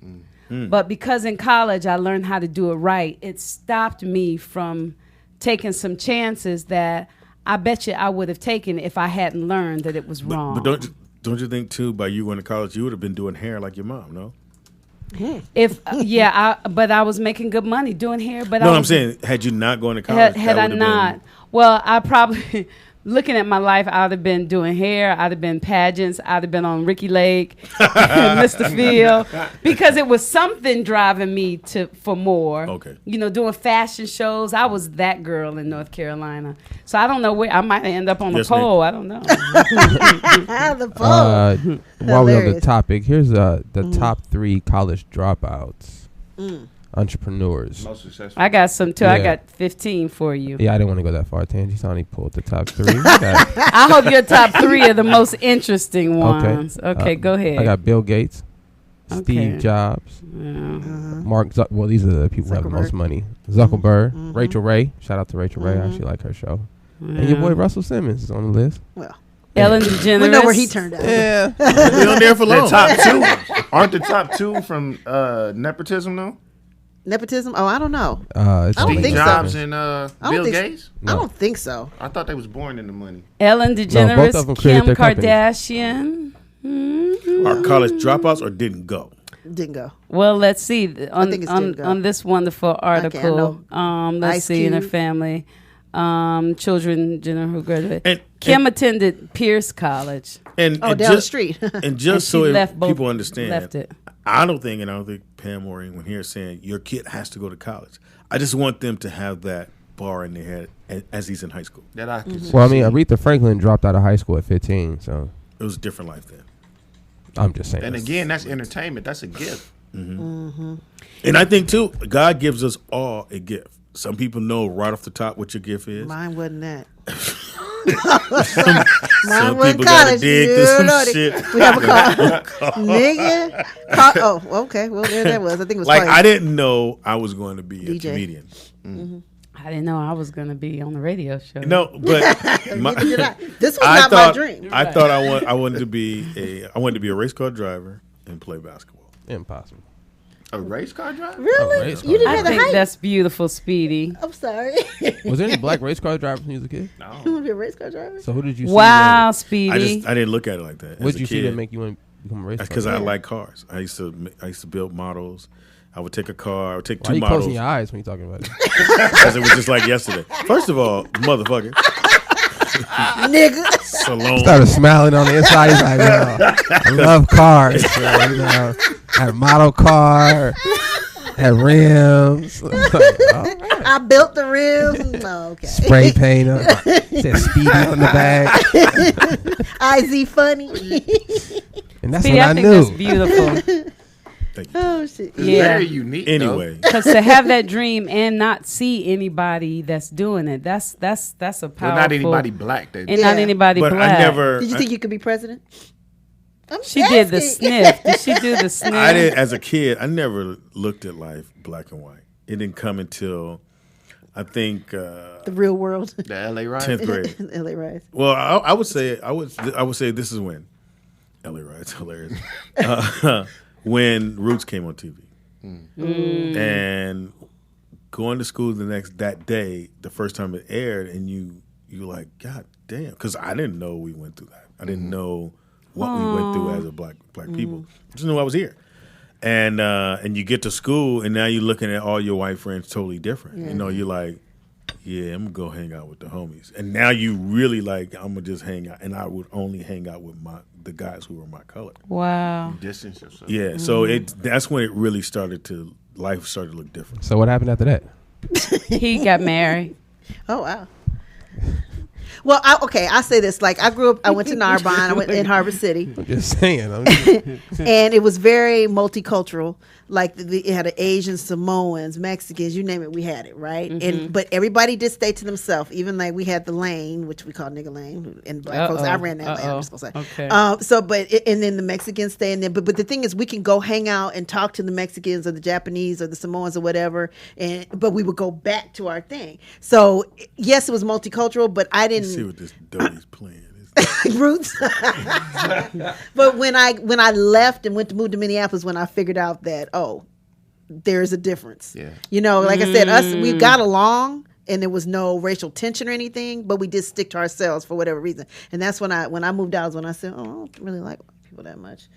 But because in college I learned how to do it right, it stopped me from taking some chances that I bet you I would have taken if I hadn't learned that it was wrong. But don't you think too? By you going to college, you would have been doing hair like your mom, no? But I was making good money doing hair. But I'm saying, had you not gone to college, had I not, well, I probably. Looking at my life, I'd have been doing hair, I'd have been pageants, I'd have been on Ricky Lake, Mr. Field, because it was something driving me for more. Okay. You know, doing fashion shows. I was that girl in North Carolina. So I don't know where I might end up on the pole. I don't know. The pole. While we're on the topic, here's the top 3 college dropouts. Entrepreneurs. Most successful. I got some too. Yeah. I got 15 for you. Yeah, I didn't want to go that far, Tangy. So I only pulled the top 3. I hope your top 3 are the most interesting ones. Okay, go ahead. I got Bill Gates, Steve Jobs, Mark well, these are the people who have the most money. Zuckerberg, Rachel Ray. Shout out to Rachel Ray. I actually like her show. And your boy Russell Simmons is on the list. Well, Ellen DeGeneres. We know where he turned out. Yeah. Been on there for long. The top 2 aren't the top 2 from nepotism though? Nepotism? Oh, I don't know. I don't think Jobs so. and Bill Gates? I don't think so. I thought they was born into money. Ellen DeGeneres, both of them Kim created their Kardashian. Are college dropouts or didn't go? Didn't go. Well, let's see on this wonderful article. Let's Ice see in her Cube. family. Children who graduated. Kim attended Pierce College. And down the street. And just so people understand, left it. I don't think Pam or anyone here is saying your kid has to go to college. I just want them to have that bar in their head as he's in high school. That I can Well, I mean, Aretha Franklin dropped out of high school at 15, so it was a different life then. I'm just saying. And again, that's entertainment. That's a gift. And I think too, God gives us all a gift. Some people know right off the top what your gift is. Mine wasn't that. Some people gotta dig through some shit. We have a call. Nigga. Okay. Well, there that was. I think it was like funny. I didn't know I was going to be a DJ. comedian. I didn't know I was going to be on the radio show. No, but Neither did I. This was not my dream. I thought I wanted to be a race car driver and play basketball. Impossible. A race car driver? Really? race car You didn't I have the think height? that's beautiful, Speedy. I'm sorry. Was there any black race car drivers when you was a kid? You want to be a race car driver? So who did you see? Wow, that- Speedy. I didn't look at it like that. What as did a you see kid. that make you want to become a race car Because driver? I like cars. I used to build models. I would take a car. I would take Why two are you models closing your eyes when you're talking about it? because it was just like yesterday. First of all, motherfucker, Nigga. Salone. Started smiling on the inside. He's like, yo, I love cars. So, I had a model car. Had rims. Like, all right. I built the rims. Oh, okay. Spray paint. Said Speedy on the back. IZ funny. And that's Speedy, when I I think knew. that's beautiful. Thank you. Oh shit. It's Yeah. very unique. Anyway, Because to have that dream and not see anybody that's doing it, that's a powerful. Well, not anybody black. And That Yeah. not anybody but black. I never. Did you think you could be president? She did the sniff. Did she do the sniff? I did as a kid. I never looked at life black and white. It didn't come until I think The real world. the LA riots. 10th grade. LA Rise. Well, I would say this is when LA Riots hilarious. When Roots came on TV, and going to school that day, the first time it aired, and you like, God damn, because I didn't know we went through that. I didn't know what we went through as a black people. I just knew I was here. And you get to school, and now you're looking at all your white friends totally different. You know, you're like, yeah, I'm gonna go hang out with the homies. And now you really like, I'm gonna just hang out, and I would only hang out with the guys who were my color. Wow. Distance yourself. Yeah, so that's when it really life started to look different. So what happened after that? He got married. Oh wow. Well, I say this. Like, I went to Narbonne. I went in Harbor City. I'm just saying. And it was very multicultural. Like, it had Asians, Samoans, Mexicans, you name it, we had it, right? But everybody did stay to themselves. Even like we had the lane, which we call nigga lane, and black folks. I ran that lane. I'm just gonna say. Okay. And then the Mexicans stay in there. But the thing is, we can go hang out and talk to the Mexicans or the Japanese or the Samoans or whatever. But we would go back to our thing. So yes, it was multicultural, but I didn't See what this dirty's playing. Roots. But when I left and moved to Minneapolis, when I figured out that there's a difference. Yeah. You know, like I said, we got along and there was no racial tension or anything, but we did stick to ourselves for whatever reason. And that's when I moved out, is when I said, I don't really like white people that much.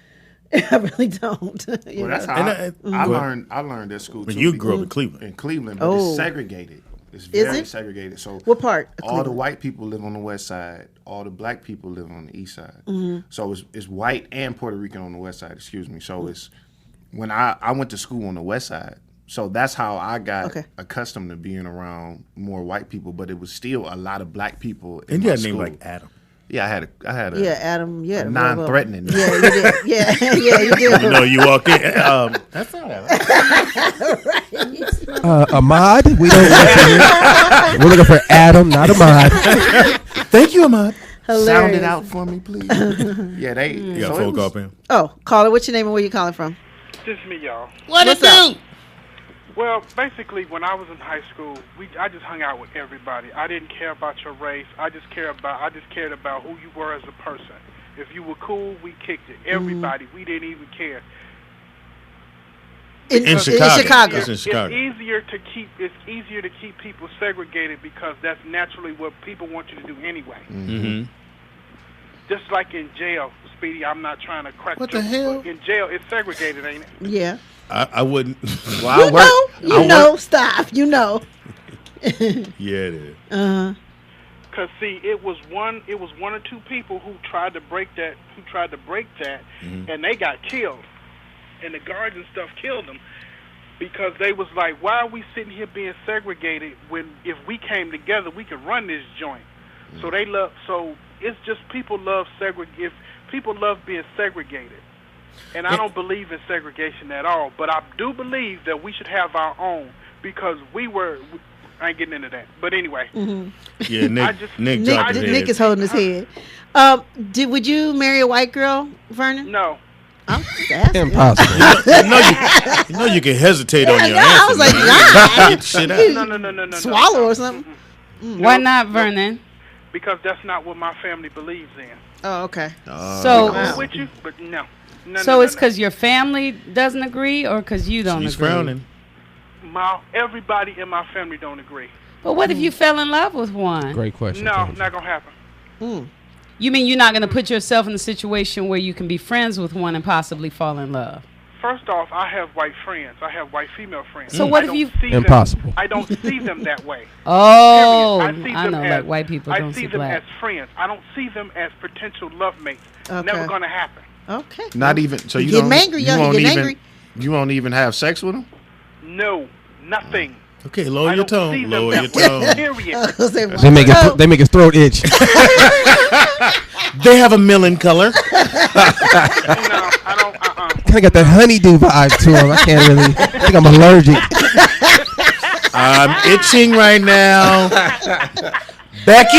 I really don't. Well, that's how I learned at school. When too, you grew up in Cleveland. In Cleveland, but it's segregated. It's very segregated. So what part? All the white people live on the west side. All the black people live on the east side. So it's white and Puerto Rican on the west side. Excuse me. So it's when I went to school on the west side. So that's how I got accustomed to being around more white people. But it was still a lot of black people. And you had a name like Adam. Yeah, I had a Adam. Yeah, non-threatening. Yeah, you did. Yeah, you did. You know, you walk in. That's not Ahmad, we don't want to hear. We're looking for Adam, not Ahmad. Thank you, Ahmad. Hilarious. Sound it out for me, please. Yeah, they. You got so folk up in. Oh, caller, what's your name and where you calling from? This is me, y'all. What's up? Well, basically, when I was in high school, I just hung out with everybody. I didn't care about your race. I just cared about who you were as a person. If you were cool, we kicked it. Everybody, we didn't even care. In Chicago. It's easier to keep people segregated because that's naturally what people want you to do anyway. Mm-hmm. Just like in jail, Speedy. I'm not trying to crack. What the hell? In jail, it's segregated, ain't it? Yeah. I wouldn't. Stop. You know. Yeah, it is. Cause see, it was one or two people who tried to break that, and they got killed, and the guards and stuff killed them because they was like, why are we sitting here being segregated when if we came together we could run this joint? So it's just people love if people love being segregated. And I don't believe in segregation at all, but I do believe that we should have our own because I ain't getting into that. But anyway. Yeah, Nick is holding his head. Would you marry a white girl, Vernon? No. That's impossible. You know you can hesitate on your answer. I was like, Get shit out. No. Swallow or something. Why not, Vernon? Because that's not what my family believes in. Oh, okay. So I'm with you, but no. So it's because your family doesn't agree, or because you don't She's agree? frowning. Everybody in my family don't agree. But what if you fell in love with one? Great question. No, not gonna happen. You mean you're not going to put yourself in a situation where you can be friends with one and possibly fall in love? First off, I have white friends. I have white female friends. So what if you... Impossible. I don't see them that way. Oh, I know, like white people don't see them black. as friends. I don't see them as potential love mates. Okay. Never gonna happen. Okay. Not even. So you getting don't. angry, you y'all. won't You're even. getting angry. You won't even have sex with them. No, nothing. Okay, lower I your don't see tone. them Lower that your way, tone. period. They make his throat itch. They have a melon color. No, I don't. Kind of got that honeydew vibe to him. I can't really. I think I'm allergic. I'm itching right now. Becky,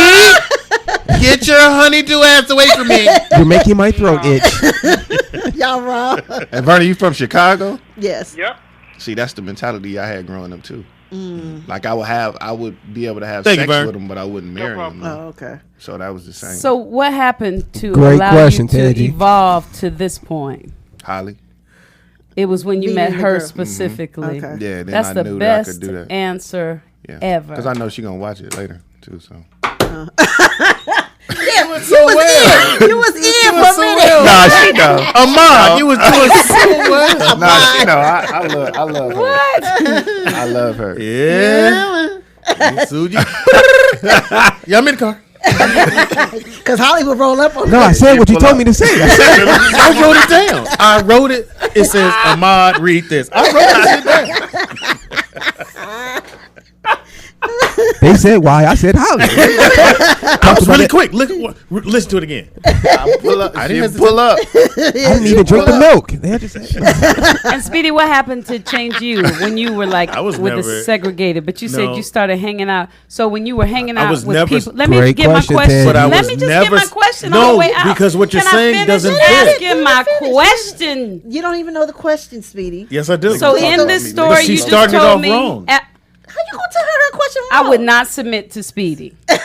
get your honeydew ass away from me. You're making my throat itch. Y'all wrong. And Vernon, you from Chicago? Yes. Yep. See, that's the mentality I had growing up too. Like I would be able to have Thank you, sex Vern. with them, but I wouldn't marry them. Oh, okay. So that was the same. So what happened to Great allow question, you to Tangy. evolve to this point? Holly. It was when you Meeting met the her girl. specifically. Okay. Yeah, then That's I the knew that I best could do that. answer Yeah, ever. because I know she gonna watch it later too. So You was in for a minute. nah, she know. Ahmad, you was doing so well. Nah, she know. I love her. What? I love her. Yeah. Suji. Yeah, I'm in the car. Because Holly would roll up on No, I said what you told me to say. I wrote it down. I wrote it. It says, Ahmad, read this. I wrote it down. They said why. I said Holly. I was really quick. Listen to it again. Pull up. I She didn't pull up. I didn't even drink the milk. They had to say. And Speedy, what happened to change you when you were like I was with the never- segregated? But you said No. you started hanging out. So when you were hanging I out was with never- people, let me Great get my question, question. Tangy. But I Let was me just never- get my question No, all the way out. because what you're Can I saying finish doesn't asking my Finish. question? You don't even know the question, Speedy. Yes, I do. So Talk in about this me. story, But she you just started it told off me. wrong. How you gonna tell her question I wrong? would not submit to Speedy. Go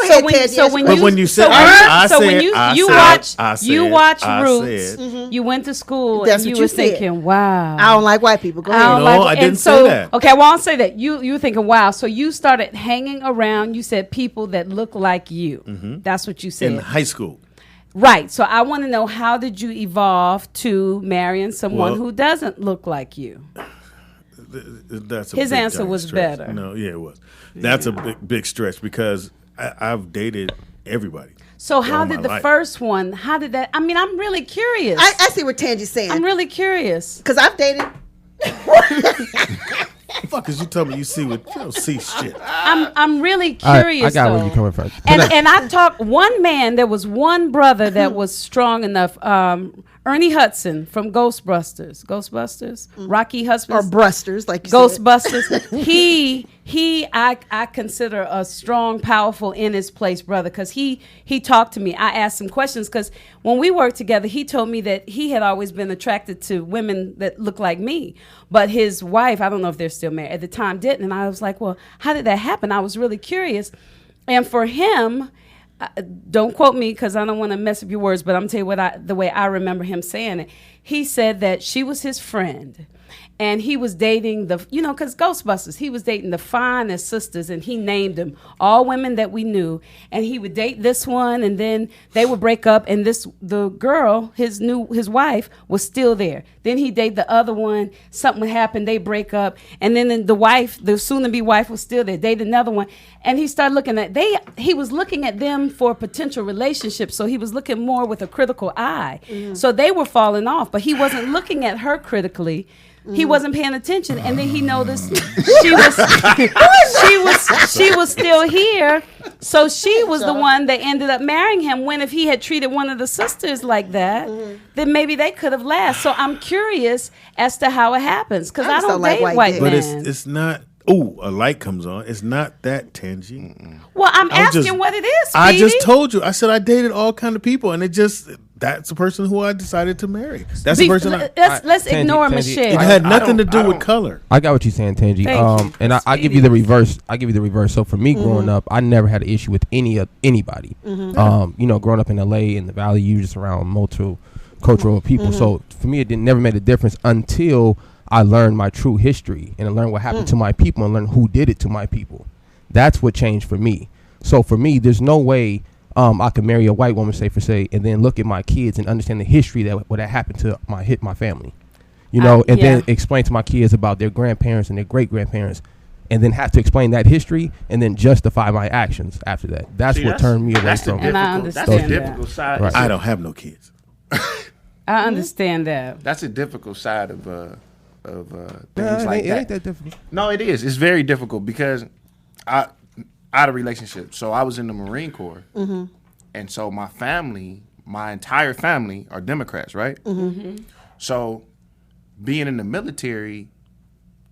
ahead, when, Ted. so when But you, when you said, so when, I so said, when you I you said, watch I said, you watch I Roots, said. you went to school That's and what you you were said. thinking, wow. I don't like white people. Go I ahead. don't No, like- I and didn't so, say that. Okay, well, I'll say that. You were thinking, wow. So you started hanging around, you said people that look like you. That's what you said. In high school. Right. So I want to know, how did you evolve to marrying someone Well- who doesn't look like you? That's a His big, answer giant was stretch. better. No, yeah, it was. That's a big stretch because I've dated everybody. So how all my did the life. first one, how did that, I mean, I'm really curious. I see what Tangi's saying. I'm really curious. Because I've dated. Fuck, is you tell me you see what you don't see shit. I'm really All right, curious. I got where though. you're coming from. And I talked one man. There was one brother that was strong enough. Ernie Hudson from Ghostbusters, Rocky Or Husbands, brusters, like you said. Ghostbusters. I consider a strong, powerful in his place brother, because he talked to me. I asked him questions because when we worked together, he told me that he had always been attracted to women that look like me, but his wife, I don't know if they're still married at the time, didn't. And I was like, well, how did that happen? I was really curious. And for him, don't quote me because I don't want to mess up your words, but I'm telling you the way I remember him saying it. He said that she was his friend, and he was dating because Ghostbusters, he was dating the finest sisters, and he named them all women that we knew, and he would date this one, and then they would break up, and the girl, his wife, was still there. Then he dated the other one, something would happen, they break up, and then the soon-to-be wife was still there, dated another one, and he started looking at he was looking at them for potential relationships, so he was looking more with a critical eye. So they were falling off, but he wasn't looking at her critically. He wasn't paying attention, and then he noticed she was still here. So she was the one that ended up marrying him. When if he had treated one of the sisters like that, then maybe they could have lasted. So I'm curious as to how it happens, because I just don't don't like date white white dick. But men. it's not. Ooh, a light comes on. It's not that tangy. Well, I'm I was asking just- what it is, I just Speedy. told you. I said I dated all kind of people, and that's the person who I decided to marry. That's the person. Let's Tangy, ignore Tangy. It Michelle. had nothing to do with color. I got what you're saying, Tangy. Thank you. And I give you the reverse. I give you the reverse. So for me, growing up, I never had an issue with anybody. Growing up in LA in the Valley, you just around multicultural people. So for me, it never made a difference until I learned my true history and I learned what happened to my people and learned who did it to my people. That's what changed for me. So for me, there's no way I could marry a white woman, say, and then look at my kids and understand the history that what happened to my family, and then explain to my kids about their grandparents and their great grandparents, and then have to explain that history and then justify my actions after that. That's what turned me away from And I That's understand a that. difficult side. Right. I don't have no kids. I understand that. That's a difficult side of things like it that. ain't that difficult. No, it is. It's very difficult because I out of relationship. So I was in the Marine Corps, and so my entire family are Democrats, right? So being in the military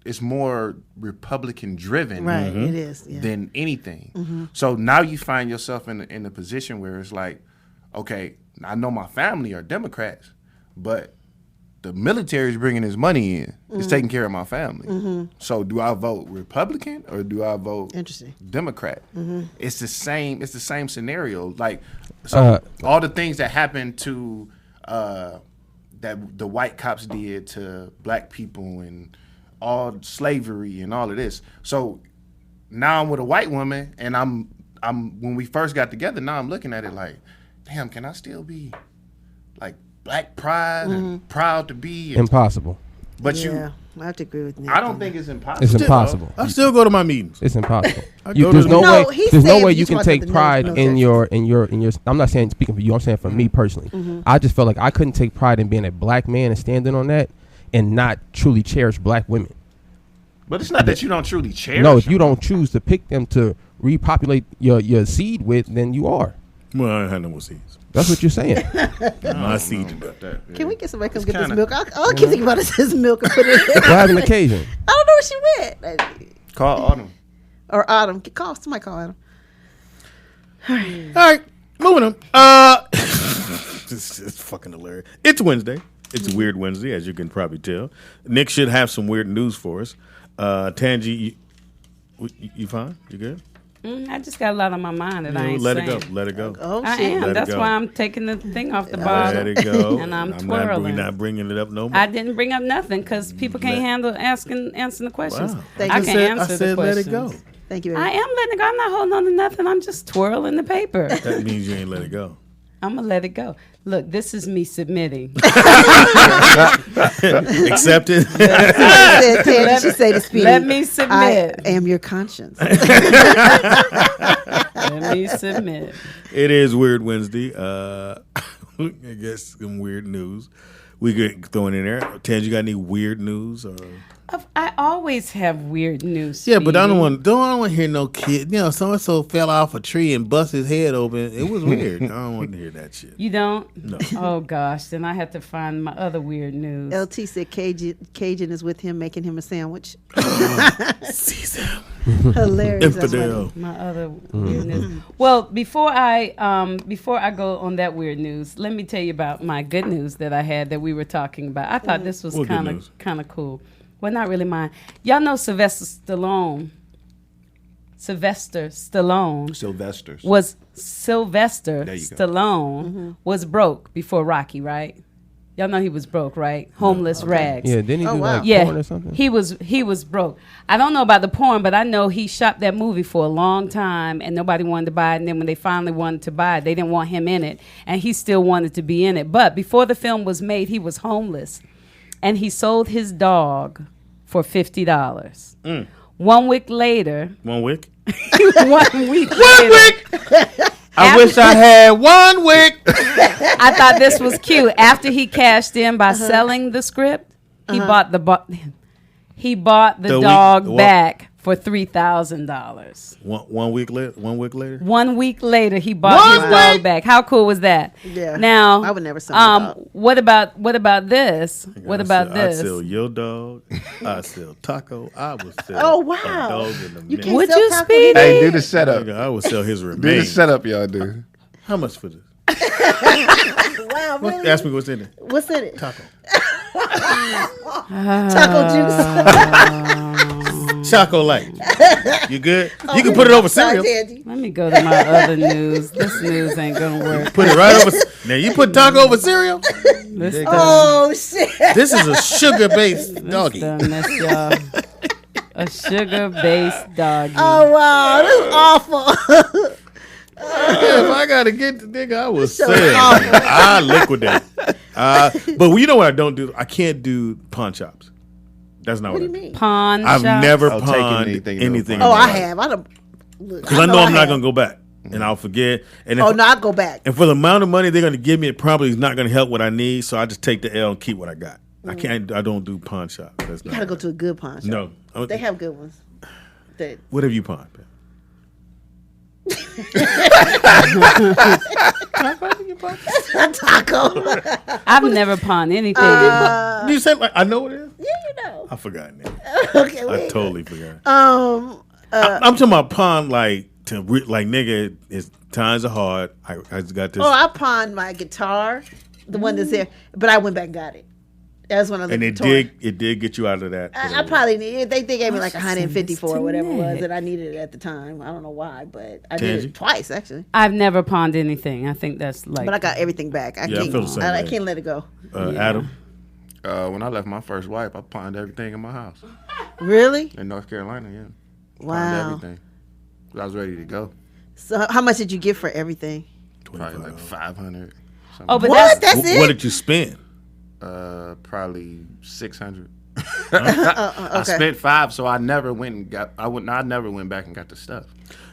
is more Republican driven, Right, it is. Yeah. than anything. So now you find yourself in a position where it's like, okay, I know my family are Democrats, but the military is bringing his money in. It's taking care of my family. So do I vote Republican or do I vote Democrat? It's the same. It's the same scenario. Like, so all the things that happened to that the white cops did to black people and all slavery and all of this. So now I'm with a white woman, and I'm when we first got together. Now I'm looking at it like, damn, can I still be like black pride and proud to be? Impossible. But I have to agree with Nick. I don't think it's impossible. It's impossible. I still go to my meetings. It's impossible. go There's to no the- way. he's There's no saying way you you can talking take about the pride no in your. I'm not saying speaking for you. I'm saying for me personally. I just felt like I couldn't take pride in being a black man and standing on that, and not truly cherish black women. But it's not that you don't truly cherish. No, if you don't choose to pick them to repopulate your seed with, then you are. Well, I had no more seeds. That's what you're saying. My seed. Can we get somebody to come get this milk? All I keep thinking about is this milk and put it in. We're having an occasion. I don't know where she went. Call Autumn. Or Autumn. Somebody call Autumn. All right, moving on. It's fucking hilarious. It's Wednesday. It's a weird Wednesday, as you can probably tell. Nick should have some weird news for us. Tangi, you fine? You good? I just got a lot on my mind that I ain't let saying. it go. Let it go. Oh, I shit. am. Let it That's go. why I'm taking the thing off the bottle. Let it go. And I'm We're twirling. not bringing it up no more. I didn't bring up nothing because people can't handle answering the questions. Wow. Thank I you. can answer I said the let questions. it go. Thank you. I am letting it go. I'm not holding on to nothing. I'm just twirling the paper. That means you ain't let it go. I'm going to let it go. Look, this is me submitting. Accepted. She say to Speedy, Let me submit. I am your conscience. Let me submit. It is Weird Wednesday. I guess some weird news. We could throw it in there. Tan, you got any weird news? Or? I always have weird news. Yeah, but I don't Speedy. want to hear no kid. You know, so and so fell off a tree and bust his head open. It was weird. I don't want to hear that shit. You don't? No. Oh, gosh. Then I have to find my other weird news. LT said Cajun is with him making him a sandwich. Caesar. Hilarious. That's Infidel. funny. My other weird news. Well, before I go on that weird news, let me tell you about my good news that I had that we were talking about. I thought this was What good kind news? of cool. Well, not really mine. Y'all know Sylvester Stallone Sylvester's. was Sylvester There you go. Stallone was broke before Rocky, right? Y'all know he was broke, right? Homeless rags. Yeah, didn't he do wow. like Yeah, porn or something? he was broke. I don't know about the porn, but I know he shot that movie for a long time, and nobody wanted to buy it. And then when they finally wanted to buy it, they didn't want him in it, and he still wanted to be in it. But before the film was made, he was homeless, and he sold his dog for $50. 1 week later, 1 week? 1 week later, I wish I had 1 week. I thought this was cute. After he cashed in by selling the script, he bought the The dog week- back for $3,000. 1 week later. 1 week later. 1 week later, he bought his dog back. How cool was that? Yeah. Now, I would never sell my dog. what about this? What about I this? sell your dog. I sell taco. I would sell Oh, a wow. dog in a You minute. can't Would sell you, taco Speedy? Hey, do the setup. Nigga, I would sell his Do the remains. setup, y'all do. How much for this? Wow, really? Ask me what's in it. What's in it? Taco. Taco juice. Choco light. You good? You can put it over cereal. Let me go to my other news. This news ain't gonna work. Put it right over. Now you put taco over cereal. This Oh shit! This is a sugar-based doggy. done messed y'all. A sugar-based doggy. Oh wow, this is awful. If I gotta get the nigga, I will so sell. awful. I liquidate. But you know what I don't do? I can't do pawn shops. That's not What what, do you I do. mean? Pawn I've shop. never I'll take pawned anything, anything. no Oh, pawn. I have. I don't. Because I know I'm not have. gonna go back, and I'll forget. And if, Oh no, I'll go back. and for the amount of money they're gonna give me, it probably is not gonna help what I need. So I just take the L and keep what I got. I can't. I don't do pawn shop. That's You not gotta go right. to a good pawn shop. No. They have good ones. That What have you pawned? Pam? taco. I've never pawned anything. You said like I know what it is. Yeah, you know. I forgot now. Okay, I wait. totally forgot. I'm talking about pawn like like nigga. It's times are hard. I just got this. Oh, I pawned my guitar, the one that's there, but I went back and got it. That's when I and it did get you out of that. I probably needed. They gave me like should send 150 this for to it, whatever it was Nick. that I needed it at the time. I don't know why, but I did Tangy? it twice actually. I've never pawned anything. I think that's like. But I got everything back. I Yeah, I can't. feel the same I way. can't let it go. Adam. When I left my first wife, I pawned everything in my house Really? in North Carolina. Yeah, Wow. pawned everything. I was ready to go. So how much did you get for everything? Probably like 500. oh, but What? that's That's it? What did you spend? Probably 600. Okay. I spent 5, so I never went and got. I never went back and got the stuff.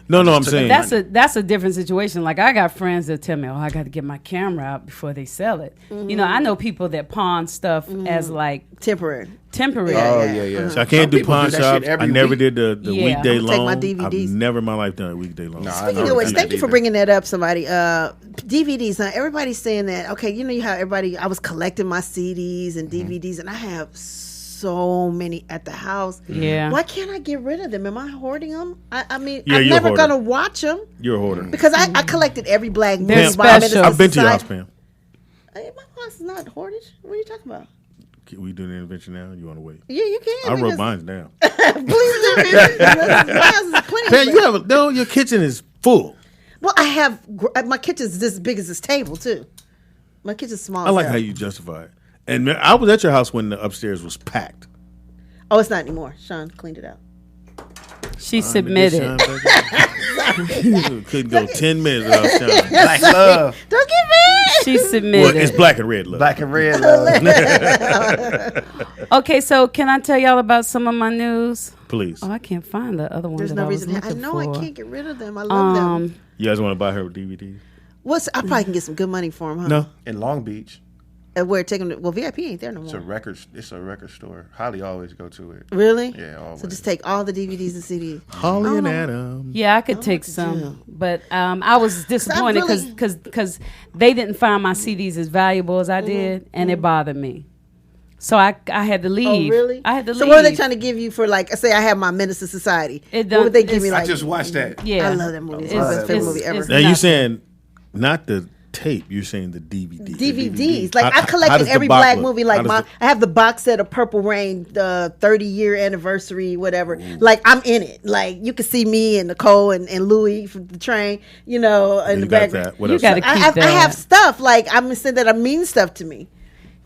No, I'm took saying that's a different situation. Like I got friends that tell me, "Oh, I got to get my camera out before they sell it." You know, I know people that pawn stuff as like Temporary. temporary. Oh yeah. So I can't do pawn shops. I never did the Yeah. weekday I'm gonna take loan. my DVDs. I've never in my life done a weekday loan. Nah, I Speaking never of which, did thank that you for either. bringing that up, somebody. DVDs. Now, everybody's saying that. Okay, you know how everybody. I was collecting my CDs and DVDs, and I have so many at the house. Yeah. Why can't I get rid of them? Am I hoarding them? I mean, Yeah, I'm you're a never hoarder. gonna watch them You're a hoarder. because I collected every black movie. They're while I'm in the special. I've been to your house, society. Pam. Hey, my house is not hoardish. What are you talking about? Can we do the intervention now? You want to wait? Yeah, you can. I wrote because- mine down. Please do. My house is plenty. Pam, you have your kitchen is full. Well, I have my kitchen's this big as this table too. My kitchen's small. I like as how hell. you justify it. And man, I was at your house when the upstairs was packed. Oh, it's not anymore. Sean cleaned it out. She submitted. Couldn't go 10 minutes without Sean. Black love, Don't get mad. She Well, submitted. it's black and red love. black and red love. Okay, so can I tell y'all about some of my news? Please. Oh, I can't find the other one. There's that no I was reason. I looking know for. I can't get rid of them. I love them. You guys want to buy her DVDs? I probably can get some good money for them, huh? No. In Long Beach, Where take them? Well, VIP ain't there no it's more. a record store. Holly always go to it. Really? Yeah, always. So just take all the DVDs and CDs. Holly and Adam. Yeah, I could take some, but I was disappointed really- because they didn't find my CDs as valuable as I did, and it bothered me. So I had to Oh, leave. really? I had to leave. So what are they trying to give you for, like, say I have my Menace to Society? It What don't- would they give me, it's- I like? just watched that. Yeah, I love that movie. It's It's- my favorite it's- movie ever. it's Now you nothing. saying not the tape, you're saying the DVD. DVDs. Like, How- I collected how does the every box black look? movie. How Like, does I have the box set of Purple Rain, the 30-year anniversary, whatever. Like, I'm in it. Like, you can see me and Nicole and Louis from the train, in the You got background. that. What You else? gotta I keep have, that. I have stuff. Like, I'm saying that mean stuff to me.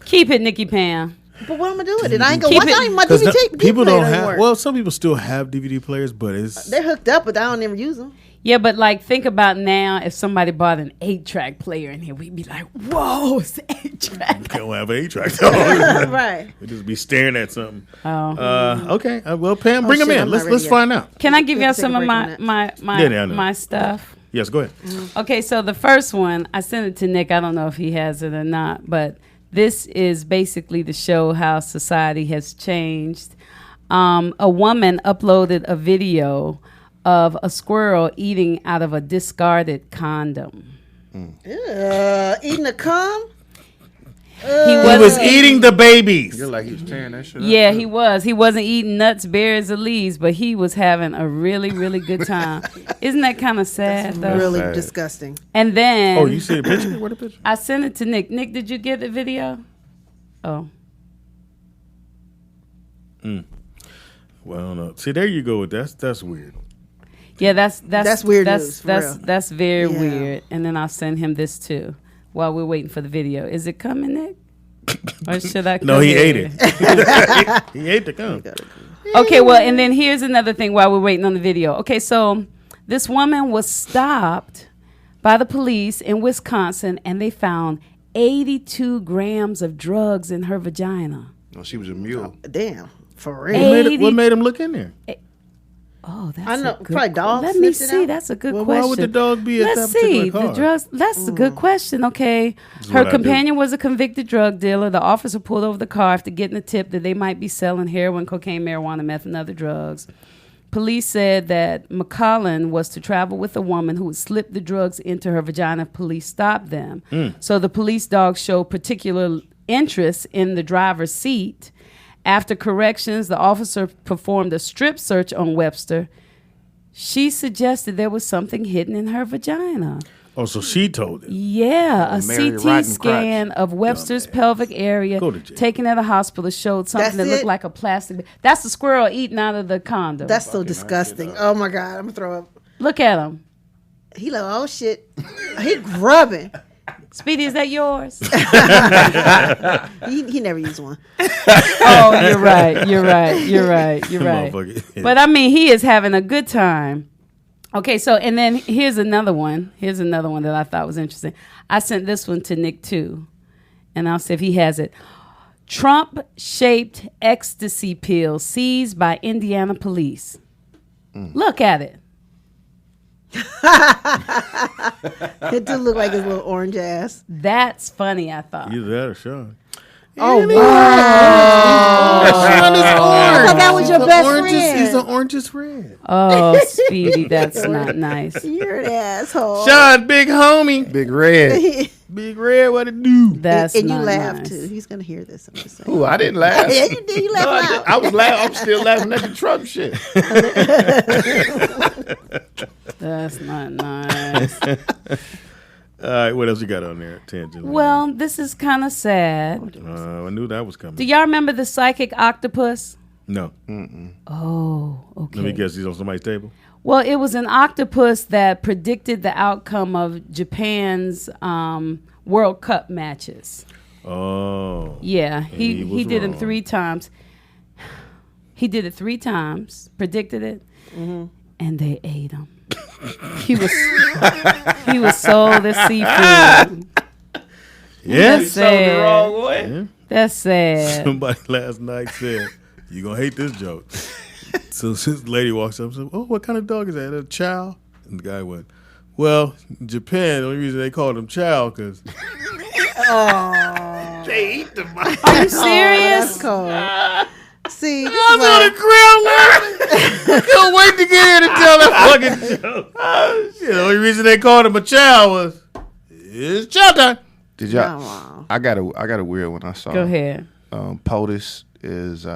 Keep it, Nikki Pam. But what am I doing with it? I ain't gonna Keep watch. it- I don't even my 'Cause DVD people player don't have. work. Well, some people still have DVD players, but it's They're hooked up, but I don't ever use them. Yeah, but like think about now if somebody bought an 8-track player in here, we'd be like, "Whoa, it's an 8-track." they don't have an 8-track. Right. We just be staring at something. Oh. Okay. Well, Pam, bring them shit, in. I'm Let's not let's ready find out. Can I give We y'all have to take some a of break on my Yeah, I know. my stuff? Yes, go ahead. Okay, so the first one, I sent it to Nick. I don't know if he has it or not, but this is basically to show how society has changed. A woman uploaded a video of a squirrel eating out of a discarded condom. Eating a cum? He He wasn't was eating the babies. You're like he was tearing that shit up. Yeah, he was. He wasn't eating nuts, berries, or leaves, but he was having a really, really good time. Isn't that kind of sad, though? Really Sad. disgusting. And then Oh, you see the picture? What the picture? I sent it to Nick. Nick, did you get the video? Oh. Well, I don't know. See, there you go with that's weird. Yeah, that's weird That's news, for that's real. that's very Yeah. weird. And then I'll send him this too while we're waiting for the video. Is it coming, Nick? Or should I? No, come he ate in? it. he ate the cum. Okay, well, and then here's another thing while we're waiting on the video. Okay, so this woman was stopped by the police in Wisconsin, and they found 82 grams of drugs in her vagina. No, she was a mule. Damn. For What real. made, 80 what made him look in there? Oh, that's I know, a good probably dogs Let me sniffed it see. out. That's a good Well, question. why would the dog be at Let's that particular see. car? The drugs. That's a good question. Okay. is Her what I do. companion was a convicted drug dealer. The officer pulled over the car after getting a tip that they might be selling heroin, cocaine, marijuana, meth, and other drugs. Police said that McCollin was to travel with a woman who would slip the drugs into her vagina if police stopped them. So the police dog showed particular interest in the driver's seat. After corrections, the officer performed a strip search on Webster. She suggested there was something hidden in her vagina. Oh, so she told it. Yeah, a Mary CT Rotten scan of Webster's pelvic area Go to jail. taken at a hospital showed something That's that looked it? like a plastic. That's the squirrel eating out of the condom. That's so disgusting. Oh my God, I'm gonna throw up. Look at him. He like, oh shit, he grubbing. Speedy, is that yours? He never used one. Oh, you're right. You're right. You're right. You're right. Motherfucker. But I mean, he is having a good time. Okay, so and then here's another one. Here's another one that I thought was interesting. I sent this one to Nick too, and I'll see if he has it. Trump-shaped ecstasy pill seized by Indiana police. Look at it. It do look like his little orange ass. That's funny, I thought. Either that or Sean. Oh, wow. Sean is orange. thought that was your The best orange is- friend. He's the orangest red. Oh, Speedy, that's not nice. You're an asshole. Sean, big homie. Big Red. Big red, what it do? That's and you not laugh nice. too. He's gonna hear this. I'm just saying. Ooh, I didn't laugh. Yeah, you did. You No, laugh I, loud. I was laughing. I'm still laughing at the Trump shit. That's not nice. All right, what else you got on there? Tangent. Well, this is kind of sad. I knew that was coming. Do y'all remember the psychic octopus? No. Oh, okay. Let me guess. He's on somebody's table. Well, it was an octopus that predicted the outcome of Japan's World Cup matches. Oh. Yeah, he he was did them wrong. 3 times. He did it 3 times, predicted it, and they ate him. He was sold as seafood. Yeah. That's sad. Yeah. That's sad. Somebody last night said, "You gonna hate this joke." So this lady walks up and says, "Oh, what kind of dog is that? A chow?" And the guy went, "Well, in Japan, the only reason they call them chow because they eat the mice." Are you serious? That's cold. See, I was on the ground laughing. Couldn't wait to get here to tell that fucking joke. Yeah, the only reason they called him a chow was it's chow time. Did y'all? wow. I got a weird one I saw. Go ahead. POTUS is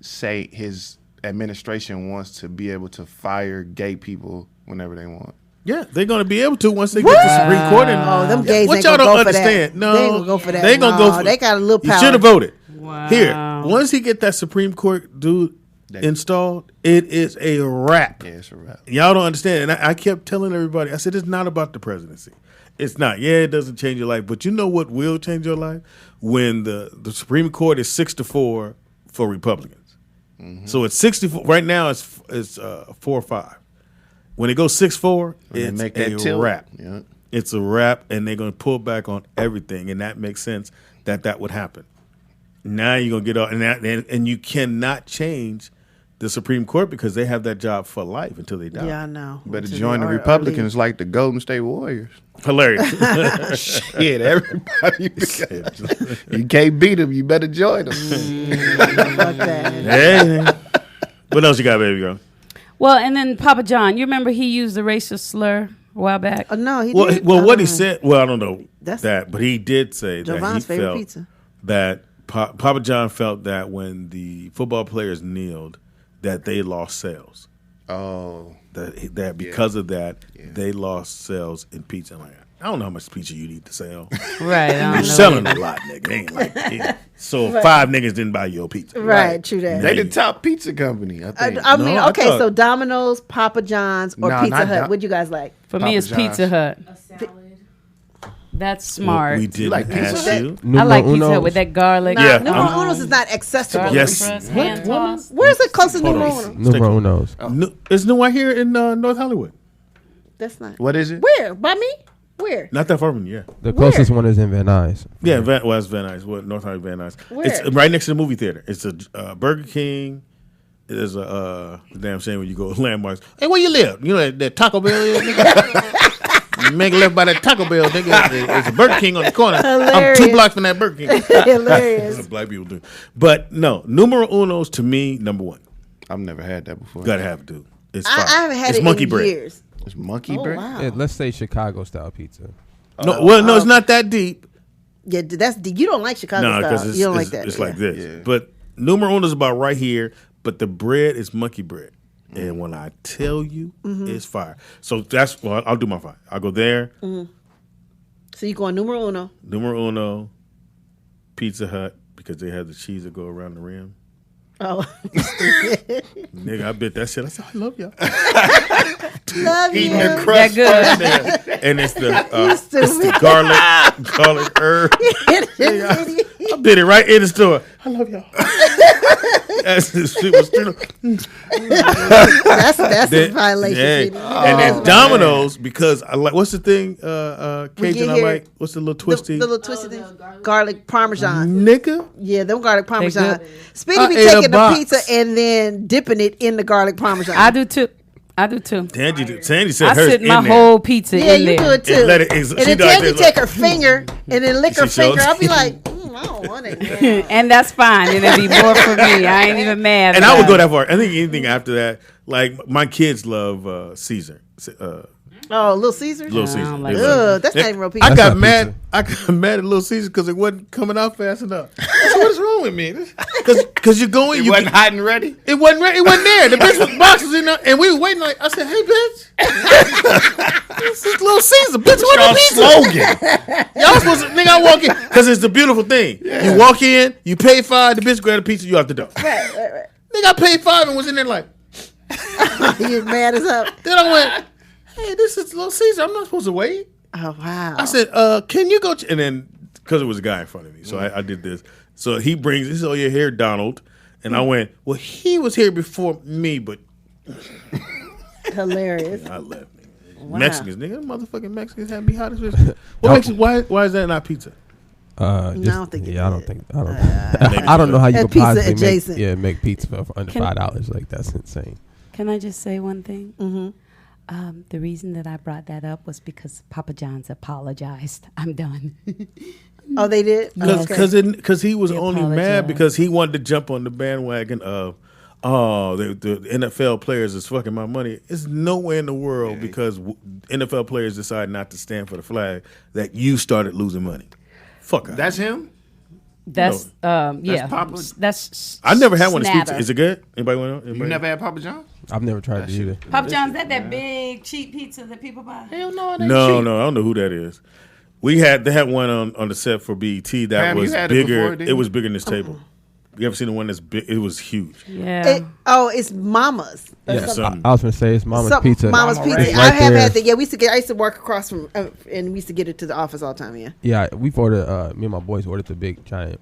say his administration wants to be able to fire gay people whenever they want. Yeah, they're gonna be able to once they get the Supreme Court in. Oh, them gays What ain't y'all gonna don't go for that. understand? No, They ain't gonna go for that. They gonna No, go for. they got a little You power. should have voted. Wow. Here, once he get that Supreme Court dude installed, it is a wrap. Yeah, it's a wrap. Y'all don't understand. And I kept telling everybody, I said, it's not about the presidency. It's not. Yeah, it doesn't change your life. But you know what will change your life? When the Supreme Court is 6-4 for Republicans. So it's 64. Right now, it's 4-5. When it goes 6-4, When they it's make that a tilt. wrap. Yeah. It's a wrap, and they're going to pull back on everything. And that makes sense that would happen. Now you're going to get off. And you cannot change the Supreme Court because they have that job for life until they die. Yeah, I know. Better Until join they the are Republicans like the Golden State Warriors. Hilarious. Shit, everybody. You can't beat them. You better join them. leave. Fuck that. Hey. What else you got, baby girl? Well, and then Papa John, you remember he used the racial slur a while back? Oh, no, he Well, did. what he said, well, I don't know That's that, but he did say that he Jovan's favorite felt pizza. that Papa John felt that when the football players kneeled, that they lost sales. Oh. That because of that, they lost sales in pizza. Like, I don't know how much pizza you need to sell. Right. I don't You're know. selling a lot, nigga. Ain't like so 5 niggas didn't buy your pizza. Right, true that. They the top pizza company, I think. I mean, No, I okay, thought- so Domino's, Papa John's, or No, Pizza not Hut. Dom- What'd you guys like? For me, Papa it's Pizza John's. Hut. A salad. That's smart. We didn't like pizza? ask you. I like Pizza Uno's. Hut with that garlic. Yeah, Numero I'm- Uno's is not accessible. Garlic Yes. crust, hand tossed. Where's the closest Hold Numero on. Uno? Numero unos. It's new right here in North Hollywood. That's not. What is it? Where? By me? Where? Not that far from you, yeah. The closest one is in Van Nuys. Yeah, Van Nuys. What North Hollywood Van Nuys. Where? It's right next to the movie theater. It's a Burger King, There's a damn shame when you go to landmarks. Hey, where you live? You know that Taco Bell is, nigga? You make a left by that Taco Bell, nigga. It's a Burger King on the corner. Hilarious. I'm 2 blocks from that Burger King. Hilarious. That's what black people do. But no, numero uno's to me, number one. I've never had that before. Gotta have it, dude. It's I fire. haven't had It's it monkey in bread. years. It's monkey Oh bread. wow. Yeah, let's say Chicago style pizza. No, it's not that deep. Yeah, that's you don't like Chicago No, style. because You don't like that. it's yeah. like this. Yeah. But numero uno's about right here, but the bread is monkey bread. And when I tell you, it's fire. So that's, well, I'll do my fire. I'll go there, So you going numero uno? numero uno, Pizza Hut, because they have the cheese that go around the rim. Oh, Nigga, I bet that shit. I said, I love y'all. love Eating you. the crust. That good. And it's the stupid. garlic herb. I bit it right in the store. I love y'all. That's the shit was straight up. That's a Then- violation. yeah. Sweetie. And then Domino's, because I like, what's the thing, We Cajun get I here- like? What's the little The twisty? little twisty things. Garlic parmesan. Nigga. Yeah, them garlic parmesan. good. Speedy I be ate a taking the box. pizza and then dipping it in the garlic parmesan. I do too. Sandy said I hers sit in my there. whole pizza Yeah, in you there. do it too. And let it- and she then does Tandy this, take like- her finger and then lick her She showed- finger. I'll be like, I don't want it. now. And that's fine. It'll be more for me. I ain't even mad. And I would about go it. that far. I think anything after that, like my kids love Caesar. Oh, Little Caesars? Little I Caesar. don't like They that. love it. Ugh, that's not even real pizza. I That's got not mad. pizza. I got mad at Little Caesar because it wasn't coming out fast enough. I said, "What is wrong with me?" Because you're going. It you wasn't get- hot and ready. It wasn't. It wasn't there. The bitch was boxes in there, and we were waiting. Like I said, "Hey, bitch, this is Little Caesar. Bitch, what Y'all a pizza." slogan. Y'all supposed to, nigga, I walk in because it's the beautiful thing. You walk in, you pay $5, the bitch grab the pizza, you out the door. Right. Nigga, I paid $5 and was in there like. You're mad as up. Then I went, "Hey, this is Little Caesar. I'm not supposed to wait." Oh, wow. I said, "Can you go?" And then because it was a guy in front of me, so I did this. So he brings, he said, "Oh, you're here, Donald," and I went, "Well, he was here before me, but Hilarious. I left." Wow. Mexicans, nigga, motherfucking Mexicans have me hot as fish. What makes it? Why is that not pizza? I don't think it I don't is. think. I don't know how you That could pizza possibly adjacent. make pizza for under Can- $5. Like that's insane. Can I just say one thing? Mm-hmm. The reason that I brought that up was because Papa John's apologized. I'm done. Oh, they did? Because he was He only mad apologized. because he wanted to jump on the bandwagon of, the NFL players is fucking my money. It's nowhere in the world because NFL players decide not to stand for the flag that you started losing money. Fuck her. That's him. That's yeah. Papa? That's I never had one of his pizza. Snatter. Is it good? Anybody want to? You never had Papa John's? I've never tried it either. Papa John's. That big cheap pizza that people buy. Hell no, No, I don't know who that is. They had one on the set for BET that Pam, you was had it bigger. before, didn't It you? was bigger than this table. You ever seen the one that's big? It was huge. Yeah. It's Mama's. Yeah, I something. was gonna say it's Mama's Something- Pizza. Mama's Mama Pizza. Ray. I Right have there. had that. Yeah, I used to work across from, and we used to get it to the office all the time. Yeah. Yeah, we've ordered. Me and my boys ordered the big giant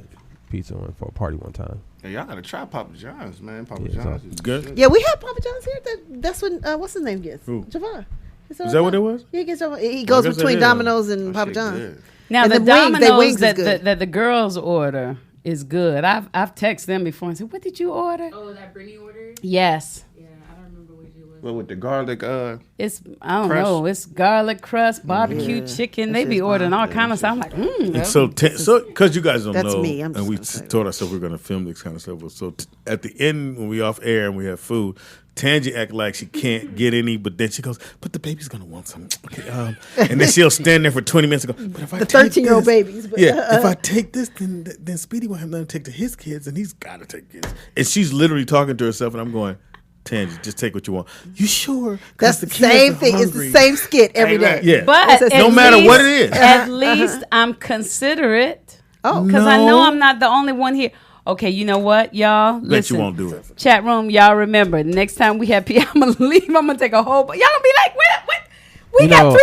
pizza one for a party one time. Hey, y'all gotta try Papa John's, man. Papa Yeah, John's it's is good. Yeah, we had Papa John's here. That's when what's his name gets? Who? Javon. Is that what it was? Yeah, he gets Javon. He goes guess between it is. Domino's and That Papa shit John's. good. Now And the the wings, they Domino's wings is that good. the girls order is good. I've texted them before and said, "What did you order?" Oh, that Brittany ordered? Yes, Yeah, I don't remember what it was. Well, with the garlic, it's I don't Crust. know. It's garlic crust, barbecue chicken. They be shit's ordering all bomb. kind of stuff. I'm like, And so because you guys don't That's know, me. I'm and we just gonna say told ourselves we are going to film this kind of stuff. So at the end, when we off air and we have food, Tangy act like she can't get any, but then she goes, "But the baby's going to want some." Okay, and then she'll stand there for 20 minutes and go, "But if I The take 13-year-old this- babies. But, yeah, if I take this, then Speedy won't have nothing to take to his kids, and he's got to take his." And she's literally talking to herself, and I'm going, "Tangy, just take what you want." You sure? 'Cause that's the kids same are thing. It's the hungry. same skit every day. Amen. Yeah, but It's at no matter least- what it is. At least I'm considerate. Oh. Because I know No. I'm not the only one here. Okay, you know what, y'all? Bet Listen, you won't do it. Chat room, y'all remember, next time we have people, I'm going to leave. I'm going to take a whole, y'all going to be like, what? We got 3 more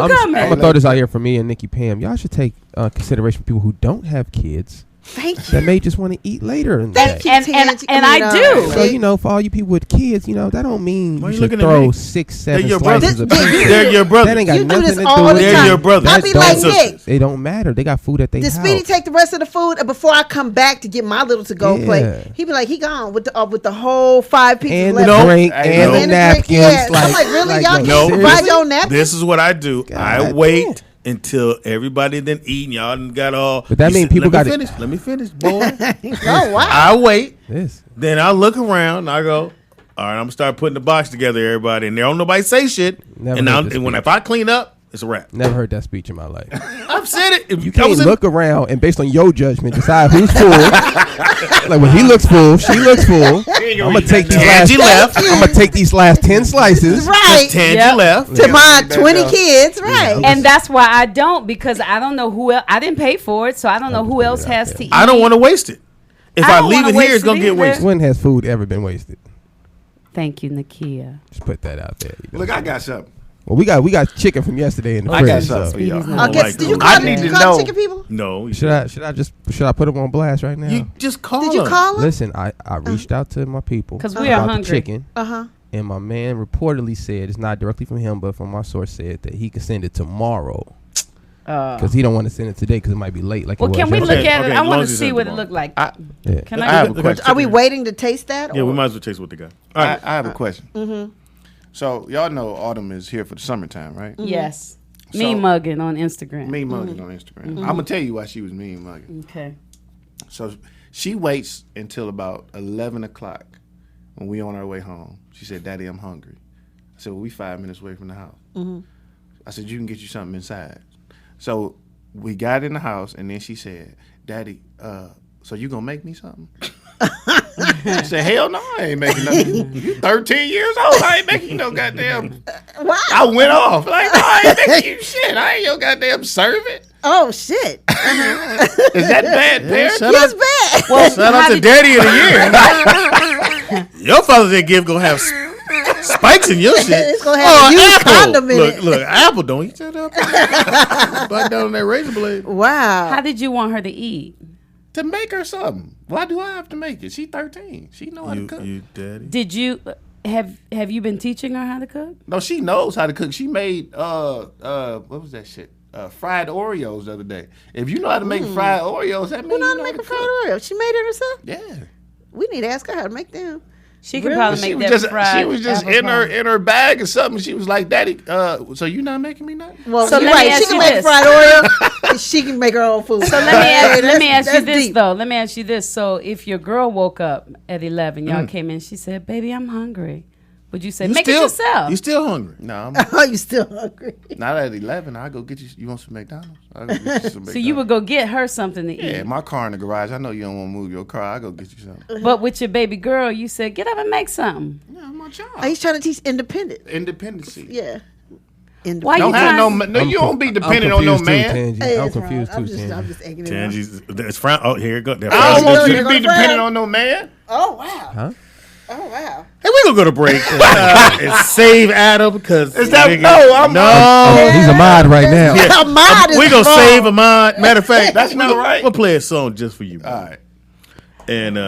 people coming. I'm gonna throw this out here for me and Nikki Pam. Y'all should take consideration for people who don't have kids Thank you. that may just want to eat later in the Thank day. you, And Tangy. I do. So for all you people with kids, that don't mean Why you you should looking at throw me? 6, They're 7 your slices brothers. of pizza. They're your brothers. That ain't got You do nothing this to all do the with They're time. your brothers. I be That like, don't- Nick, It don't matter. They got food at their did house. Speedy take the rest of the food before I come back to get my little to-go Yeah. plate? He be like, he gone with the whole 5 pizzas and left. the drink Hey, and no. the And the drink, napkins. yeah. I'm like, really? Y'all No. can't provide seriously? your napkins? This is what I do. I God wait damn. until everybody done eating. Y'all done got all. But that You mean said, people let me got it- finish. Let me finish, boy. Oh, wow. I wait. This. Then I look around. And I go, all right. I'm gonna start putting the box together, everybody, and there don't nobody say shit. Never and heard I'm, this and when speech. if I clean up, it's a wrap. Never heard that speech in my life. I've said it. If You I can't was in- look around and based on your judgment decide who's full. Like when he looks full, she looks full. I'm gonna take these last. Tangy left. I'm gonna take these last 10 slices. Right. Tangy Yep. left. To my Yeah. 20 kids, right. And that's why I don't, because I don't know who else. I didn't pay for it, so I don't know who else has to eat. I don't want to waste it. If I I, don't leave wanna it here, waste it's gonna it get either. wasted. When has food ever been wasted? Thank you, Nakia. Just put that out there. Look, I got something. Well, we got chicken from yesterday in the I got fridge. something So. for y'all. Speedy's not Okay, like did you those. call, I need to call know. chicken people? No, you Should I put them on blast right now? You just call Did you them. call them? Listen, I reached out to my people 'Cause we are about the hungry. chicken, Uh-huh. and my man reportedly said it's not directly from him, but from my source said that he can send it tomorrow because he don't want to send it today because it might be late. Like Well, it can was we yesterday. look at Okay, it? I as want long to as it's see in what it tomorrow. looked like. Yeah. Can I I? have a question. Are we waiting to taste that? Yeah, we or- might as well taste what they got. All right. I have a question. So y'all know autumn is here for the summertime, right? Yes. So- Me mugging on Instagram. Mean mugging on Instagram. I'm gonna tell you why she was mean mugging. Okay. So she waits until about 11 o'clock when we on our way home. She said, "Daddy, I'm hungry." I said, "Well, we 5 minutes away from the house." I said, "You can get you something inside." So we got in the house, and then she said, "Daddy, so you gonna make me something?" I said, "Hell no, I ain't making nothing. You 13 years old. I ain't making you no goddamn." Wow. I went off like, "No, I ain't making you shit. I ain't your goddamn servant." Oh, shit. Is that bad, parent? Shut That's up. bad. Well, Shout out how to did- Daddy of the Year. Your Father's Day gift gonna have spikes in your shit. It's gonna have a used Apple. condom in it. Look, Apple don't eat that up. Bite down on that razor blade. Wow. How did you want her to eat? To make her something. Why do I have to make it? She 13. She know how to cook. You daddy. Did you have you been teaching her how to cook? No, she knows how to cook. She made what was that shit? Fried Oreos the other day. If you know how to make fried Oreos, that means Who know how you to know make how a to fried cook. Oreo? She made it herself? Yeah. We need to ask her how to make them. She could Really? probably She make was that just fried. she was just apple in pie. her bag or something. She was like, "Daddy, so you not making me nothing?" Well, So you're let me right. She ask can you make this. fried Oreo. And she can make her own food. So let me ask you That's this deep. though. Let me ask you this. So if your girl woke up at 11, y'all came in, she said, "Baby, I'm hungry." Would you say, You "Make still, it yourself"? You still hungry? No, Oh, you still hungry? not at 11. I'll go get you. You want some McDonald's? I'll go get you some McDonald's. So you would go get her something to Yeah, eat. my car in the garage. I know you don't want to move your car. I'll go get you something. But with your baby girl, you said, "Get up and make something." Yeah, my job. Oh, he's trying to teach independent. Independency. Yeah. Why you Don't have trying? no. You don't be dependent on no confused too, man. Tangy. Hey, I'm it's wrong. confused too, I'm Tangy. just egging it on. Tangy's, it's frown. Oh, here it goes. I don't want you You're to be gonna frown. dependent on no man. Oh, wow. Huh? Oh, wow. Hey, we're gonna go to break and save Adam because Is that nigga- no? I'm no. Oh, he's a mod right now. Yeah. Ahmad is We're gonna wrong. save Ahmad. Matter of fact, That's not right. We'll play a song just for you. All right. And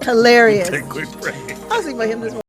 Hilarious. take a quick break. I was thinking about him this morning.